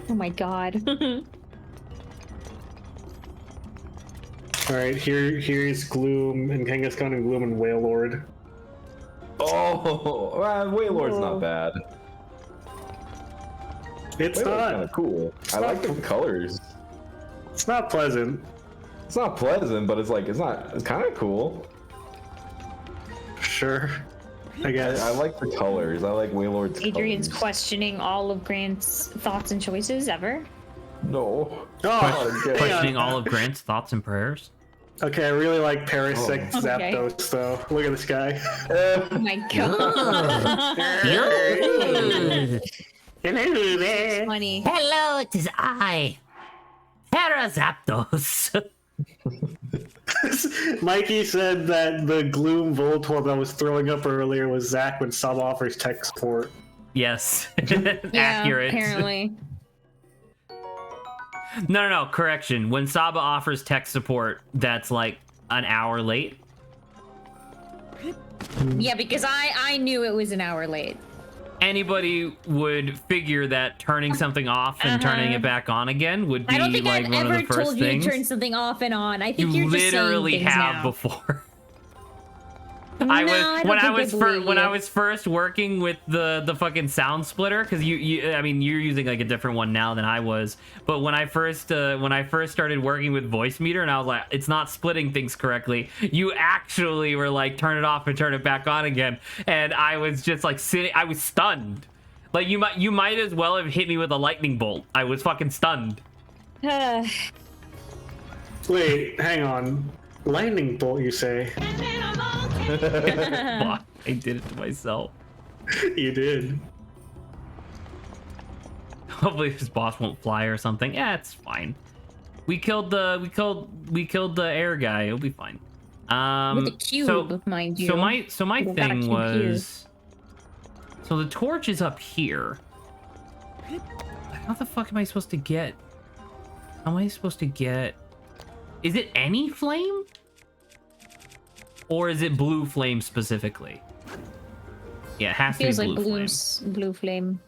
Oh my god. Alright, here's Gloom and Kangaskhan and Gloom and Wailord. Oh, Wailord's not bad. It's Wailord's kind not. of cool. I like the colors. It's not pleasant. It's not pleasant, but it's kind of cool. Sure. I guess. I like the colors. I like Waylord's Adrian's colors. questioning all of Grant's thoughts and choices ever. No. Oh, Questioning all of Grant's thoughts and prayers. Okay, I really like Parasect Okay. Zapdos, though. Look at this guy. Oh my god. Hello, Funny. Hello, it is I, Parazapdos. Mikey said that the Gloom Voltorb that was throwing up earlier was Zach when Sub offers tech support. Yes, Yeah, accurate. apparently. No, correction. When Saba offers tech support, that's like an hour late. Yeah, because I knew it was an hour late. Anybody would figure that turning something off and turning it back on again would be I don't think like I've one ever of the first told things. you to turn something off and on. I think You you're just literally saying things have now. before. No, I don't when think I was first working with the fucking sound splitter, because I mean you're using like a different one now than I was, but when I first started working with Voice Meter and I was like, it's not splitting things correctly, you actually were like, turn it off and turn it back on again, and I was just like sitting, I was stunned. Like you might as well have hit me with a lightning bolt. I was fucking stunned. Wait, hang on. Lightning bolt, you say? Fuck, I did it to myself. You did. Hopefully this boss won't fly or something. Yeah, it's fine. We killed the air guy. It'll be fine. With a cube, mind you. So my We've got a thing cube was, so the torch is up here. How the fuck am I supposed to get? How am I supposed to get? Is it any flame? Or is it blue flame specifically? Yeah, it has Feels to be like blue flame.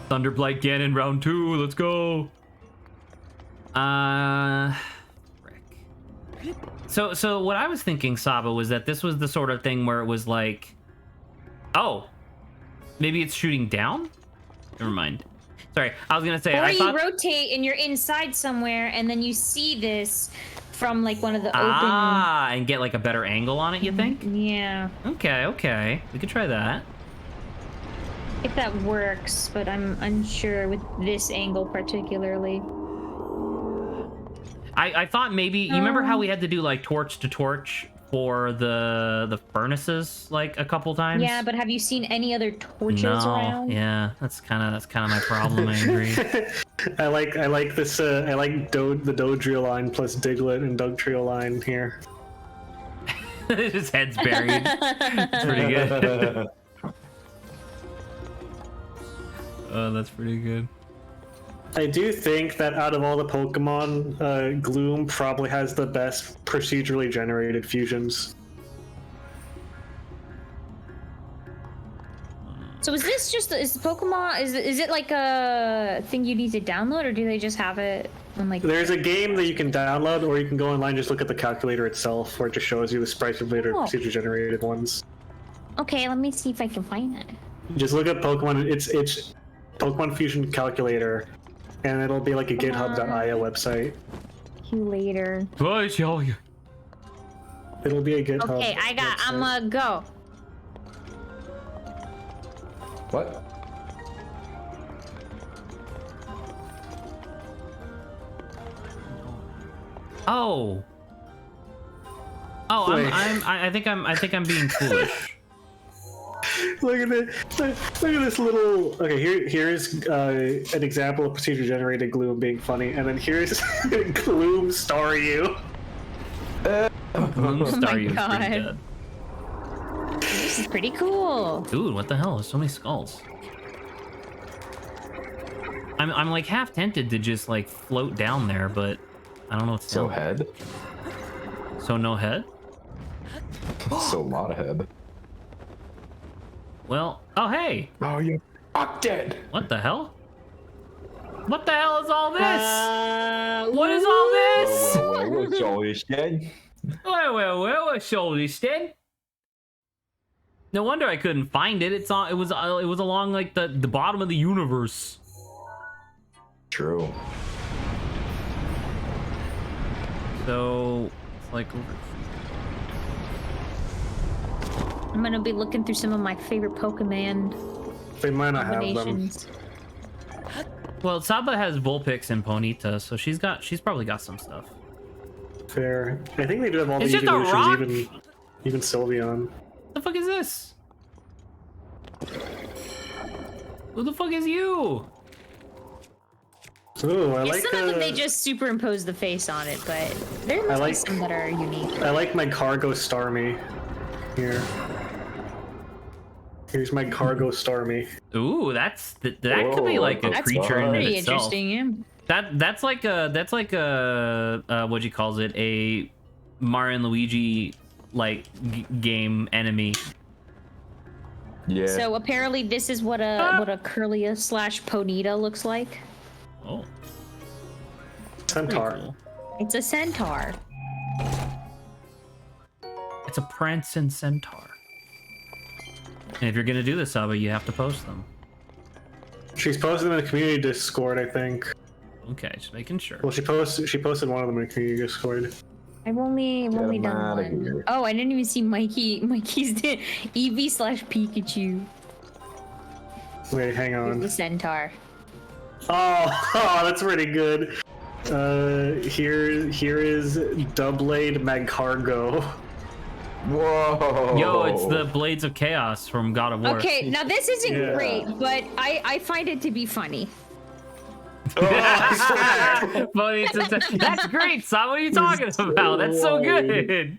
Thunderblight Ganon round 2, let's go. Frick. So what I was thinking, Saba, was that this was the sort of thing where it was like, oh, maybe it's shooting down? Never mind. Sorry, I was gonna say, Or I you thought... rotate and you're inside somewhere, and then you see this from like one of the open. and get like a better angle on it, you think? Yeah. Okay. We could try that. If that works, but I'm unsure with this angle particularly. I thought maybe, you remember how we had to do like torch to torch for the furnaces like a couple times? Yeah, but have you seen any other torches No, around? yeah, that's kind of my problem. I agree. I like this. I like the Dodrio line plus Diglett and Dugtrio line here. His head's buried. It's pretty good. Oh, that's pretty good. I do think that out of all the Pokemon, Gloom probably has the best procedurally generated fusions. So is this just is Pokemon? Is it like a thing you need to download, or do they just have it on like? There's a game that you can download, or you can go online and just look at the calculator itself, where it just shows you the sprites of later procedure generated ones. Okay, let me see if I can find it. Just look up Pokemon. It's Pokemon Fusion Calculator, and it'll be like a GitHub.io website. Later. Oh, show you. It'll be a GitHub. Okay, I'm gonna go. What? Oh. Oh, Wait. I think I'm being foolish. Look at this little. Okay, here's an example of procedure generated Gloom being funny, and then here's Gloom Staryu. Gloom Star is pretty God. good. This is pretty cool. Dude, what the hell? There's so many skulls. I'm like half tempted to just like float down there, but I don't know what to So do. head? So no head? So a lot of head. Well, oh hey! Oh, you fucked it! What the hell? What the hell is all this? What is all this? What's all this then? Well, what's all this then? No wonder I couldn't find it. It was along like the bottom of the universe. True. So it's like over I'm gonna be looking through some of my favorite Pokemon They might not have them. combinations. Well, Saba has Vulpix and Ponyta, so she's probably got some stuff. Fair. I think they do have all It's the just a rock? evolutions, even Sylveon. What the fuck is this? Who the fuck is you? Ooh, I like Some of them they just superimpose the face on it, but there must be some that are unique. I like my Cargo Starmie. Here. Here's my Cargo Starmie. Ooh, that could be like a That's creature in pretty itself. interesting. Yeah. That's like a what do you calls it? A Mario and Luigi like game enemy. Yeah. So apparently this is what a Curlia / Ponyta looks like. Oh. Centaur. Cool. It's a centaur. It's a prancing centaur. And if you're gonna do this, Saba, you have to post them. She's posted them in the community Discord, I think. Okay, just making sure. Well, she posted one of them in the community Discord. I've only done outta one. here. Oh, I didn't even see Mikey's Eevee / Pikachu. Wait, hang The on. centaur. Oh, that's pretty good. Here is Doublade Magcargo. Whoa. Yo, it's the Blades of Chaos from God of War. Okay, now this isn't Yeah. great, but I find it to be funny. Funny, that's great, Saba. What are you talking about? That's so good.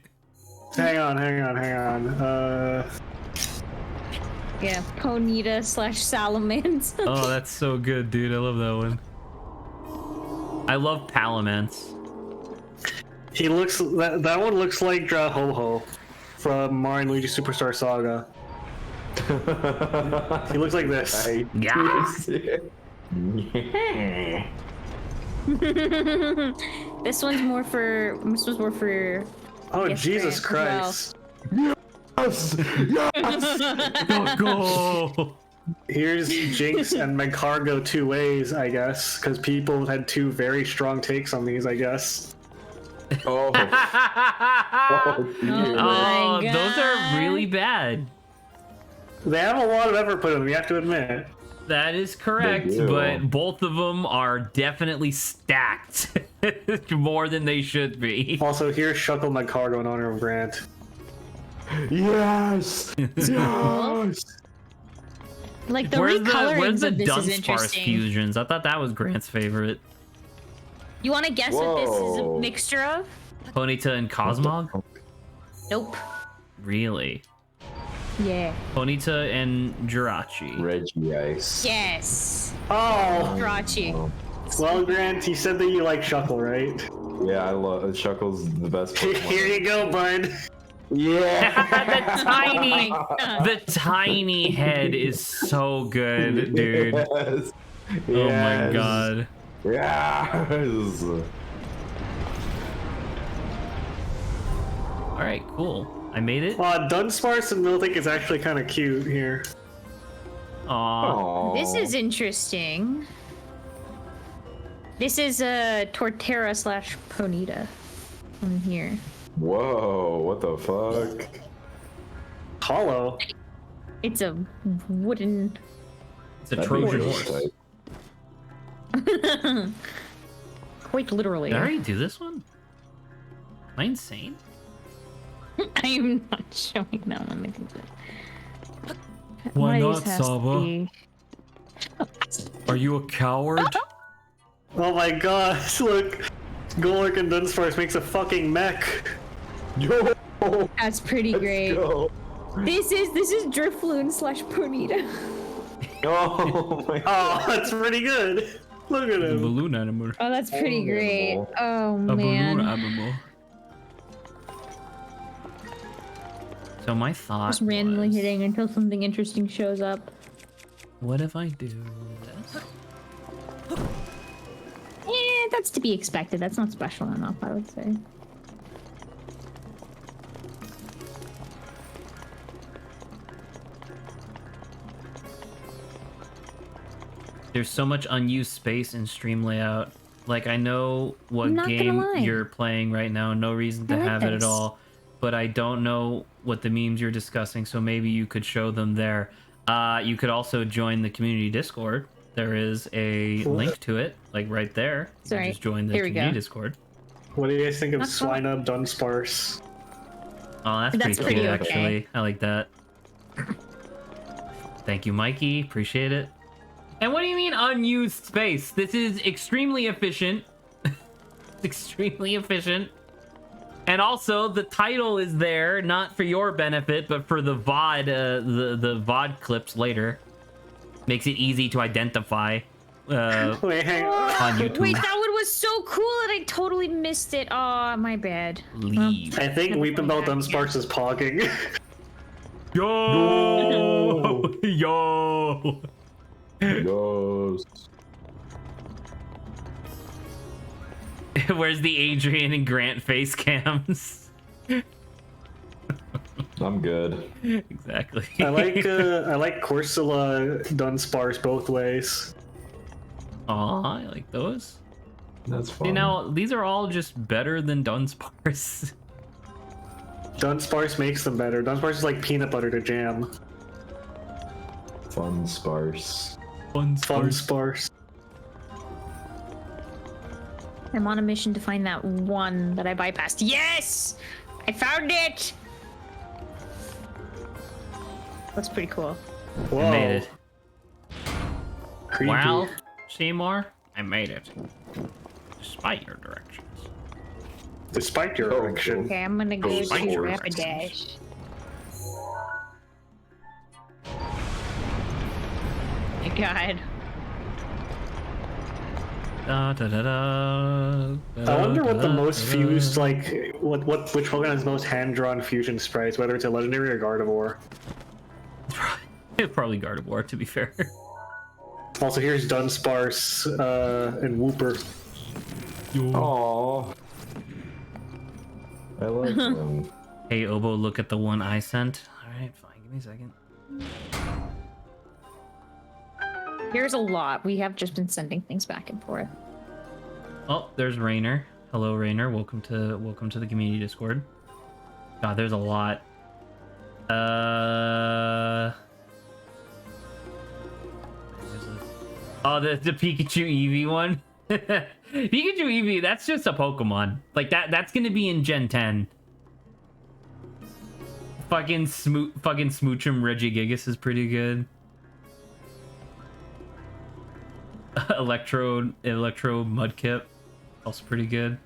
Hang on. Yeah, Ponyta / Salamence. Oh, that's so good, dude. I love that one. I love Palamence. He looks that one looks like Ho-Ho from Mario and Luigi Superstar Saga. He looks like this. Yeah. This one's more for. Oh, Yes, Jesus Grant, as Christ. Go. Here's Jinx and Magcargo two ways, I guess, because people had two very strong takes on these, I guess. Oh. my Oh, those are God. really bad. They have a lot of effort put in them, you have to admit. That is correct, They do. but both of them are definitely stacked more than they should be. Also, here's Shuckle Magcargo in honor of Grant. Yes. Yes. Like the Where's recolorings the of this is Dunsparce interesting. fusions? I thought that was Grant's favorite. You want to guess what this is a Whoa. mixture of? Ponyta and Cosmog? Nope. Really? Yeah. Ponyta and Jirachi. Reggie Ice. Yes. Oh! Drachi. Well, Grant, you said that you like Shuckle, right? Yeah, I love Shuckle's the best. Here Pokemon. you go, bud. Yeah. the tiny head is so good, dude. Yes. Oh my god. Yes. Alright, cool. I made it. Dunsparce and Miltank is actually kind of cute here. Aw. Aw. This is interesting. This is a Torterra / Ponyta on here. Whoa! What the fuck? Hollow. It's a wooden. It's a That'd be Trojan really horse. tight. Quite literally. Did I already do this one? Am I insane? I am not showing that one. I think that. Why One of not, these has to Saba? be- Are you a coward? Oh my gosh, look. Golurk and Dunsparce makes a fucking mech. Yo. That's pretty great. Go. This is Drifloon / Ponyta. Oh my. Oh, that's pretty good. Look at him. Balloon animal. Oh, that's pretty Oh, great. animal. Oh A balloon man. animal. So my thought Just randomly was, hitting until something interesting shows up. what if I do this? Yeah, that's to be expected. That's not special enough, I would say. There's so much unused space in stream layout. Like, I know what I'm not gonna game lie. you're playing right now, no reason to I like have it at this. all. but I don't know what the memes you're discussing, so maybe you could show them there. You could also join the community Discord. There is a link to it, like right there. You Sorry. can just join the Here we community go. Discord. What do you guys think of That's Swine Up Dunsparce? Oh, that's That's pretty pretty cute, okay. actually. I like that. Thank you, Mikey. Appreciate it. And what do you mean unused space? This is extremely efficient. Extremely efficient. And also, the title is there, not for your benefit, but for the VOD, the VOD clips later. Makes it easy to identify Wait, hang on YouTube. Wait, that one was so cool and I totally missed it. Oh, my bad. Leave. I think Weeping Bell Dunsparce is pogging. Yo! Yo! Ghost. Where's the Adrian and Grant face cams? I'm good. Exactly. I like Corsola Dunsparce both ways. Aw, I like those. That's fun. You know, these are all just better than Dunsparce. Dunsparce makes them better. Dunsparce is like peanut butter to jam. Fun sparse. Fun sparse. I'm on a mission to find that one that I bypassed. Yes! I found it! That's pretty cool. Whoa. I made it. Creepy. Wow, Seymour, I made it. Despite your directions. Despite your Oh, erection. Okay, I'm gonna go Despite to your Rapidash. My god. Da, da, da, da, I wonder what the da, most da, fused, like, which Pokemon has the most hand-drawn fusion sprites, whether it's a legendary or Gardevoir. Probably Gardevoir, to be fair. Also, here's Dunsparce and Wooper. Aww. I love them. Hey, Obo, look at the one I sent. Alright, fine, give me a second. Here's a lot. We have just been sending things back and forth. Oh, there's Rainer. Hello, Rainer. Welcome to the community Discord. God, there's a lot. Oh, the Pikachu Eevee one. Pikachu Eevee, that's just a Pokemon. Like that's gonna be in Gen 10. Fucking Smoochum Regigigas is pretty good. Electro Mudkip, also pretty good.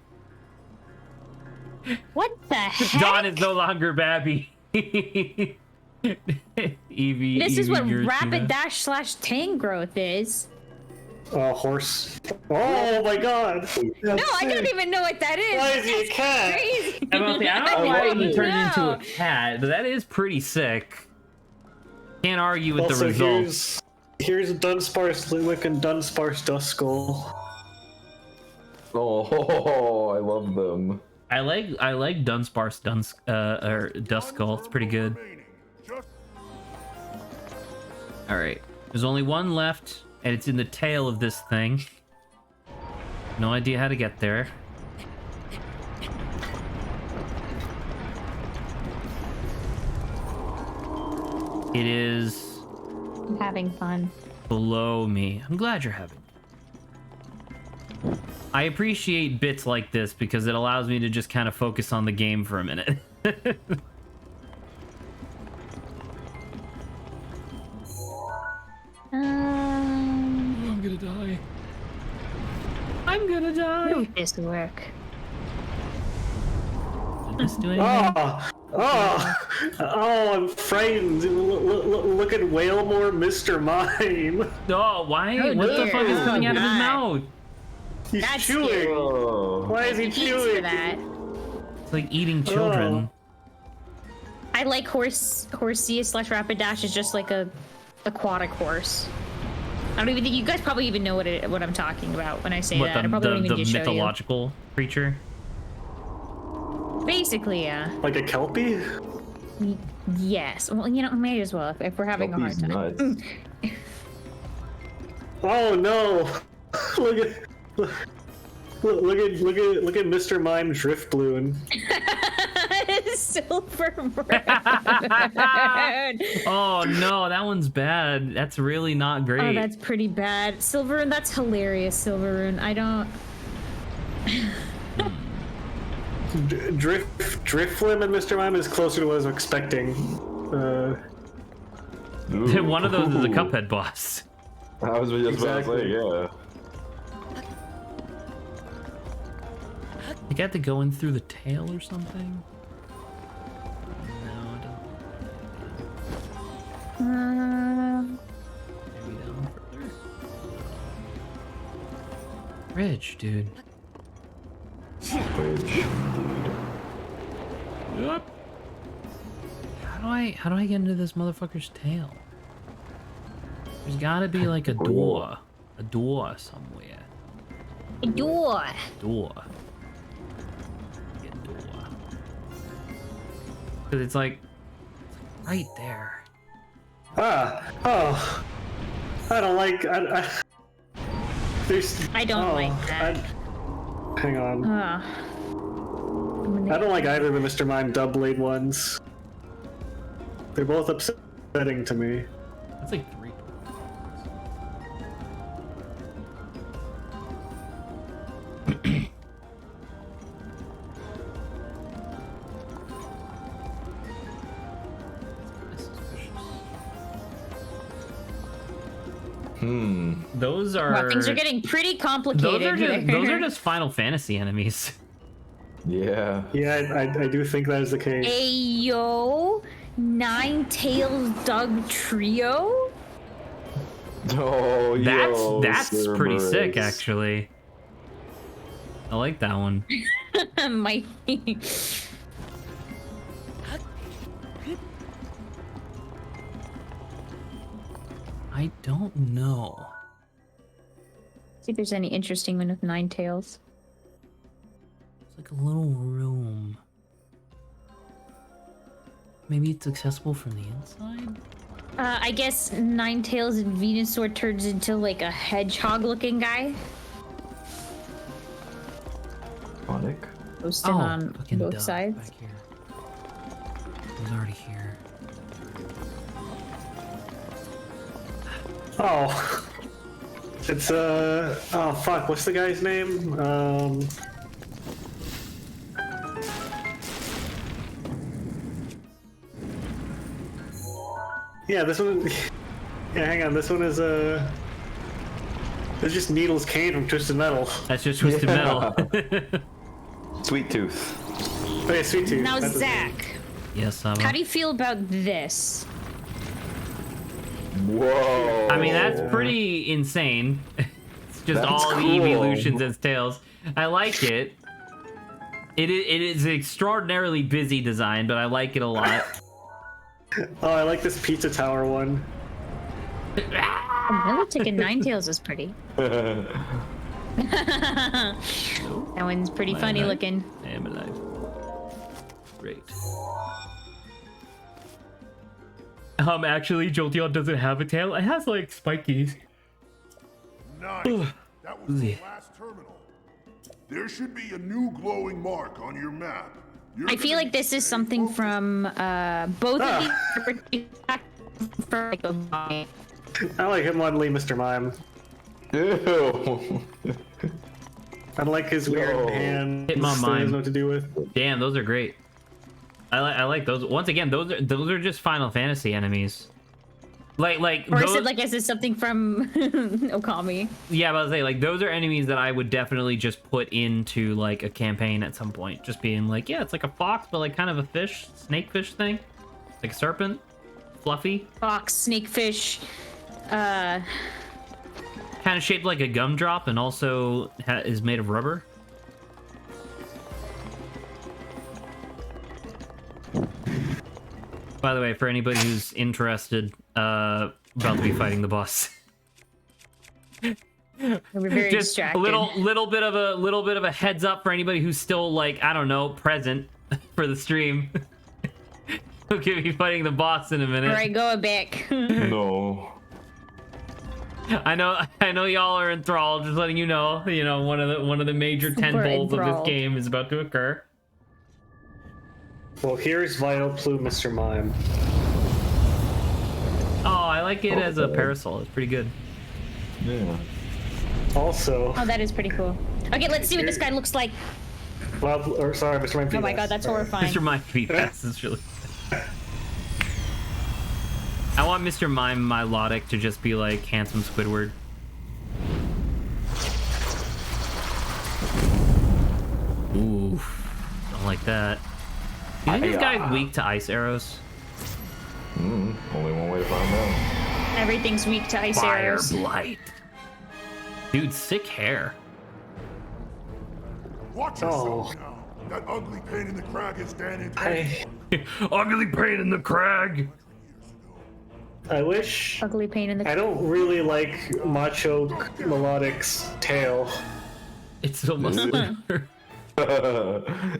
What the heck? Dawn is no longer Babby. Eevee. This is what Giratina. Rapidash / Tangrowth is. Horse. Oh my god! No, I don't even know what that is. Why is he a That's cat? crazy. I don't know why don't he turned into know. a cat, but that is pretty sick. Can't argue with the Also, results. here's Dunsparce Litwick and Dunsparce Duskull. Oh, I love them. I like Dunsparce or Duskull. It's pretty good. All right, there's only one left, and it's in the tail of this thing. No idea how to get there. It is I'm having fun. below me. I'm glad you're having. I appreciate bits like this because it allows me to just kind of focus on the game for a minute. I'm gonna die. I'm gonna die. How does this work? Did this do anything? I'm frightened. Look at Whalemore, Mr. Mime. Oh, why? Oh, What the fuck is dear. coming out of his God. mouth? He's That's chewing. scary. Oh. Why is he Thanks for chewing? that. It's like eating children. I like Horsea / Rapidash is just like a aquatic horse. I don't even think you guys probably even know what I'm talking about when I say What, that. I probably don't even the need to show mythological creature? you. Basically, yeah. Like a Kelpie? Yes. Well, you know, may as well if we're having a hard Kelpie's time. nuts. Oh no! Look at Mr. Mime Drift Balloon. Silverrune. Oh no, that one's bad. That's really not great. Oh, that's pretty bad. Silverrune, that's hilarious, Silverrune. I don't... Driftflim and Mr. Mime is closer to what I was expecting. One of those is a Cuphead boss. I was just about to say, yeah. You got to go in through the tail or something? No, I don't. Maybe down further. Bridge, dude. Bridge. Yep. How do I get into this motherfucker's tail? There's gotta be like a door. A door somewhere. A door. Door. Get door. Cause it's like right there. Oh. I don't like. There's. I don't like that. Hang on. I I don't like either of the Mr. Mime Dubblade ones. They're both upsetting to me. That's like 3. Those are. Wow, things are getting pretty complicated. Those are just Final Fantasy enemies. Yeah. Yeah, I do think that is the case. Ayo, Nine-Tails Doug Trio. Oh, That's pretty Cerberus. sick, actually. I like that one. Might be. I don't know. See if there's any interesting one with Nine-Tails. It's like a little room. Maybe it's accessible from the inside? I guess Nine-Tails and Venusaur turns into like a hedgehog-looking guy. Sonic. Posted on fucking both duh, sides. Back here. It was already here. Oh. It's oh fuck, what's the guy's name? Yeah, this one. Yeah, hang on. This one is it's just Needles Kane from Twisted Metal. That's just Twisted Metal. Sweet Tooth. Oh yeah, Sweet Tooth. Now, That's his name. Zach, Yes, how do you feel about this? Whoa. I mean, that's pretty insane. It's just That's all the cool. evolutions as tails. I like it. It is an extraordinarily busy design, but I like it a lot. Oh, I like this pizza tower one. Another ticket Nine-Tails is pretty. That one's pretty funny alive? looking. I am alive. Great. Actually, Jolteon doesn't have a tail. It has like spikies. Nice. That was the last terminal. There should be a new glowing mark on your map. I feel like this is something from both of these for like a vibe. I like him on Lee Mr. Mime. Ew. I like his weird Yo. hand. Hit my Still doesn't mime. know what to do with. Damn, those are great. I like those. Once again, those are just Final Fantasy enemies. Like Or those, is it like, is this something from Okami? yeah, but I was saying like those are enemies that I would definitely just put into like a campaign at some point. Just being like, yeah, it's like a fox, but like kind of a fish, snakefish thing, like a serpent, fluffy, Fox, snakefish, kind of shaped like a gumdrop, and also is made of rubber. By the way, for anybody who's interested, about to be fighting the boss. we're very Just distracted. a little bit of a heads up for anybody who's still like, I don't know, present for the stream. We'll be fighting the boss in a minute. All right, go back. No. I know y'all are enthralled. Just letting you know, one of the major Super tentpoles of this enthralled. game is about to occur. Well, here's Vital Plume, Mr. Mime. Oh, I like it as a parasol. It's pretty good. Yeah. Also. Oh, that is pretty cool. Okay, let's see what this guy looks like. Sorry, Mr. Mime. Oh my god, that's horrifying. Mr. Mime PFS is really. I want Mr. Mime Milotic to just be like handsome Squidward. Ooh, don't like that. Do you think this guy's weak to ice arrows? Only one way to find out. Everything's weak to ice Fire arrows. blight. Dude, sick hair. Watch yourself now. That ugly pain in the crag is standing. Ugly pain in the crag. I wish. Ugly pain in the. I don't really like Macho Melodic's tail. It's so muscular.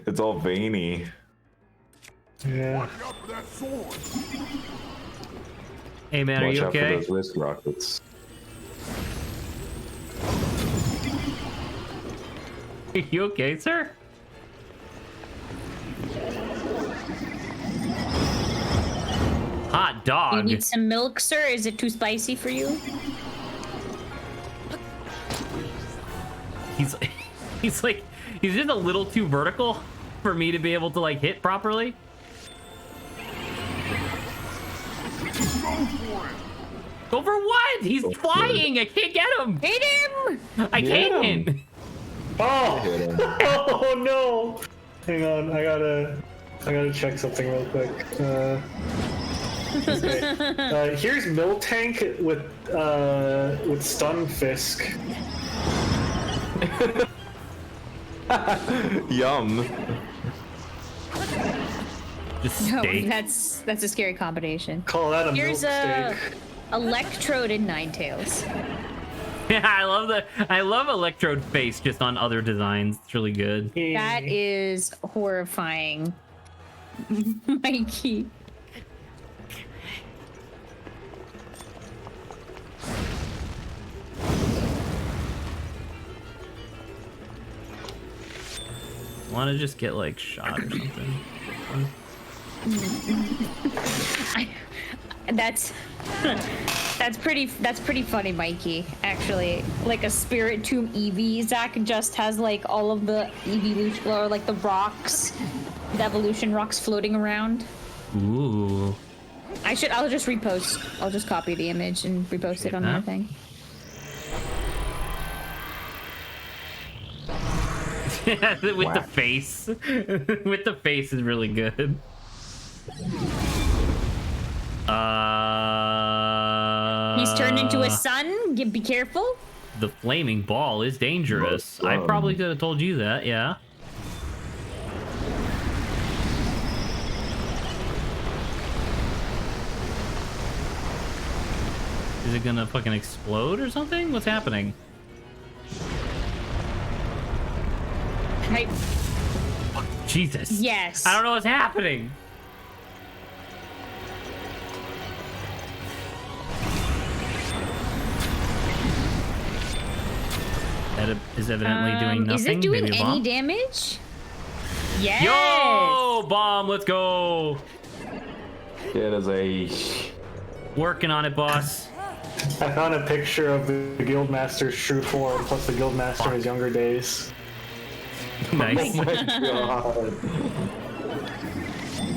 It's all veiny. Yeah. Watch out for that sword. Hey man, are Watch you out okay? for those wrist rockets. You okay, sir? Hot dog. You need some milk, sir? Is it too spicy for you? He's just a little too vertical for me to be able to like hit properly. Go for what? He's flying. I can't get him. Hit him! I can't. Oh! Oh no! Hang on, I gotta check something real quick. Okay. Here's Miltank with Stunfisk. Yum. Just No, steak. that's a scary combination. Call that a Here's milk a steak. Electrode and Ninetales. Yeah, I love Electrode face just on other designs. It's really good. That is horrifying. Mikey. Want to just get like shot or something? That's pretty funny, Mikey. Actually, like a Spirit Tomb Eevee, Zach just has like all of the evolution or like the rocks, the evolution rocks floating around. Ooh. I'll just repost. I'll just copy the image and repost it on my thing. With the face. With the face is really good. He's turned into a sun. Be careful. The flaming ball is dangerous. I probably could have told you that, yeah. Is it gonna fucking explode or something? What's happening? Right. Jesus. Yes. I don't know what's happening. That is evidently doing nothing. Is it doing Maybe a any bomb? damage? Yes. Yo, bomb, let's go. It is a... Working on it, boss. I found a picture of the Guildmaster's true form plus the Guildmaster in his younger days. Nice. Oh my god.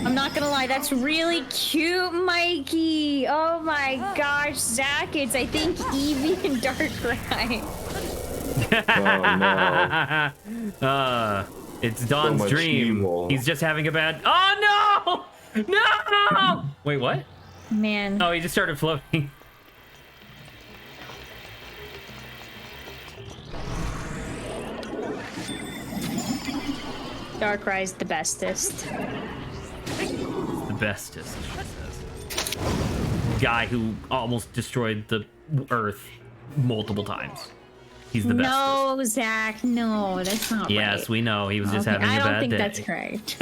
I'm not gonna lie, that's really cute, Mikey. Oh my gosh, Zach, it's I think Eevee and Darkrai. Oh no. It's Dawn's much dream. evil. He's just having a bad. Oh no! No! Wait, what? Man. Oh, he just started floating. Darkrai's the bestest. The bestest, she says. Guy who almost destroyed the Earth multiple times. He's the bestest. No, Zach, no, that's not right. Yes, we know. He was just Okay, having a bad I don't think day. that's correct.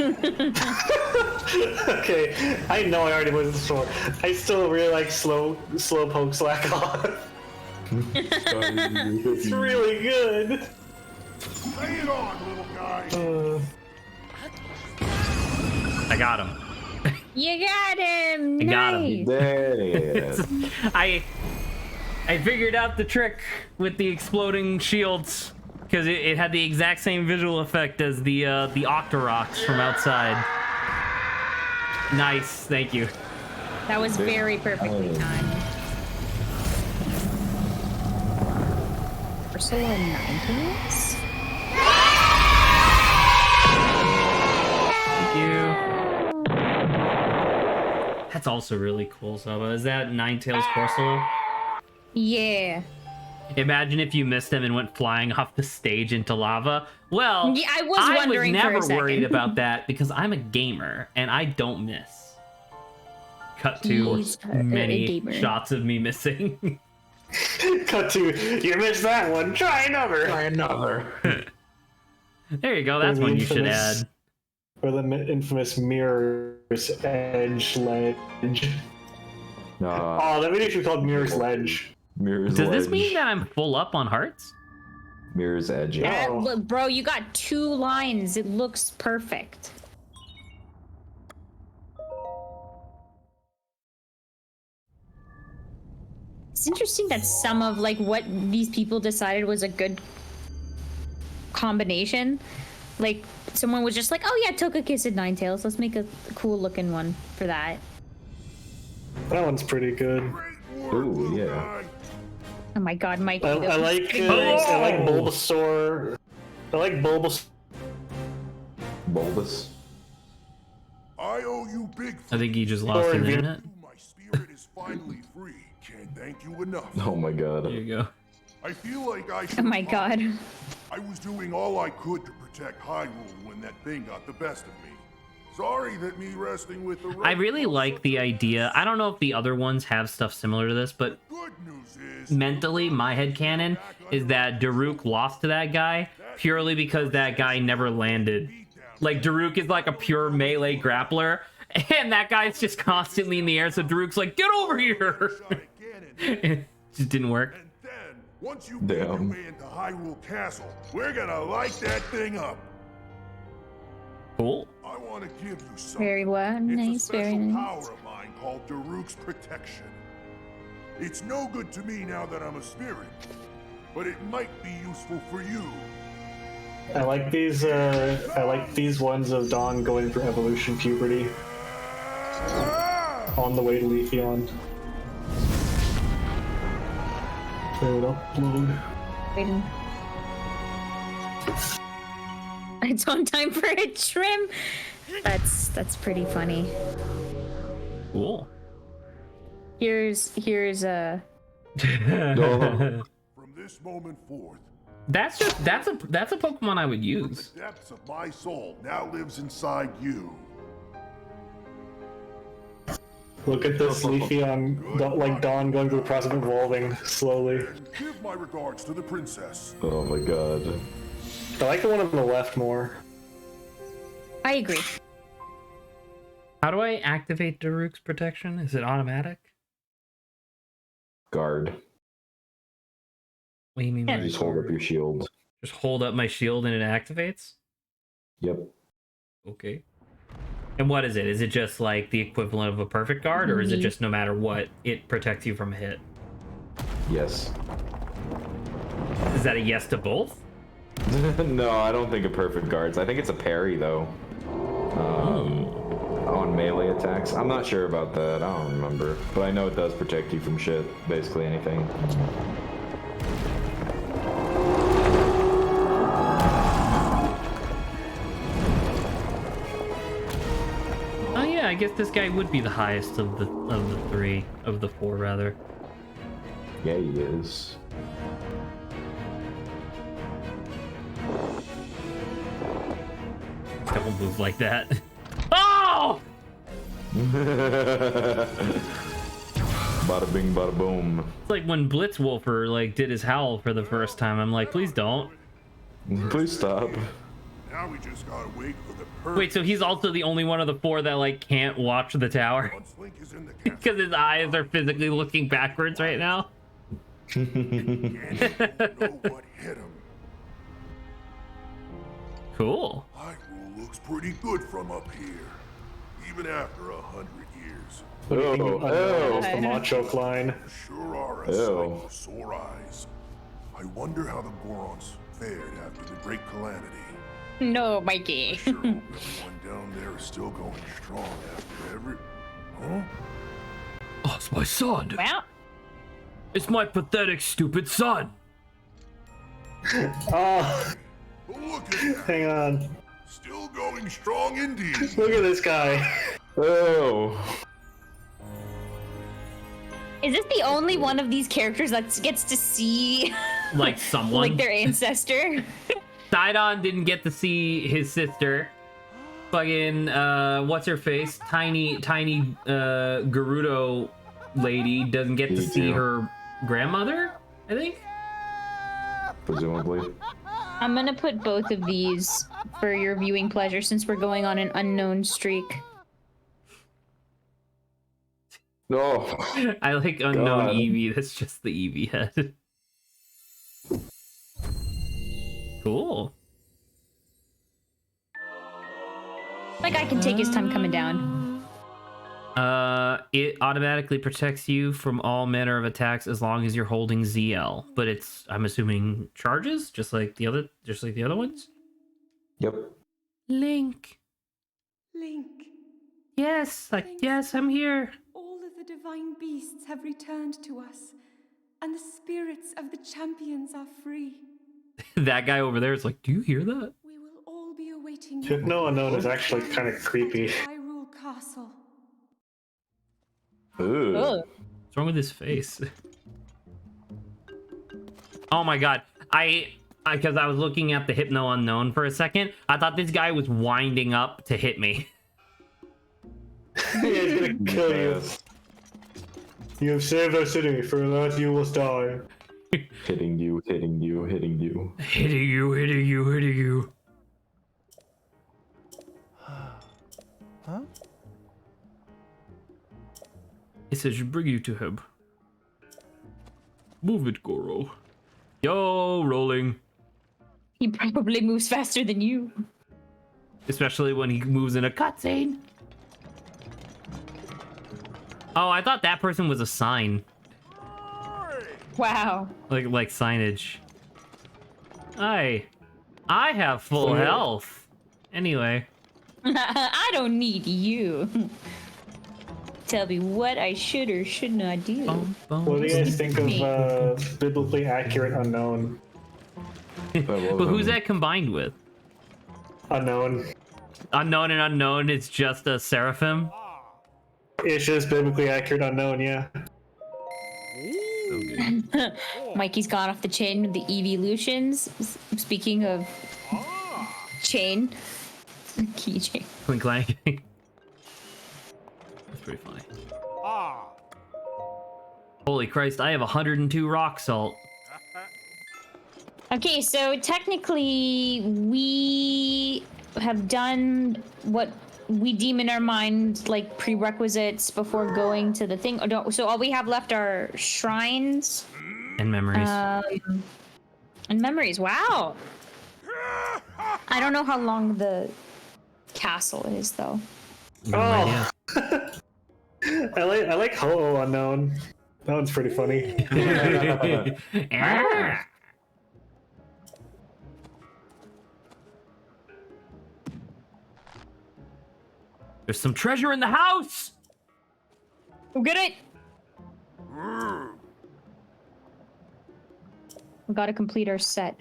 Okay, I know I already wasn't sure. I still really like slow poke slack on. It's really good. Lay it on, little guy. I got him. You got him. I got him. Nice. Yeah. I figured out the trick with the exploding shields because it had the exact same visual effect as the Octoroks from outside. Nice, thank you. That was very perfectly timed. Ursula 90s? Thank you. That's also really cool, Saba. Is that Ninetales Corsola? Yeah. Imagine if you missed him and went flying off the stage into lava. Well, Yeah, I was wondering for a never second. worried about that because I'm a gamer and I don't miss. Cut to He's a many gamer. shots of me missing. Cut to, you missed that one. Try another. There you go. That's Or the one you should infamous- add. Or the infamous Mirror's Edge ledge. Oh, that video should be called Mirror's Ledge. Mirror's Does this Edge. mean that I'm full up on hearts? Mirror's Edge? Yeah. Oh. Look, bro, you got 2 lines. It looks perfect. It's interesting that some of like what these people decided was a good combination. Like someone was just like, "Oh yeah, Togekiss Ninetales. Let's make a cool looking one for that." That one's pretty good. Ooh, yeah. Oh my god, Mikey. I this is like getting I like Bulbasaur. I like Bulbasaur. Bulbous. I owe you big. I think he just lost Sorry, the dude. internet. My spirit is finally free. Can't thank you enough. Oh my god. There you go. I feel like I should. Oh my god. I was doing all I could to protect Hyrule when that thing got the best of me. Sorry that me resting with the. I really like the idea. I don't know if the other ones have stuff similar to this, but Good news is. mentally, my headcanon is that Daruk lost to that guy purely because that guy never landed. Like, Daruk is like a pure melee grappler, and that guy's just constantly in the air, so Daruk's like, get over here! It just didn't work. And then, once you make your Damn. way into Hyrule Castle, we're gonna light that thing up. Cool. I want to give you something. Very well. It's a Nice, special very nice. power of mine called Daruk's Protection. It's no good to me now that I'm a spirit, but it might be useful for you. I like these. I like these ones of Dawn going through evolution puberty on the way to Leafeon. They would upload. Waiting. It's on time for a trim. That's pretty funny. Cool. Here's a From this moment forth, That's a Pokemon I would use. the depths of my soul now lives inside you. Look at this Leafeon, like Dawn going through the process of evolving slowly. And give my regards to the princess. Oh my god. I like the one on the left more. I agree. How do I activate Daruk's protection? Is it automatic? Guard. What do you mean? by Just hold up your shield. Just hold up my shield and it activates? Yep. Okay. And what is it? Is it just like the equivalent of a perfect guard, or is it just no matter what, it protects you from a hit? Yes. Is that a yes to both? No, I don't think a perfect guards. I think it's a parry though. On melee attacks. I'm not sure about that. I don't remember. But I know it does protect you from shit. Basically anything. Oh yeah, I guess this guy would be the highest of the four rather. Yeah, he is. Don't move like that. Oh! Bada bing, bada boom. It's like when Blitzwolfer like did his howl for the first time. I'm like, please don't. Please stop. Now we just gotta wait for the perfect. Wait, so he's also the only one of the four that like can't watch the tower Once Link is in the castle, because his eyes are physically looking backwards right now. and you won't know what hit him. Cool. Hyrule looks pretty good from up here. even after 100 years. What do you think of unknown? Oh. The macho Klein. Sure are a Ew. sight with sore eyes. I wonder how the Gorons fared after the Great Calamity. No, Mikey. Sure hope everyone down there is still going strong after every... Huh? Oh, it's my son. Well, It's my pathetic, stupid son. Oh, Look at that. hang on. Still going strong indeed. Look at this guy. Oh. is this the only one of these characters that gets to see Like someone. like their ancestor? Sidon didn't get to see his sister. Fucking, what's her face? Tiny Gerudo lady doesn't get to Me see too. her grandmother, I think? Presumably. I'm gonna put both of these for your viewing pleasure since we're going on an unknown streak. No. I like unknown God. Eevee, that's just the Eevee head. Cool. Like I can take his time coming down. It automatically protects you from all manner of attacks as long as you're holding ZL. But it's, I'm assuming, charges, just like the other ones. Yep. Link. Link, Yes, yes, I'm here. all of the divine beasts have returned to us, and the spirits of the champions are free. That guy over there is like, do you hear that? We will all be awaiting Hypno Unknown is actually kind of creepy. Hyrule Castle. Ooh. Oh. What's wrong with his face? Oh my god. Because I was looking at the Hypno Unknown for a second, I thought this guy was winding up to hit me. Yeah, he's gonna kill you. Yes. You have saved our city, for that you will die. Hitting you, hitting you, hitting you. Hitting you, hitting you, hitting you. Huh? It says you bring you to him. Move it, Goro. Yo, rolling. He probably moves faster than you. Especially when he moves in a cutscene. Oh, I thought that person was a sign. Wow. Like signage. I have full Yeah. health. Anyway. I don't need you. Tell me what I should or should not do. Boom, boom. What do you guys think Me. of biblically accurate unknown? But who's that combined with? Unknown. Unknown and unknown, it's just a seraphim? It's just biblically accurate unknown, yeah. Mikey's gone off the chain with the evolutions. Speaking of chain, keychain. Clink clank. That's pretty funny. Holy Christ, I have 102 rock salt. Okay, so technically we have done what we deem in our mind like prerequisites before going to the thing. So all we have left are shrines And memories. and memories. Wow. I don't know how long the castle is though. No idea. I like Ho-Oh Unknown. That one's pretty funny. Ah! There's some treasure in the house! Go get it. We gotta complete our set.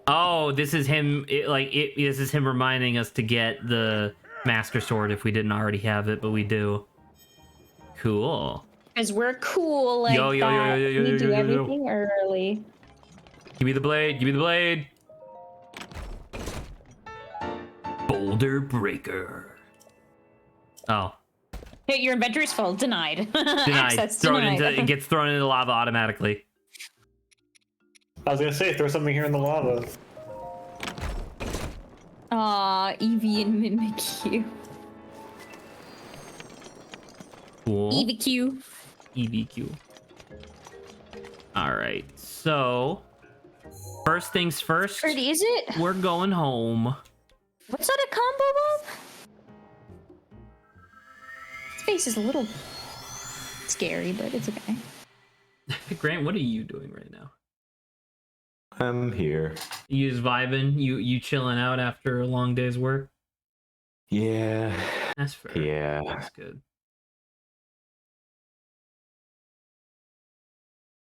Oh, this is him. This is him reminding us to get the Master Sword if we didn't already have it, but we do. Cool. Because we're cool like Yo, yo, yo, that. yo, yo, yo, We yo, do yo, yo. everything early. Give me the blade. Give me the blade. Boulder Breaker. Oh, Hey, your inventory's full. Denied. denied. Access Throw it denied. into. It gets thrown into the lava automatically. I was gonna say, throw something here in the lava. Aw, Eevee and Mimikyu. Cool. EVQ. EBQ. All right. So First things first. Pretty, is it? We're going home. What's that a combo of? His face is a little scary, but it's okay. Grant, what are you doing right now? I'm here. You just vibing? You chilling out after a long day's work? Yeah. That's fair. Yeah. That's good.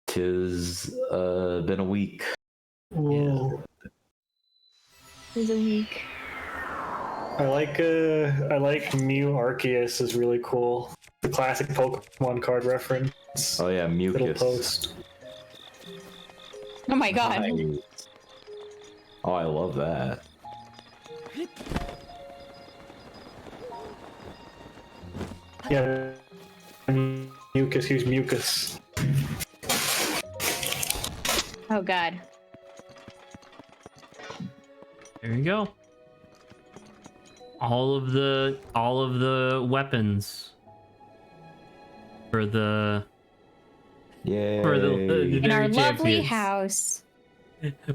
Tis been a week. Whoa. It was a week. I like Mew Arceus is really cool. The classic Pokemon card reference. Oh yeah, Little mucus. post. Oh my god. Nice. Oh, I love that. Yeah. Mucus, use mucus. Oh god. There you go. All of the weapons for the Yay. In our lovely champions. house.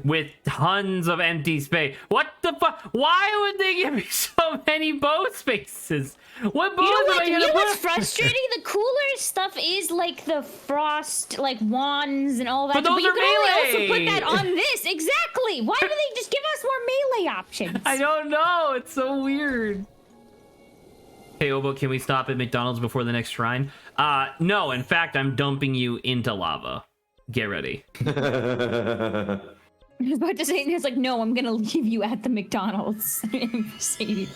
With tons of empty space. What the fuck? Why would they give me so many bow spaces? What bows am I You gonna know what's put? frustrating? The cooler stuff is like the frost, like wands and all that. But those you are can only also melee! put that on this. Exactly. Why do they just give us more melee options? I don't know. It's so weird. Hey, Obo, can we stop at McDonald's before the next shrine? No. In fact, I'm dumping you into lava. Get ready. I was about to say, and it's like, no, I'm gonna leave you at the McDonald's. Sadie.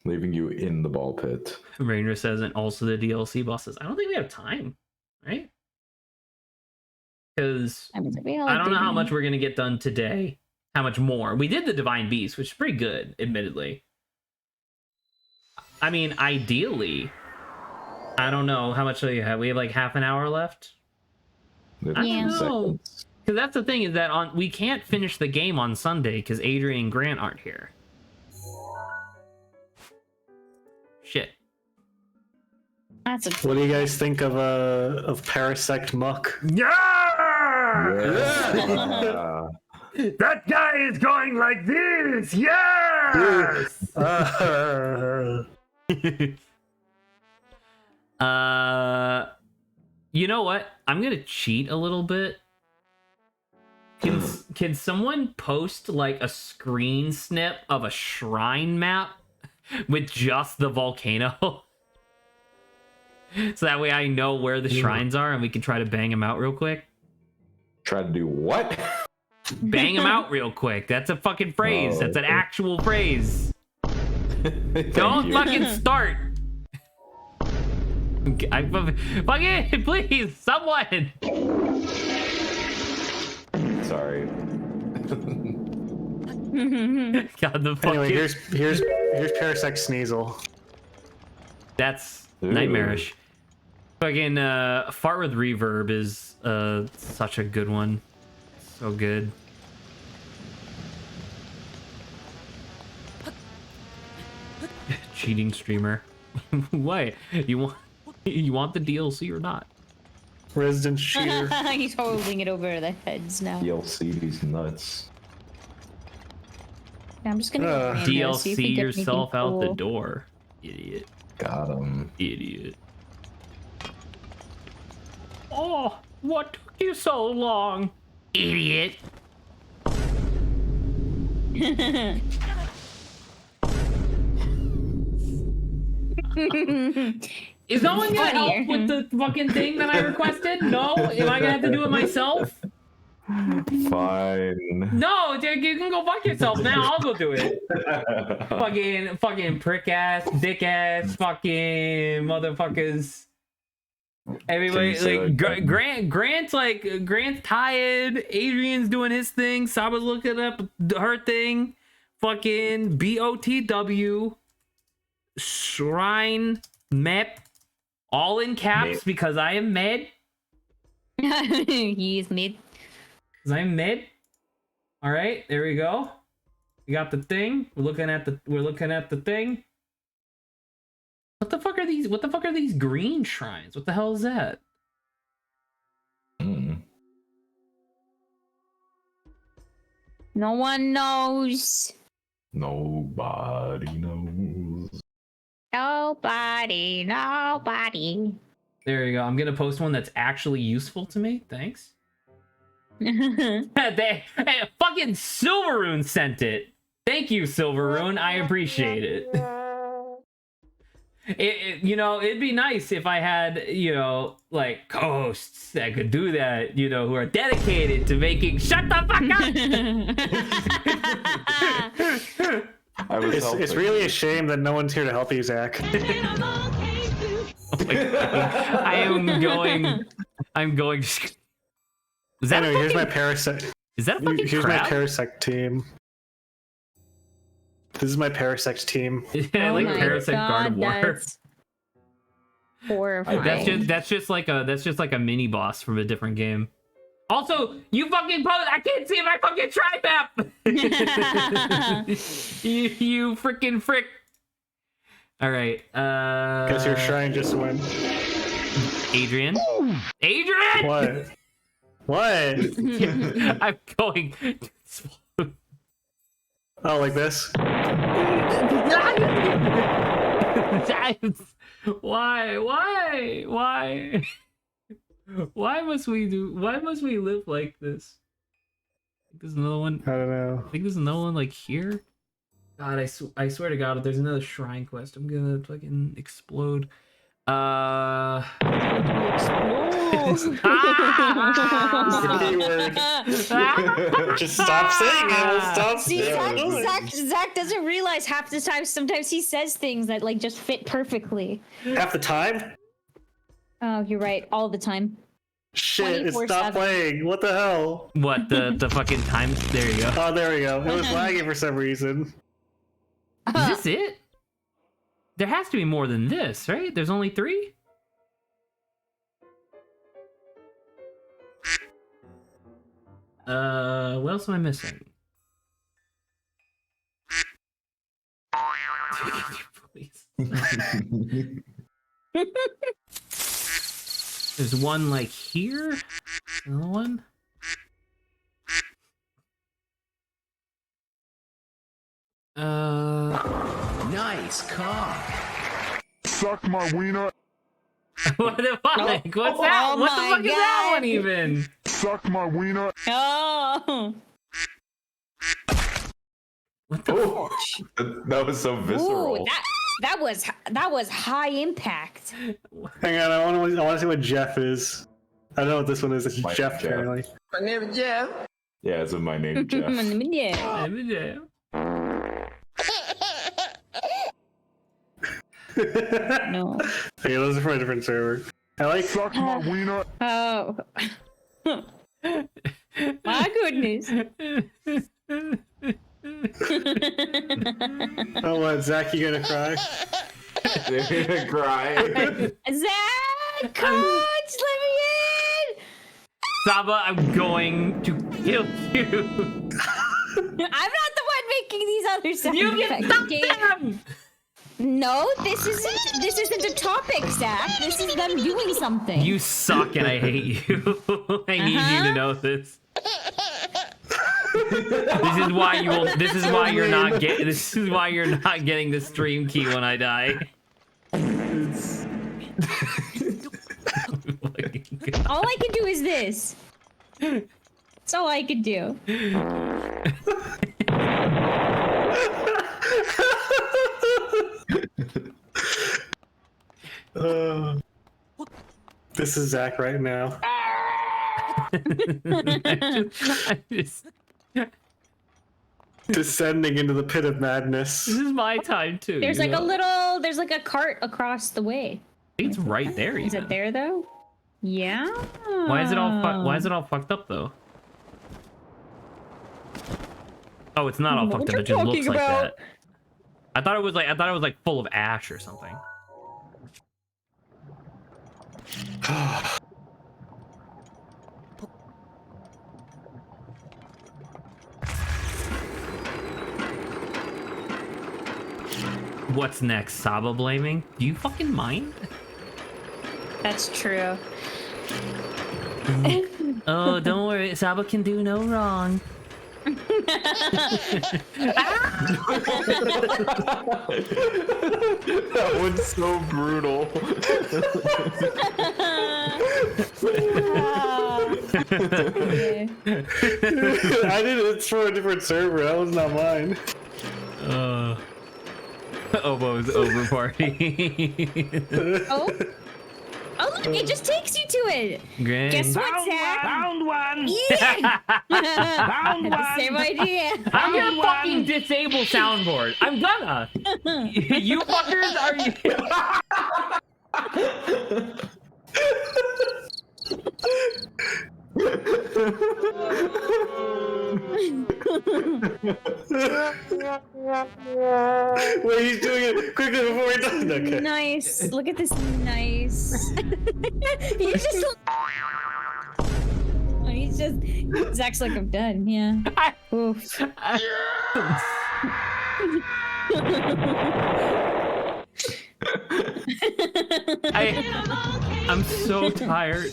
Leaving you in the ball pit. Ranger says, and also the DLC bosses. I don't think we have time, right? Because I don't know how much we're gonna get done today. How much more? We did the Divine Beast, which is pretty good, admittedly. I mean, ideally, I don't know how much do you have. We have like half an hour left. I don't know. Because that's the thing is that we can't finish the game on Sunday because Adrian and Grant aren't here. Shit. What do you guys think of Parasect Muck? Yeah! Yeah. That guy is going like this. Yes. You know what? I'm gonna cheat a little bit. Can someone post like a screen snip of a shrine map with just the volcano? So that way I know where the shrines are and we can try to bang them out real quick. Try to do what? Bang them out real quick. That's a fucking phrase. That's an actual phrase. Don't fucking start. Fucking please, someone. Sorry. God, the fucking. Anyway, here's Parasect Sneasel. That's nightmarish. Fucking Fart with Reverb is such a good one. So good. Cheating streamer. Why? You want the DLC or not? Resident cheater. He's holding it over their heads now. DLC these nuts. I'm just gonna go random, see if we DLC get yourself anything out the cool. door. Idiot. Got him. Idiot. Oh, what took you so long? Idiot. Is no one gonna help with the fucking thing that I requested? No? Am I gonna have to do it myself? Fine. No, you can go fuck yourself now. I'll go do it. fucking prick ass, dick ass, fucking motherfuckers. Everybody, like Grant's tired. Adrian's doing his thing. Saba's looking up her thing. Fucking BOTW Shrine Map, all in caps because I am mad. He's mid. Because I'm mid. All right, there we go. We got the thing. We're looking at the thing. What the fuck are these? What the fuck are these green shrines? What the hell is that? No one knows. Nobody knows. Nobody. There you go. I'm gonna post one that's actually useful to me. Thanks. Fucking Silveroon sent it. Thank you, Silveroon. I appreciate it. It'd be nice if I had, like co-hosts that could do that, who are dedicated to making. Shut the fuck up! It's really a shame that no one's here to help you, Zach. Oh my God. I'm going. Is that anyway, here's my parasite. Is that a fucking Here's crab? my parasect team. This is my parasect team. Yeah, like Parasect God of War. That's horrifying. That's just like a mini boss from a different game. Also, you fucking pose. I can't see my fucking tri-map. you freaking frick. All right. Guess your shrine just went. Adrian. What? I'm going. Oh, like this? Why? Why must we live like this? I think there's another one. I don't know. I think there's another one like here. God, I swear to God, if there's another shrine quest, I'm gonna fucking explode. Just stop saying it. We'll stop See, saying it. Zach doesn't realize half the time. Sometimes he says things that like just fit perfectly. Half the time? Oh, you're right. All the time. Shit, it 24/7. stopped playing. What the hell? What the fucking time? There you go. Oh, there we go. It was lagging for some reason. Is this it? There has to be more than this, right? There's only 3? What else am I missing? Please. There's one like here. Another one. Nice cock. Suck my wiener. What the fuck? What's that? Oh What the my fuck is that God. one even? Suck my wiener. Oh. What the Oh, that was so visceral. Ooh, that was high impact. Hang on, I want to see what Jeff is. I don't know what this one is. It's My Jeff, Jeff. apparently. My name is Jeff. Yeah, it's my name, Jeff. Yeah. No. Okay, those are from a different server. I like. Suck my wiener. Oh. My goodness. Oh, what? Zach, you gonna cry? They're gonna cry. Zach, coach, let me in. Saba, I'm going to kill you. I'm not the one making these other sound You can effects. stop Okay? them! No, this isn't a topic, Zach. This is them doing something. You suck and I hate you. I need you to know this. This is why you're not getting the stream key when I die. All I can do is this. That's all I can do. This is Zach right now. Descending into the pit of madness. This is my time too. There's like a cart across the way. It's right there. Is it there though? Yeah. Why is it all fucked up though? Oh, it's not all fucked up. It just looks like that. I thought it was like full of ash or something. What's next? Saba blaming? Do you fucking mind? That's true. Oh, don't worry. Saba can do no wrong. That one's so brutal. Okay. I did it for a different server. That was not mine. Obo's over party. Oh. Oh look, it just takes you to it. Great. Guess what, Zach? Found one! Yeah. Found Had the one! same idea. I'm gonna fucking disable soundboard. I'm gonna. You fuckers are you? Wait, he's doing it quickly before he does it. Okay. Nice. Look at this. Nice. He's just. Oh, he's just. Zach's like, I'm done. Yeah. Oof. I'm so tired.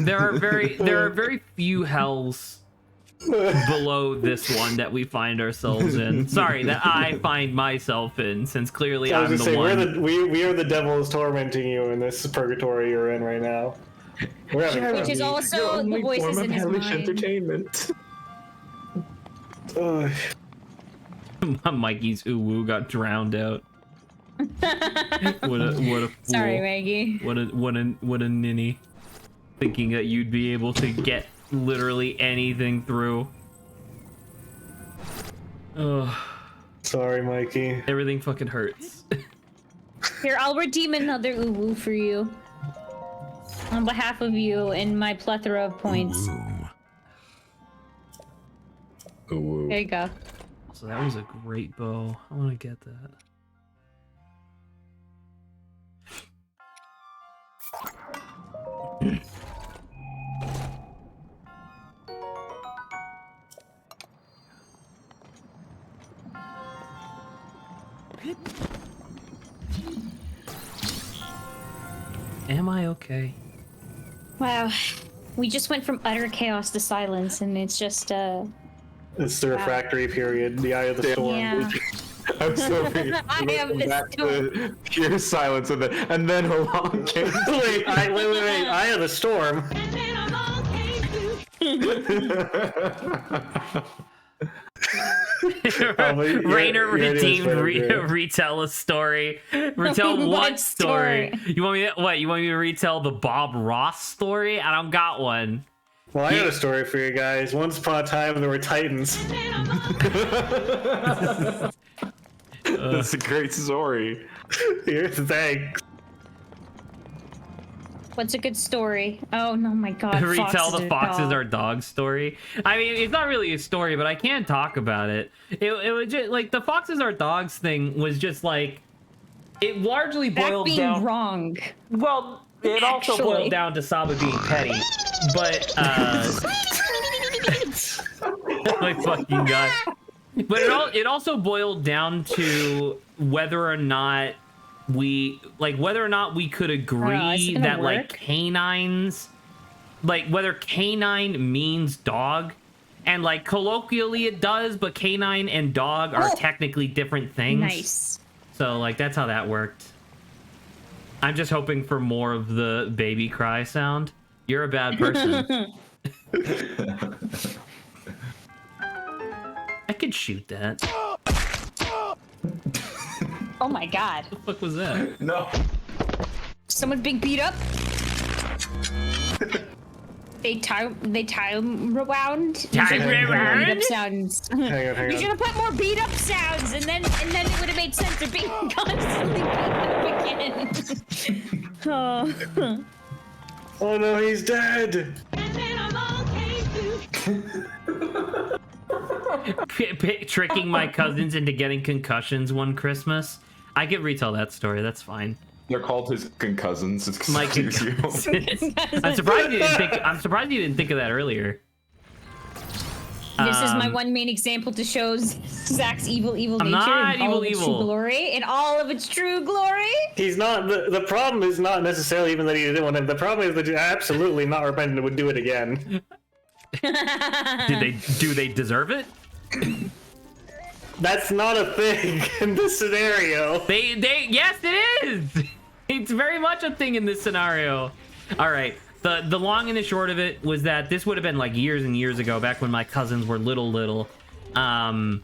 There are very few hells below this one that we find ourselves in. Sorry, that I find myself in, since clearly I'm the one. We are the devil is tormenting you in this purgatory you're in right now. We're having fun. Which is also the voices in his mind. Entertainment. Mikey's ooh-woo got drowned out. What a fool. Sorry, Maggie. What a ninny. Thinking that you'd be able to get literally anything through. Ugh. Sorry, Mikey. Everything fucking hurts. Here, I'll redeem another uwu for you. On behalf of you and my plethora of points. Ooh. There you go. So that was a great bow. I want to get that. Am I okay? Wow. We just went from utter chaos to silence, and it's just, It's the refractory period, the eye of the storm. Yeah. I'm so I am the back storm. to pure silence, and then along came. wait, eye of the storm. Rainer redeemed retell a story. Retell what What story? story? You want me to, what? You want me to retell the Bob Ross story? I don't got one. Well, I got a story for you guys. Once upon a time, there were titans. That's a great story. Here, thanks. What's a good story? Oh, no, my God. Retell the foxes dog. are dogs story. I mean, it's not really a story, but I can talk about it. It was just like the foxes are dogs thing was just like it largely boiled being down. wrong. Well, it also Actually. boiled down to Saba being petty, but my fucking god. But it also boiled down to whether or not we could agree that like canines, like whether canine means dog, and like colloquially it does, but canine and dog are technically different things. Nice. So like that's how that worked. I'm just hoping for more of the baby cry sound. You're a bad person. I could shoot that. Oh my God. What the fuck was that? No. Someone being beat up? They time rewound? Time rewound? Beat up sounds. Hang on. You should have put more beat up sounds, and then it would have made sense of being constantly beat up again. Oh no, he's dead. Tricking my cousins into getting concussions one Christmas. I could retell that story. That's fine. They're called his cousins. It's My confuse you. I'm surprised you didn't think. I'm surprised you didn't think of that earlier. This is my one main example to show Zach's evil nature not in all of its evil. true glory. In all of its true glory. He's not. The problem is not necessarily even that he didn't want to. The problem is that he's absolutely not repentant and would do it again. Do they deserve it? That's not a thing in this scenario. Yes, it is. It's very much a thing in this scenario. All right. The long and the short of it was that this would have been like years and years ago, back when my cousins were little. I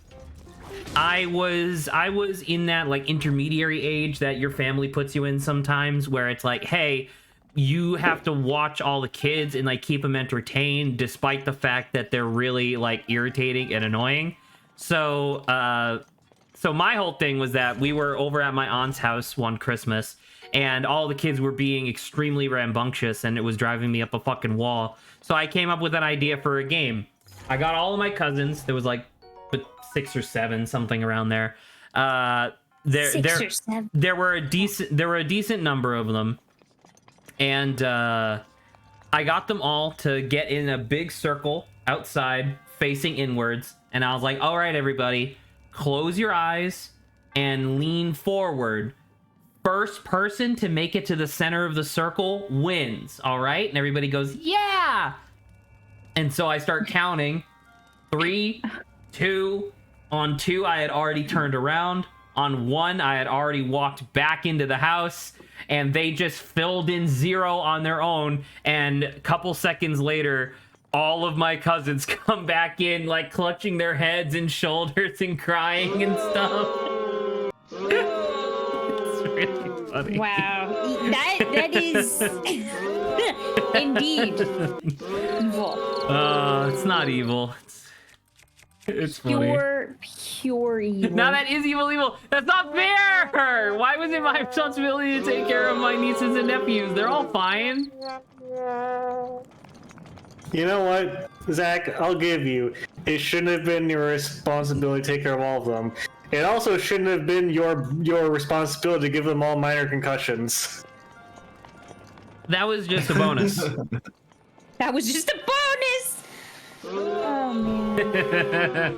was in that like intermediary age that your family puts you in sometimes, where it's like, hey, you have to watch all the kids and like keep them entertained, despite the fact that they're really like irritating and annoying. So my whole thing was that we were over at my aunt's house one Christmas, and all the kids were being extremely rambunctious, and it was driving me up a fucking wall. So I came up with an idea for a game. I got all of my cousins. There was like 6 or 7, something around there. There were a decent number of them, and I got them all to get in a big circle outside, facing inwards. And I was like, all right, everybody, close your eyes and lean forward. First person to make it to the center of the circle wins, all right? And everybody goes, yeah! And so I start counting. 3, 2. On 2, I had already turned around. On 1, I had already walked back into the house. And they just filled in 0 on their own. And a couple seconds later, all of my cousins come back in, like, clutching their heads and shoulders and crying and stuff. It's really funny. Wow. That is indeed evil. It's not evil. It's funny. Pure evil. Now that is evil. That's not fair! Why was it my responsibility to take care of my nieces and nephews? They're all fine. You know what, Zach? I'll give you. It shouldn't have been your responsibility to take care of all of them. It also shouldn't have been your responsibility to give them all minor concussions. That was just a bonus. That was just a bonus! Oh, man.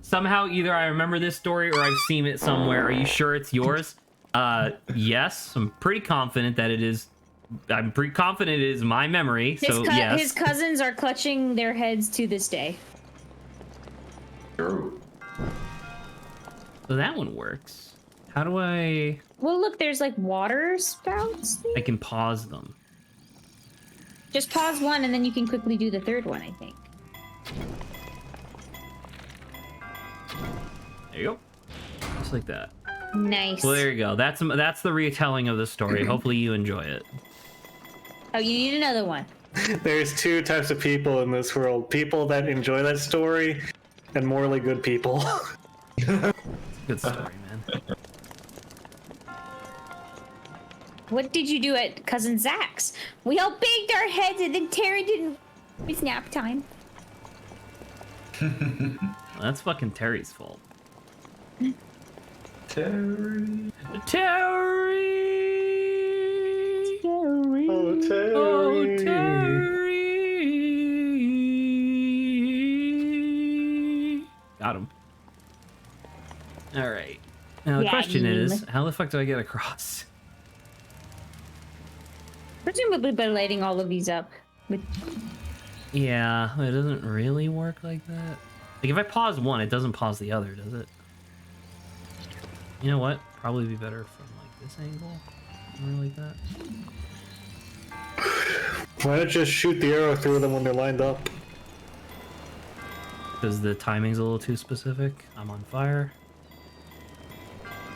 Somehow, either I remember this story or I've seen it somewhere. Are you sure it's yours? Yes. I'm pretty confident that it is. I'm pretty confident it is my memory, so yes. His cousins are clutching their heads to this day. Sure. So that one works. How do I... Well, look, there's like water spouts there. I can pause them. Just pause one and then you can quickly do the third one, I think. There you go. Just like that. Nice. Well, there you go. That's the retelling of the story. Hopefully you enjoy it. Oh, you need another one. There's 2 types of people in this world. People that enjoy that story, and morally good people. Good story, man. What did you do at Cousin Zach's? We all banged our heads and then Terry didn't... It's nap time. Well, that's fucking Terry's fault. Terry. Terry! Oh, Terry. Oh, Terry! Got him. Alright. Now the question is, how the fuck do I get across? Presumably by lighting all of these up. Yeah, it doesn't really work like that. Like, if I pause one, it doesn't pause the other, does it? You know what? Probably be better from, like, this angle. Something like that. Why not just shoot the arrow through them when they're lined up? Because the timing's a little too specific. I'm on fire.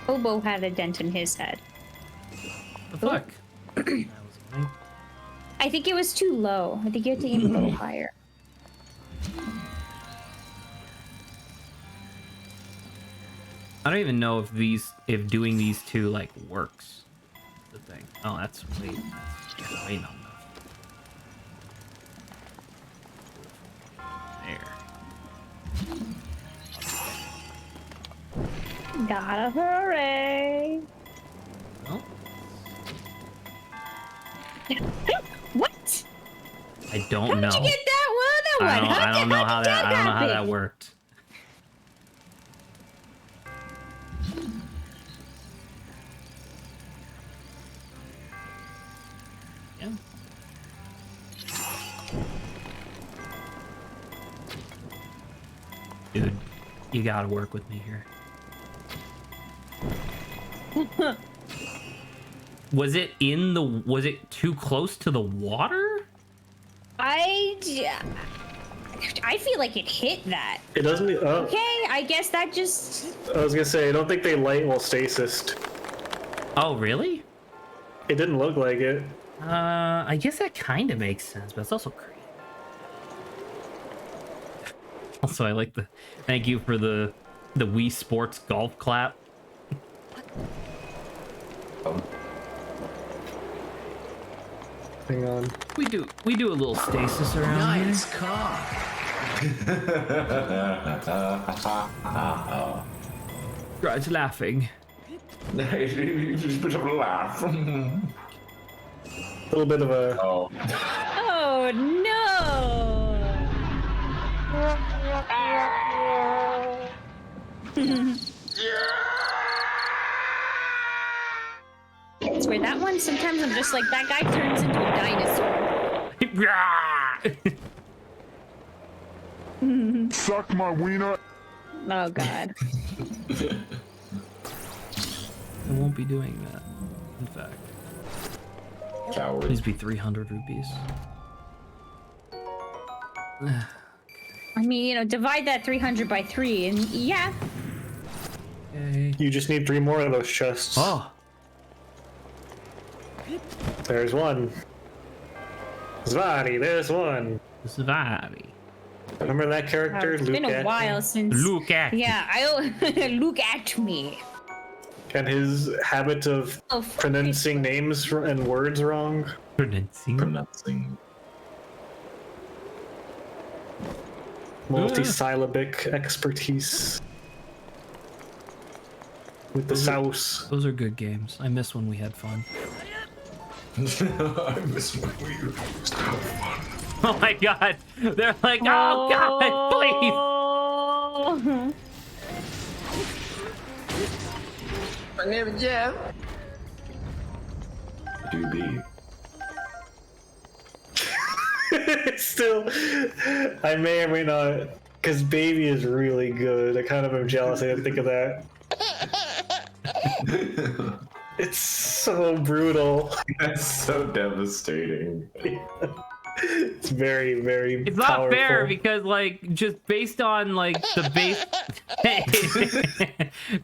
Obo had a dent in his head. The fuck? That was annoying. I think it was too low. I think you had to aim a little higher. I don't even know if doing these 2 like works. The thing. Oh, that's way not enough. There. Gotta hurry. Well, What? I don't How'd know. you get that one? That one? I don't know how that. I don't know how that big? worked. Yeah. Dude, you gotta work with me here. Was it too close to the water? I feel like it hit that. It doesn't. Oh, Okay, I guess that just. I was gonna say I don't think they light while stasis. Oh, really? It didn't look like it. I guess that kind of makes sense, but it's also crazy. Also, I like the thank you for the Wii Sports golf clap. Hang on. We do a little stasis around Nice here. car. Guy's laughing. A little bit of a. Oh. Oh no! I swear that one. Sometimes I'm just like that guy turns into a dinosaur. Suck my wiener. Oh god. I won't be doing that. In fact, Coward. please be 300 rupees. I mean, divide that 300 by 3, and yeah. Okay. You just need 3 more of those chests. Oh, There's one. Zvani, there's one. Svari. Remember that character? It's been a while since. Look at Yeah, look at me. And his habit of Oh, pronouncing names and words wrong. Pronouncing. Multisyllabic expertise. With the sauce. Those are good games. I miss when we had fun. I miss when we used to have fun. Oh my god! They're like, oh god, please! Oh. My name is Jeff. Do be. Still, I may or may not, because Baby is really good. I kind of am jealous I didn't think of that. It's so brutal. That's so devastating. It's very, very It's not powerful. fair because, like, just based on like the base,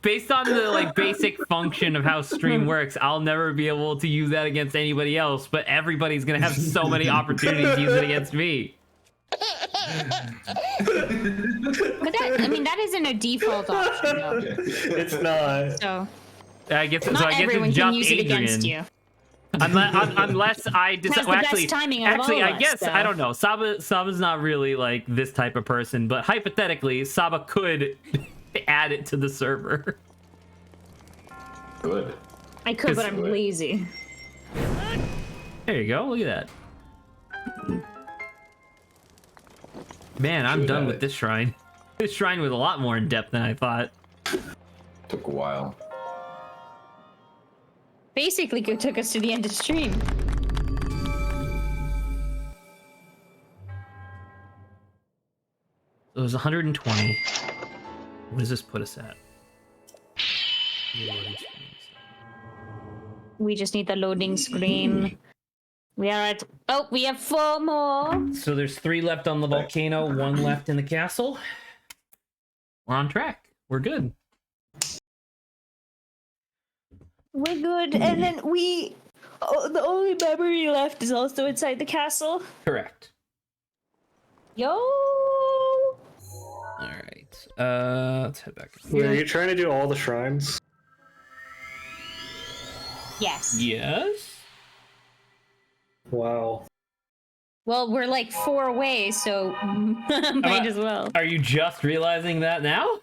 based on the like basic function of how stream works, I'll never be able to use that against anybody else. But everybody's gonna have so many opportunities to use it against me. But that, I mean, that isn't a default option, though. It's not. So I guess not so. I guess everyone it's can just use it Adrian. against you. Unless I decide. Has the Well, best actually, timing out of all I of us, guess though. I don't know. Saba's not really like this type of person, but hypothetically, Saba could add it to the server. Good. I could, but I'm lazy. There you go. Look at that. Man, I'm done with this shrine. This shrine was a lot more in depth than I thought. Took a while. Basically, it took us to the end of the stream. It was 120. What does this put us at? We just need the loading screen. We are at. Oh, we have 4 more. So there's 3 left on the volcano, 1 left in the castle. We're on track. We're good. We're good. And then we. Oh, the only memory left is also inside the castle. Correct. Yo. All right. Let's head back. Wait, are you trying to do all the shrines? Yes. Yes. Wow. Well, we're like 4 away, so might as well. Are you just realizing that now?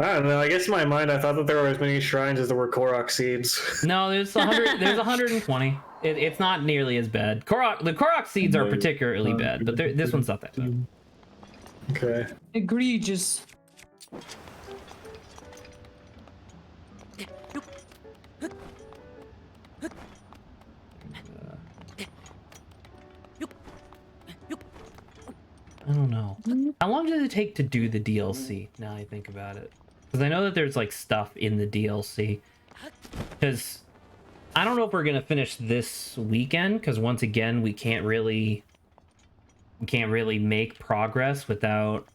I don't know. I guess in my mind, I thought that there were as many shrines as there were Korok seeds. No, there's 100. There's 120. It's not nearly as bad. The Korok seeds are particularly bad, but this one's not that bad. Okay. Egregious. I don't know. How long does it take to do the DLC, now I think about it? Because I know that there's, like, stuff in the DLC. Because I don't know if we're going to finish this weekend, because once again, we can't really make progress without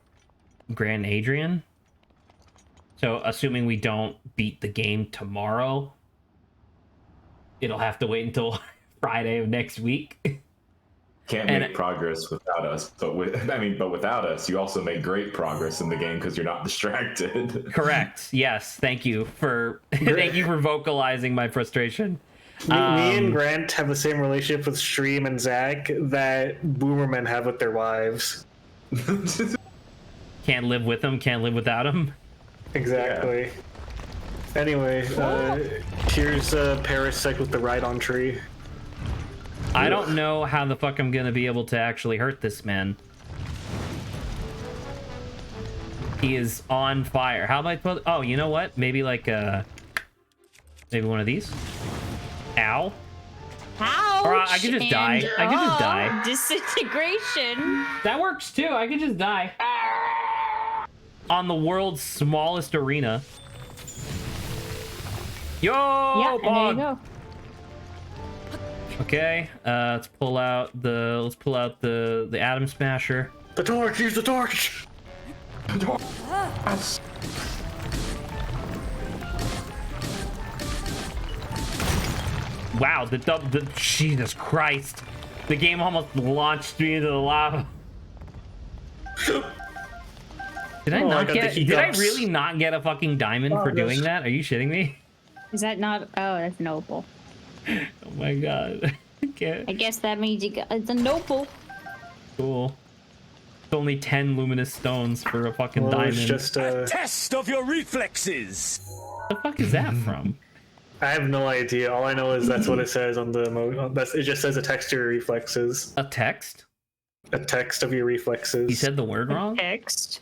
Grand Adrian. So, assuming we don't beat the game tomorrow, it'll have to wait until Friday of next week. Can't make progress without us, but without us, you also make great progress in the game because you're not distracted. Correct. Yes. Thank you for vocalizing my frustration. Me and Grant have the same relationship with Stream and Zach that boomermen have with their wives. Can't live with them. Can't live without them. Exactly. Yeah. Anyway, here's Parasect with the ride-on tree. I don't know how the fuck I'm gonna be able to actually hurt this man. He is on fire. How am I supposed? Oh, you know what? Maybe like maybe one of these. Ow. Ouch! Or I could just die. I could just die. Disintegration. That works too. I could just die. On the world's smallest arena. Yo, Yeah, and there you Bog. go. Okay, let's pull out the Atom Smasher. The torch! Use the torch! Wow, the Jesus Christ. The game almost launched me into the lava. Did I really not get a fucking diamond for doing that? Are you shitting me? Is that not? Oh, that's noble. Oh my god. I guess that means it's a noble. Cool. It's only 10 luminous stones for a fucking diamond. It's just a test of your reflexes. What the fuck is that from? I have no idea. All I know is that's what it says on the it just says a text of your reflexes. A text? A text of your reflexes. You said the word wrong? Text.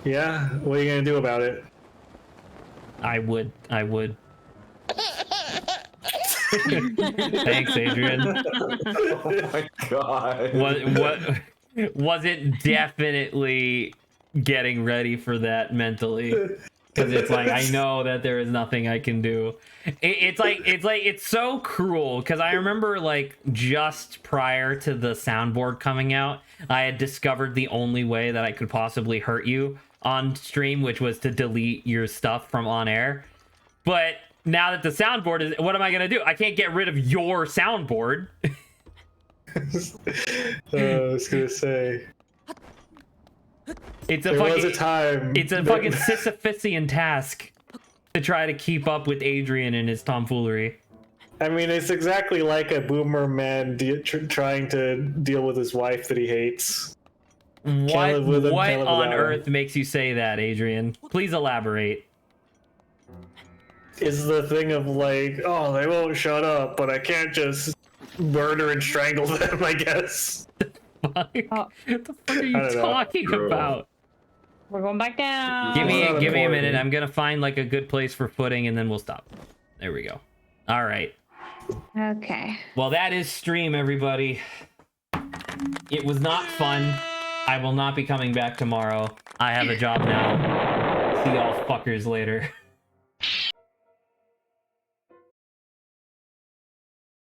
Yeah, what are you gonna do about it? I would. Thanks, Adrian. Oh my god. What wasn't definitely getting ready for that mentally. Because it's like, I know that there is nothing I can do. It's so cruel. Because I remember, like, just prior to the soundboard coming out, I had discovered the only way that I could possibly hurt you on stream, which was to delete your stuff from on air. But now that the soundboard is, what am I gonna do? I can't get rid of your soundboard. I was gonna say. It's a fucking Sisyphusian task to try to keep up with Adrian and his tomfoolery. I mean, it's exactly like a boomer man trying to deal with his wife that he hates. What on earth makes you say that, Adrian? Please elaborate. Is the thing of like, oh, they won't shut up, but I can't just murder and strangle them, I guess. What the fuck are you talking about? We're going back down. Give me a minute. I'm gonna find like a good place for footing, and then we'll stop. There we go. All right. Okay. Well, that is stream, everybody. It was not fun. I will not be coming back tomorrow. I have a job now. See y'all fuckers later.